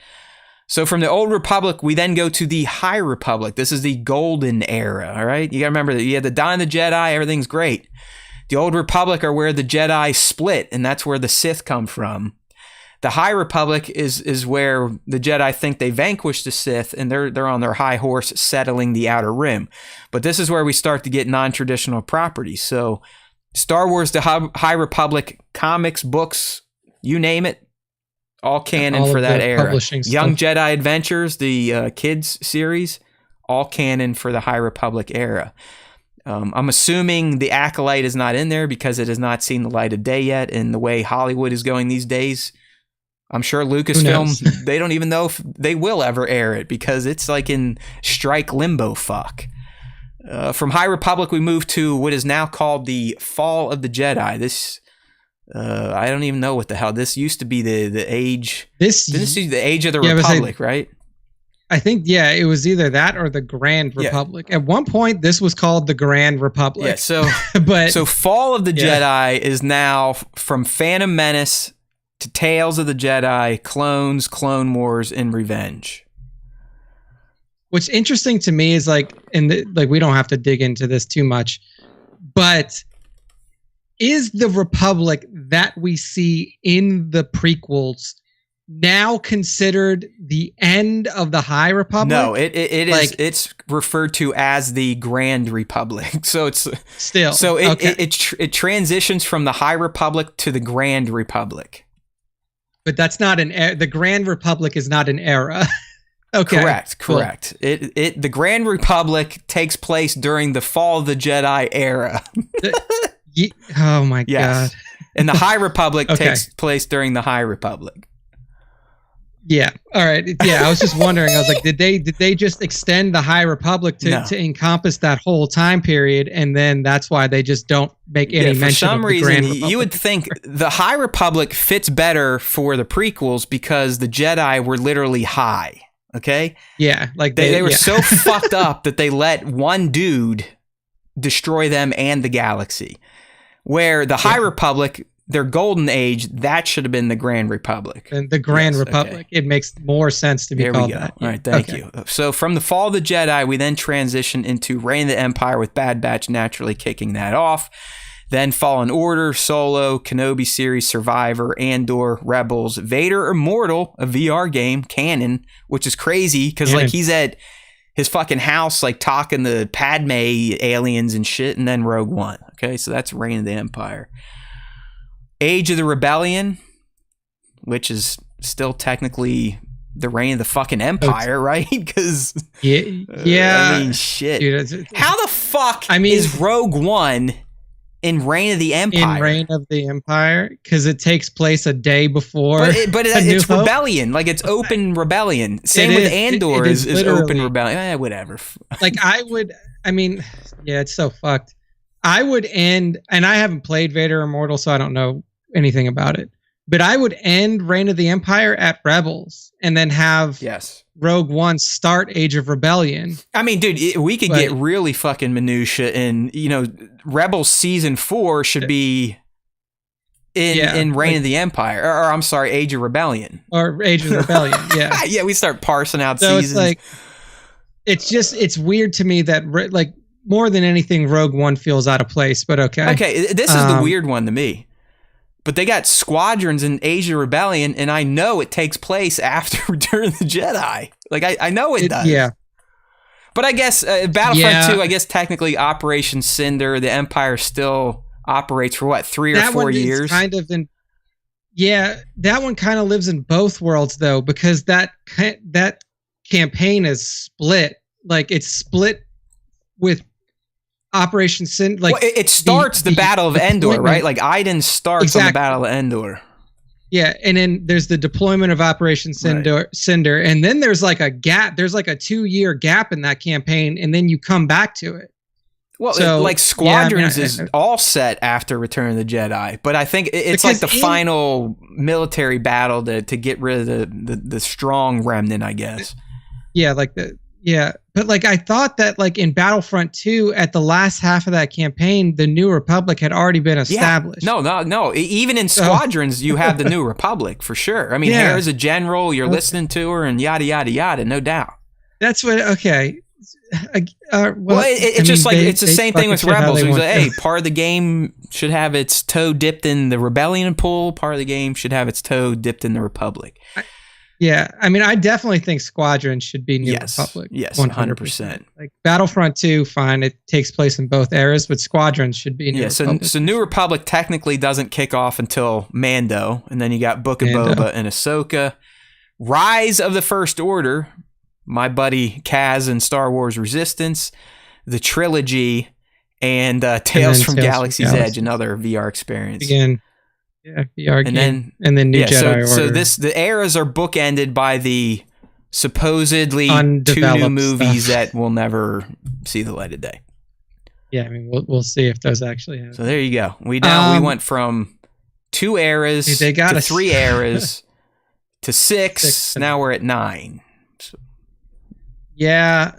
So from the Old Republic, we then go to the High Republic. This is the golden era, all right? You got to remember that you had the Dawn of the Jedi, everything's great. The Old Republic are where the Jedi split, and that's where the Sith come from. The High Republic is where the Jedi think they vanquished the Sith, and they're on their high horse settling the Outer Rim. But this is where we start to get non-traditional properties. So Star Wars, the High Republic, comics, books, you name it, all canon for that era. Young Jedi Adventures, the kids series, all canon for the High Republic era. I'm assuming the Acolyte is not in there because it has not seen the light of day yet. And the way Hollywood is going these days, I'm sure Lucasfilm, they don't even know if they will ever air it because it's like in strike limbo fuck. From High Republic, we move to what is now called the Fall of the Jedi. This I don't even know what the hell this used to be. The age. This is the Age of the Republic, right? I think, yeah, it was either that or the Grand Republic. At one point, this was called the Grand Republic. Yeah, so but so Fall of the Jedi is now from Phantom Menace to Tales of the Jedi, Clones, Clone Wars, and Revenge. What's interesting to me is like we don't have to dig into this too much, but is the Republic that we see in the prequels now considered the end of the High Republic? No, it is. It's referred to as the Grand Republic. So it's still so it transitions from the High Republic to the Grand Republic. But that's not the Grand Republic is not an era. Okay. Correct. The Grand Republic takes place during the Fall of the Jedi era. Oh my God. And the High Republic takes place during the High Republic. Yeah. All right. Yeah. I was just wondering. I was like, did they just extend the High Republic to encompass that whole time period, and then that's why they just don't make any mention of the Grand Republic? For some reason, you would think the High Republic fits better for the prequels because the Jedi were literally high. Okay. Yeah. Like they were so fucked up that they let one dude destroy them and the galaxy. Where the High Republic, their golden age, that should have been the Grand Republic. And the Grand Republic. It makes more sense to be called that. All right, thank you. So from the Fall of the Jedi, we then transition into Reign of the Empire with Bad Batch naturally kicking that off. Then Fallen Order, Solo, Kenobi series, Survivor, Andor, Rebels, Vader Immortal, a VR game, canon, which is crazy because like he's at his fucking house like talking to Padme aliens and shit, and then Rogue One. Okay, so that's Reign of the Empire. Age of the Rebellion, which is still technically the reign of the fucking Empire, right? Because I mean, shit. Dude, how the fuck is Rogue One in Reign of the Empire? In Reign of the Empire, because it takes place a day before. But it's rebellion, like it's open rebellion. Same with Andor is open rebellion. Whatever. Like it's so fucked. I would end, and I haven't played Vader Immortal, so I don't know anything about it. But I would end Reign of the Empire at Rebels, and then have Rogue One start Age of Rebellion. I mean, dude, we could get really fucking minutia, and Rebels season 4 should be in Reign of the Empire, or I'm sorry, Age of Rebellion, or Age of Rebellion. Yeah, yeah, we start parsing out seasons. It's weird to me that more than anything, Rogue One feels out of place. But okay, this is the weird one to me. But they got squadrons in Age of Rebellion, and I know it takes place after Return of the Jedi. Like, I know it does. Yeah. But I guess Battlefront 2, I guess technically Operation Cinder, the Empire still operates for what, 3 or 4 years? That one kind of lives in both worlds, though, because that campaign is split. Like, it's split with Operation Sin, it starts the Battle of Endor, right? Like Iden starts on the Battle of Endor. Yeah, and then there's the deployment of Operation Cinder, and then there's like a gap. There's like a 2-year gap in that campaign, and then you come back to it. Well, so, Squadrons is all set after Return of the Jedi, but I think it's like the final military battle to get rid of the strong remnant, I guess. Yeah, but I thought that in Battlefront 2, at the last half of that campaign, the New Republic had already been established. No. Even in Squadrons, you have the New Republic for sure. I mean, Hera's a general. You're listening to her, and yada yada yada. No doubt. That's what. Okay. It's the same thing with Rebels. It's hey, part of the game should have its toe dipped in the Rebellion pool. Part of the game should have its toe dipped in the Republic. Yeah, I mean, I definitely think Squadron should be New Republic. Yes, 100%. Like Battlefront 2, fine, it takes place in both eras, but Squadron should be New Republic. So New Republic technically doesn't kick off until Mando, and then you got Book of Boba and Ahsoka. Rise of the First Order, my buddy Kaz in Star Wars Resistance, the trilogy, and Tales from Galaxy's Edge, another VR experience. Again. Yeah, VR game, and then New Jedi Order. So the eras are bookended by the supposedly 2 new movies that will never see the light of day. Yeah, I mean, we'll see if those actually happen. So there you go. We went from 2 eras to 3 eras to 6. Now we're at 9. So Yeah.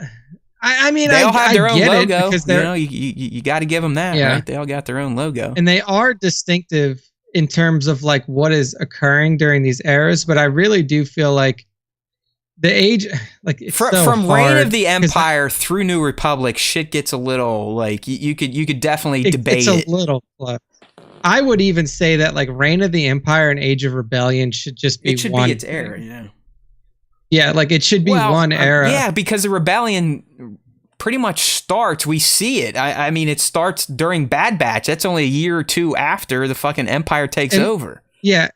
I mean, they all have their own logo. Because you got to give them that, right? They all got their own logo, and they are distinctive in terms of like what is occurring during these eras. But I really do feel like the age, like it's from Reign of the Empire through New Republic, shit gets a little like you could definitely debate it. It's a little close. I would even say that like Reign of the Empire and Age of Rebellion should just be it should one. Be its era, yeah. Yeah, like it should be one era. Yeah, because the rebellion pretty much starts. We see it. I mean, it starts during Bad Batch. That's only a year or two after the fucking Empire takes over. Yeah,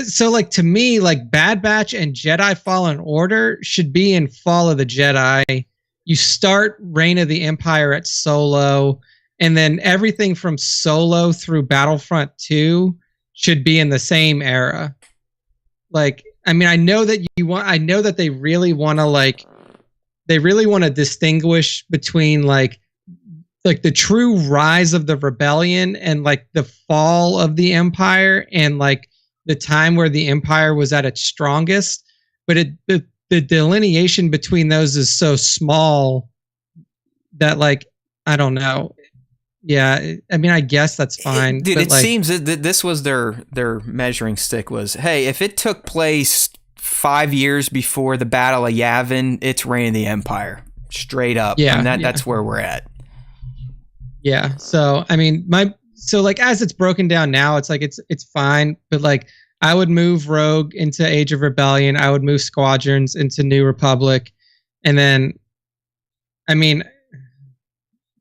so like to me, like Bad Batch and Jedi Fallen Order should be in Fall of the Jedi. You start Reign of the Empire at Solo, and then everything from Solo through Battlefront 2 should be in the same era. Like, I mean, I know that they really want to distinguish between like the true rise of the rebellion and like the fall of the Empire and like the time where the Empire was at its strongest. But the delineation between those is so small that like, I don't know. Yeah, I mean, I guess that's fine. Dude, it seems that this was their measuring stick was, hey, if it took place 5 years before the Battle of Yavin, it's Reign of the Empire. Straight up. Yeah. And that's where we're at. Yeah. So, I mean, like as it's broken down now, it's like it's fine. But like I would move Rogue into Age of Rebellion. I would move Squadrons into New Republic. And then, I mean...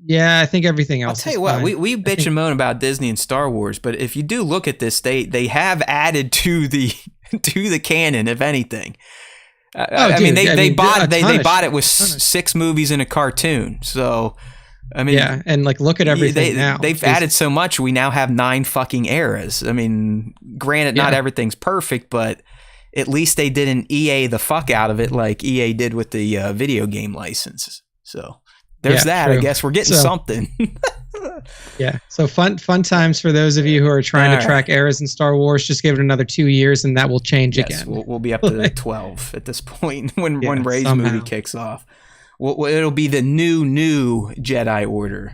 Yeah, I think everything else. I'll tell you what, we bitch and moan about Disney and Star Wars, but if you do look at this, they have added to the canon, if anything. I mean, they bought it with 6 movies and a cartoon. So, I mean, yeah, and like look at everything now. They've added so much. We now have 9 fucking eras. I mean, granted, not everything's perfect, but at least they didn't EA the fuck out of it like EA did with the video game licenses. So. There's that. True. I guess we're getting something. Yeah. So fun times for those of you who are trying to track eras in Star Wars. Just give it another 2 years, and that will change again. We'll be up to 12 at this point when Rey's movie kicks off. It'll be the new Jedi Order,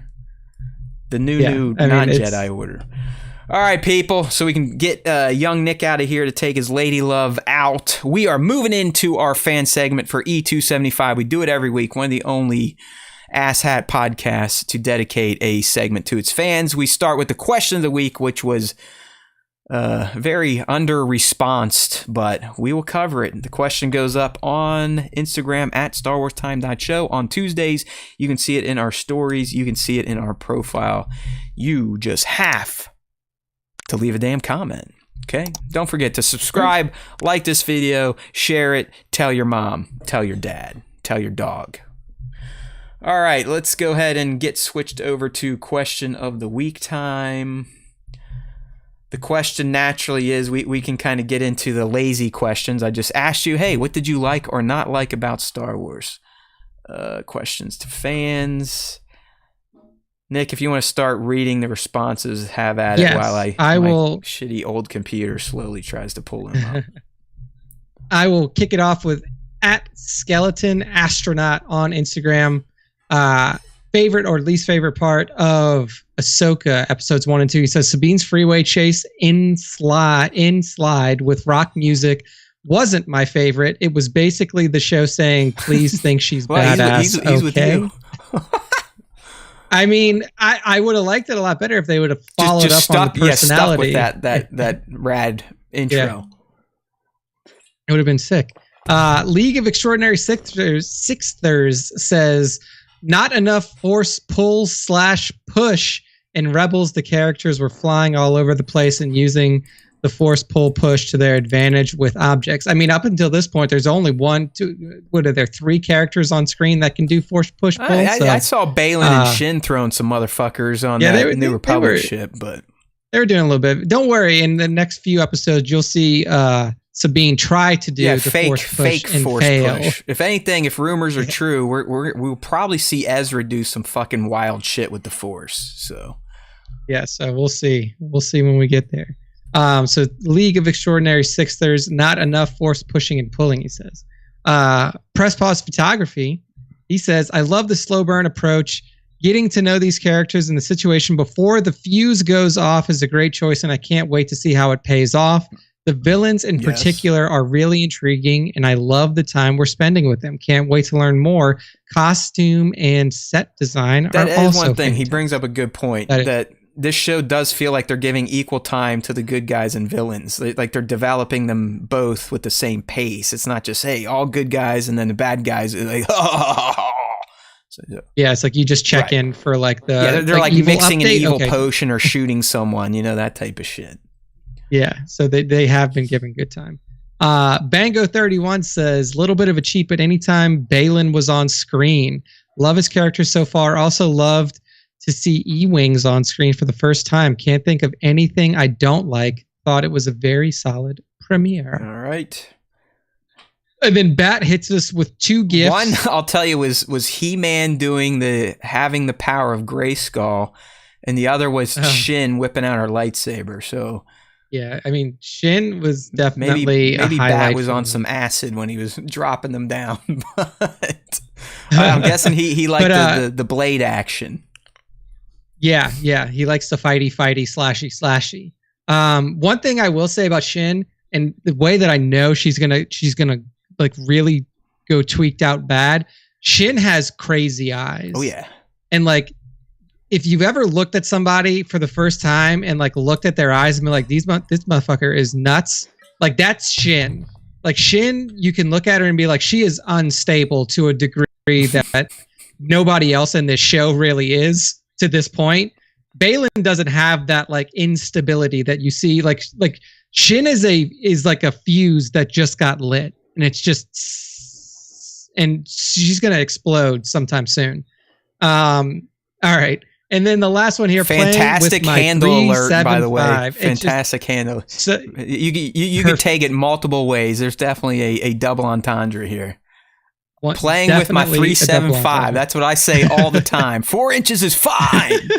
the new non-Jedi Order. All right, people. So we can get young Nick out of here to take his lady love out. We are moving into our fan segment for E275. We do it every week. One of the only asshat podcast to dedicate a segment to its fans. We start with the question of the week, which was very under-responsed, but we will cover it. The question goes up on Instagram at StarWarsTime.show on Tuesdays. You can see it in our stories. You can see it in our profile. You just have to leave a damn comment. Okay? Don't forget to subscribe, like this video, share it, tell your mom, tell your dad, tell your dog. All right, let's go ahead and get switched over to question of the week time. The question naturally is we can kind of get into the lazy questions. I just asked you, hey, what did you like or not like about Star Wars? Questions to fans. Nick, if you want to start reading the responses, have at it while my shitty old computer slowly tries to pull them up. I will kick it off with @skeletonastronaut on Instagram. Favorite or least favorite part of Ahsoka episodes 1 and 2. He says Sabine's freeway chase in slide with rock music wasn't my favorite. It was basically the show saying, "Please think she's badass." He's with you. I mean, I would have liked it a lot better if they would have followed up on the personality. Stuck with that rad intro. Yeah. It would have been sick. League of Extraordinary Sixthers says, not enough force pull / push. In Rebels, the characters were flying all over the place and using the force pull push to their advantage with objects. I mean, up until this point, there's only 3 characters on screen that can do force push pull? I saw Balin and Shin throwing some motherfuckers on that New Republic ship, but they were doing a little bit. Don't worry, in the next few episodes, you'll see Sabine try to do the force push and fail. Push. If anything, if rumors are true, we'll probably see Ezra do some fucking wild shit with the force. So so we'll see. We'll see when we get there. So League of Extraordinary Sixthers, not enough force pushing and pulling, he says. Press pause photography. He says, I love the slow burn approach. Getting to know these characters and the situation before the fuse goes off is a great choice, and I can't wait to see how it pays off. The villains in particular are really intriguing, and I love the time we're spending with them. Can't wait to learn more. Costume and set design that are is also one thing. fantastic. He brings up a good point that this show does feel like they're giving equal time to the good guys and villains. Like they're developing them both with the same pace. It's not just, hey, all good guys and then the bad guys are like, So, yeah, it's like you just check in for like the they're like mixing update. an evil potion or shooting someone, that type of shit. Yeah, so they have been given good time. Bango31 says, little bit of a cheap at any time Balin was on screen. Love his character so far. Also loved to see E-Wings on screen for the first time. Can't think of anything I don't like. Thought it was a very solid premiere. All right. And then Bat hits us with 2 gifts. One, I'll tell you, was He-Man doing having the power of Grayskull, and the other was Shin whipping out her lightsaber. So yeah, I mean, Shin was definitely maybe a Bat was on some acid when he was dropping them down. But I'm guessing he liked the blade action. Yeah, he likes the fighty, slashy. One thing I will say about Shin, and the way that I know she's gonna like really go tweaked out bad. Shin has crazy eyes. Oh yeah. And like, if you've ever looked at somebody for the first time and like looked at their eyes and be like, this motherfucker is nuts. Like that's Shin. Like Shin, you can look at her and be like, she is unstable to a degree that nobody else in this show really is to this point. Balin doesn't have that like instability that you see. Like Shin is like a fuse that just got lit. And it's just, and she's going to explode sometime soon. All right. And then the last one here, fantastic handle alert, by the way. Fantastic handle. So, you can take it multiple ways. There's definitely a double entendre here. Playing with my 375. That's what I say all the time. 4 inches is fine.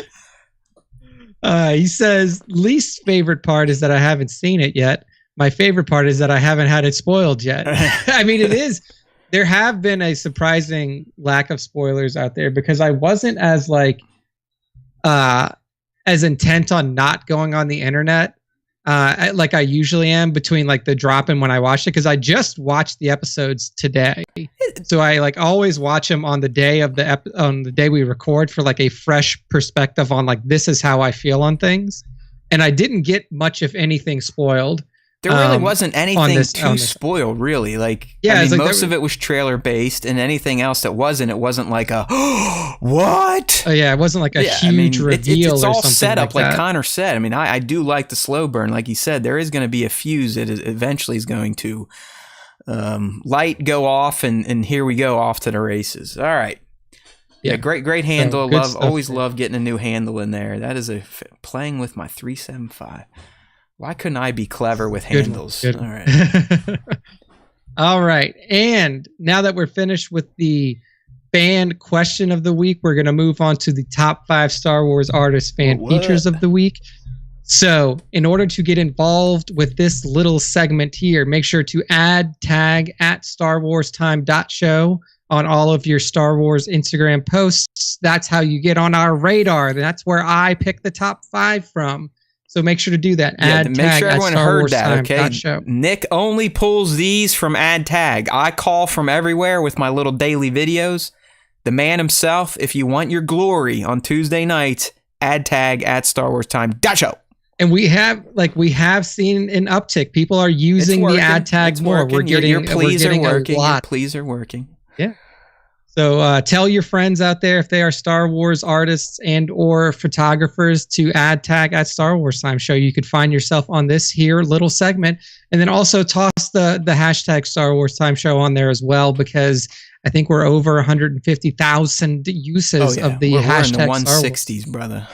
He says, least favorite part is that I haven't seen it yet. My favorite part is that I haven't had it spoiled yet. I mean, it is. There have been a surprising lack of spoilers out there because I wasn't as intent on not going on the internet like I usually am between like the drop and when I watched it, because I just watched the episodes today. So I like always watch them on the day of on the day we record for like a fresh perspective on like, this is how I feel on things. And I didn't get much, if anything, spoiled. There really wasn't anything too spoiled, really. Like, yeah, I mean, most of it was trailer based, and anything else that wasn't, it wasn't like a what? Oh yeah, it wasn't like a huge reveal. It's or all something set up, like Connor said. I mean, I do like the slow burn, like he said. There is going to be a fuse that eventually is going to light go off, and here we go off to the races. All right. Yeah, great handle. Always love getting a new handle in there. That is playing with my 375. Why couldn't I be clever with handles? Good. All right. All right. And now that we're finished with the fan question of the week, we're going to move on to the top 5 Star Wars artist fan features of the week. So in order to get involved with this little segment here, make sure to tag at StarWarsTime.show on all of your Star Wars Instagram posts. That's how you get on our radar. That's where I pick the top 5 from. So make sure to do that. Make sure everyone heard that, okay? Nick only pulls these from ad tag. I call from everywhere with my little daily videos. The man himself, if you want your glory on Tuesday nights, ad tag at StarWarsTime.show. And we have seen an uptick. People are using the ad tag more. We're getting your pleas are working. A lot. Your pleas are working. Yeah. So tell your friends out there if they are Star Wars artists and or photographers to tag at Star Wars Time Show. You could find yourself on this here little segment, and then also toss the hashtag Star Wars Time Show on there as well, because I think we're over 150,000 uses of the hashtag. We're in the 160s, brother.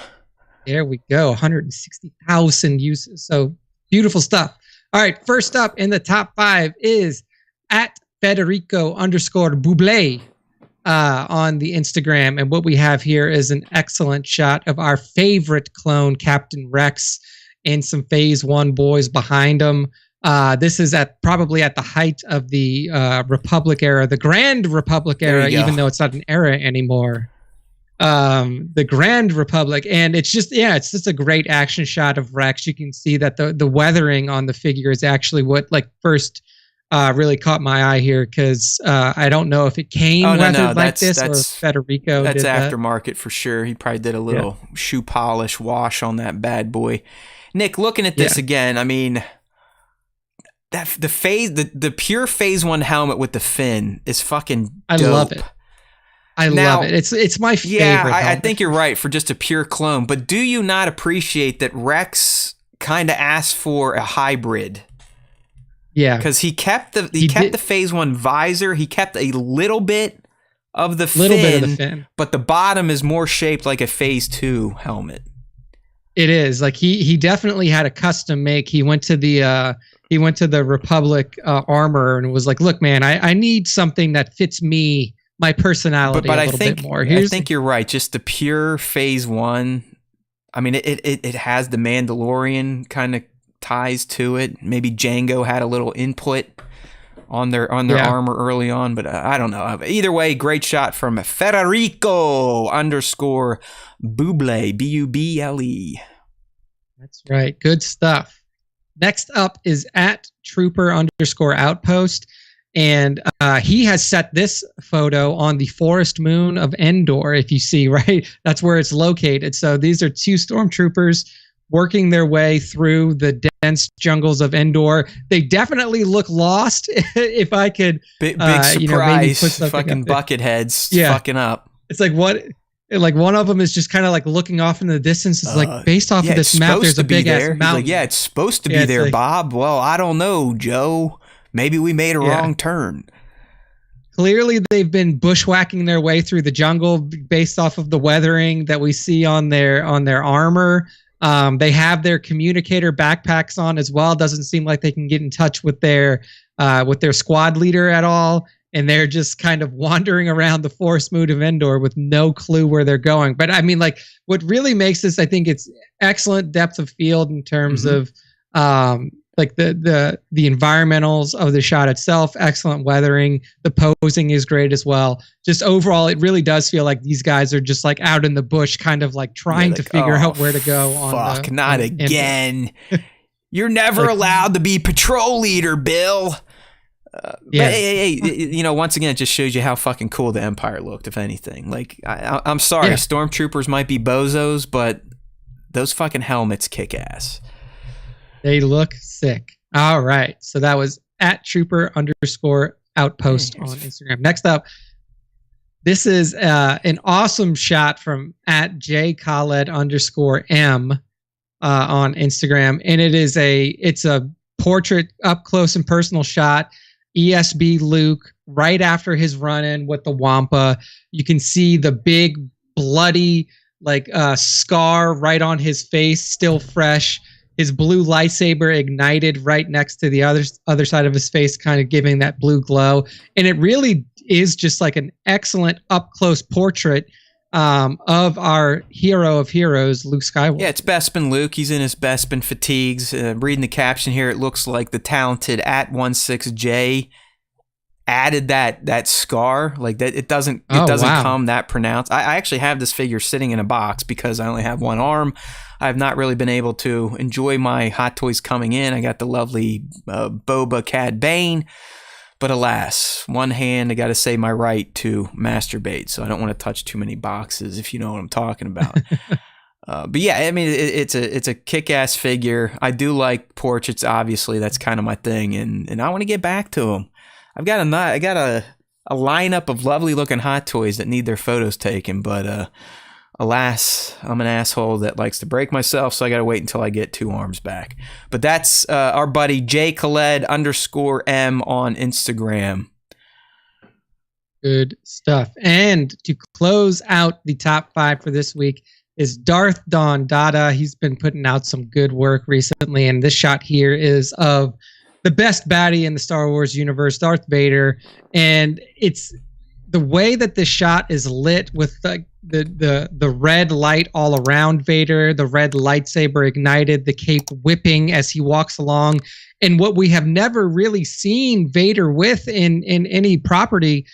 There we go, 160,000 uses. So beautiful stuff. All right, first up in the top 5 is at Federico_Buble. On the Instagram, and what we have here is an excellent shot of our favorite clone, Captain Rex, and some Phase 1 boys behind him. This is probably at the height of the Republic era, the Grand Republic era, even though it's not an era anymore. The Grand Republic, and it's just a great action shot of Rex. You can see that the weathering on the figure is actually what first really caught my eye here, because I don't know if it came weathered like this or Federico. That's did aftermarket that. For sure. He probably did a little shoe polish wash on that bad boy. Nick, looking at this again, I mean, that the pure Phase 1 helmet with the fin is fucking dope. I love it. I love it. It's my favorite. Yeah, I think you're right for just a pure clone. But do you not appreciate that Rex kind of asked for a hybrid? Yeah, because he kept the Phase 1 visor. He kept a little bit of the fin, but the bottom is more shaped like a Phase 2 helmet. It is like he definitely had a custom make. He went to the Republic armor and was like, "Look, man, I need something that fits me." My personality a little bit more. I think you're right. Just the pure Phase 1. I mean, it has the Mandalorian kind of ties to it. Maybe Jango had a little input on their armor early on, but I don't know. Either way, great shot from Federico _Buble, Buble. That's right. Good stuff. Next up is at Trooper _Outpost. And he has set this photo on the forest moon of Endor, if you see, right? That's where it's located. So these are two stormtroopers working their way through the dense jungles of Endor. They definitely look lost. If I could, big surprise, maybe put fucking bucket heads fucking up. It's like what? Like one of them is just kind of like looking off in the distance. It's like based off of this map, there's a big ass mountain. Like, it's supposed to be there, like, Bob. Well, I don't know, Joe. Maybe we made a wrong turn. Clearly, they've been bushwhacking their way through the jungle based off of the weathering that we see on their armor. They have their communicator backpacks on as well. Doesn't seem like they can get in touch with their squad leader at all, and they're just kind of wandering around the forest moon of Endor with no clue where they're going. But I mean, like, what really makes this, I think, it's excellent depth of field in terms of like the environmentals of the shot itself, excellent weathering. The posing is great as well. Just overall, it really does feel like these guys are just like out in the bush, kind of like trying to figure out where to go. Not again. You're never allowed to be patrol leader, Bill. Hey, once again, it just shows you how fucking cool the Empire looked, if anything. Like, I'm sorry, stormtroopers might be bozos, but those fucking helmets kick ass. They look sick. All right. So that was at Trooper _Outpost on Instagram. Next up, this is an awesome shot from at JKhaled _M on Instagram. And it's a portrait up close and personal shot. ESB Luke right after his run-in with the Wampa. You can see the big bloody scar right on his face, still fresh. His blue lightsaber ignited right next to the other side of his face, kind of giving that blue glow. And it really is just like an excellent up-close portrait of our hero of heroes, Luke Skywalker. Yeah, it's Bespin Luke. He's in his Bespin fatigues. Reading the caption here, it looks like the talented @16J added that scar. Like that, it doesn't come that pronounced. I actually have this figure sitting in a box because I only have one arm. I've not really been able to enjoy my Hot Toys coming in. I got the lovely Boba Cad Bane. But alas, one hand, I got to say my right to masturbate. So I don't want to touch too many boxes, if you know what I'm talking about. But yeah, I mean, it's a kick-ass figure. I do like portraits, obviously. That's kind of my thing. And I want to get back to them. I got a lineup of lovely-looking Hot Toys that need their photos taken. But alas, I'm an asshole that likes to break myself, so I got to wait until I get two arms back. But that's our buddy JKhaled _M on Instagram. Good stuff. And to close out the top 5 for this week is Darth Don Dada. He's been putting out some good work recently, and this shot here is of the best baddie in the Star Wars universe, Darth Vader. And it's the way that this shot is lit with the red light all around Vader, the red lightsaber ignited, the cape whipping as he walks along, and what we have never really seen Vader with in any property,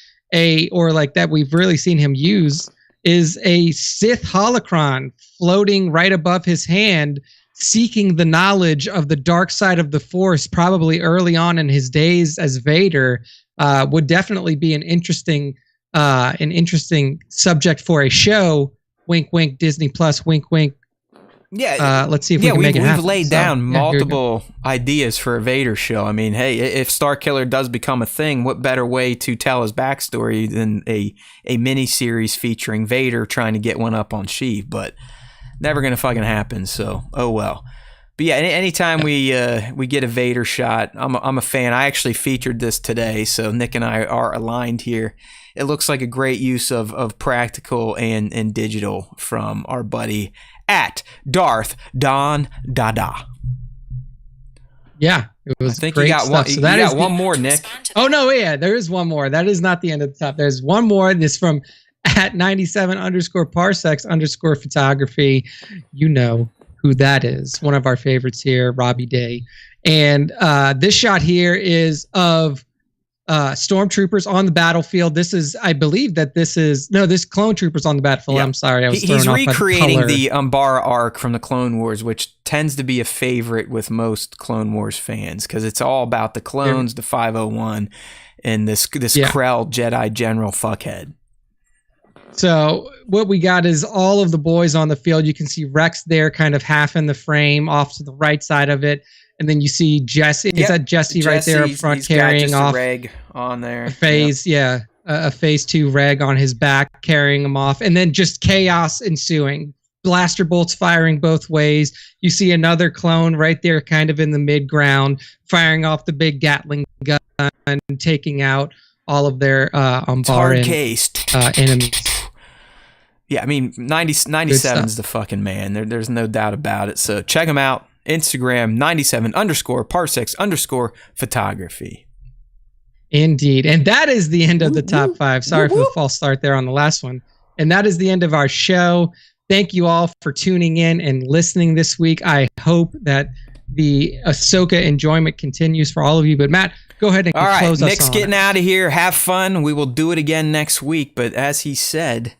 or like that we've really seen him use, is a Sith holocron floating right above his hand, seeking the knowledge of the dark side of the Force, probably early on in his days as Vader. Would definitely be an interesting subject for a show. Wink, wink. Disney Plus. Wink, wink. Yeah. Let's see if we can make it happen. We've laid down multiple ideas for a Vader show. I mean, hey, if Starkiller does become a thing, what better way to tell his backstory than a mini series featuring Vader trying to get one up on Sheev? But never gonna fucking happen. So, oh well. But yeah, anytime we get a Vader shot, I'm a fan. I actually featured this today, so Nick and I are aligned here. It looks like a great use of practical and digital from our buddy at Darth Don Dada. Yeah, it was. I think great you got stuff. one. So you that got is one more, Nick. Oh no, yeah, there is one more. That is not the end of the top. There's one more. This from at 97_parsecs_photography. You know who that is. One of our favorites here, Robbie Day. And this shot here is of stormtroopers on the battlefield. This is, I believe that this clone troopers on the battlefield. Yep. I'm sorry, he's recreating the Umbara arc from the Clone Wars, which tends to be a favorite with most Clone Wars fans because it's all about the clones, the 501, and this Krell Jedi General fuckhead. So what we got is all of the boys on the field. You can see Rex there, kind of half in the frame, off to the right side of it. And then you see Jesse. Is that Jesse right there up front carrying off a reg on there? A phase, a phase 2 reg on his back carrying him off, and then just chaos ensuing. Blaster bolts firing both ways. You see another clone right there, kind of in the mid ground, firing off the big Gatling gun and taking out all of their Umbaran enemies. Yeah, I mean, 97's the fucking man. There's no doubt about it. So check him out. Instagram 97_parsecs_photography. Indeed. And that is the end of the top 5. Sorry for the false start there on the last one. And that is the end of our show. Thank you all for tuning in and listening this week. I hope that the Ahsoka enjoyment continues for all of you. But Matt, go ahead and close us on. Nick's getting out of here. Have fun. We will do it again next week. But as he said,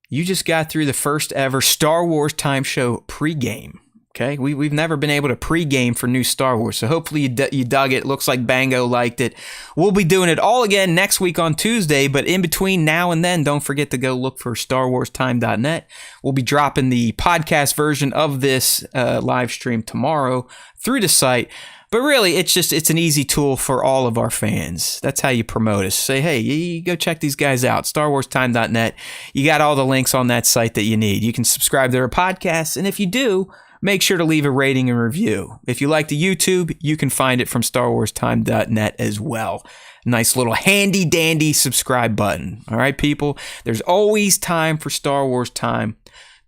you just got through the first ever Star Wars Time Show pregame. Okay, we've never been able to pregame for new Star Wars, so hopefully you dug it. Looks like Bango liked it. We'll be doing it all again next week on Tuesday, but in between now and then, don't forget to go look for StarWarsTime.net. We'll be dropping the podcast version of this live stream tomorrow through the site. But really, it's an easy tool for all of our fans. That's how you promote us. Say, hey, you go check these guys out, StarWarsTime.net. You got all the links on that site that you need. You can subscribe to their podcasts, and if you do, make sure to leave a rating and review. If you like the YouTube, you can find it from StarWarsTime.net as well. Nice little handy-dandy subscribe button. All right, people? There's always time for Star Wars Time.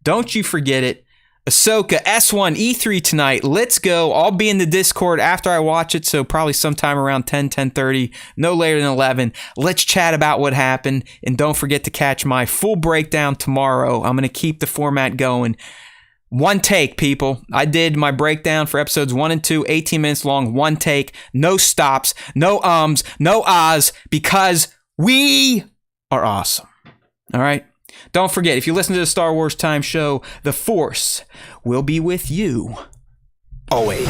Don't you forget it. Ahsoka S1E3 tonight. Let's go. I'll be in the Discord after I watch it, so probably sometime around 10:30, no later than 11. Let's chat about what happened, and don't forget to catch my full breakdown tomorrow. I'm going to keep the format going. One take, people. I did my breakdown for episodes 1 and 2, 18 minutes long, one take, no stops, no ums, no ahs, because we are awesome. All right? Don't forget, if you listen to the Star Wars Time Show, the Force will be with you always.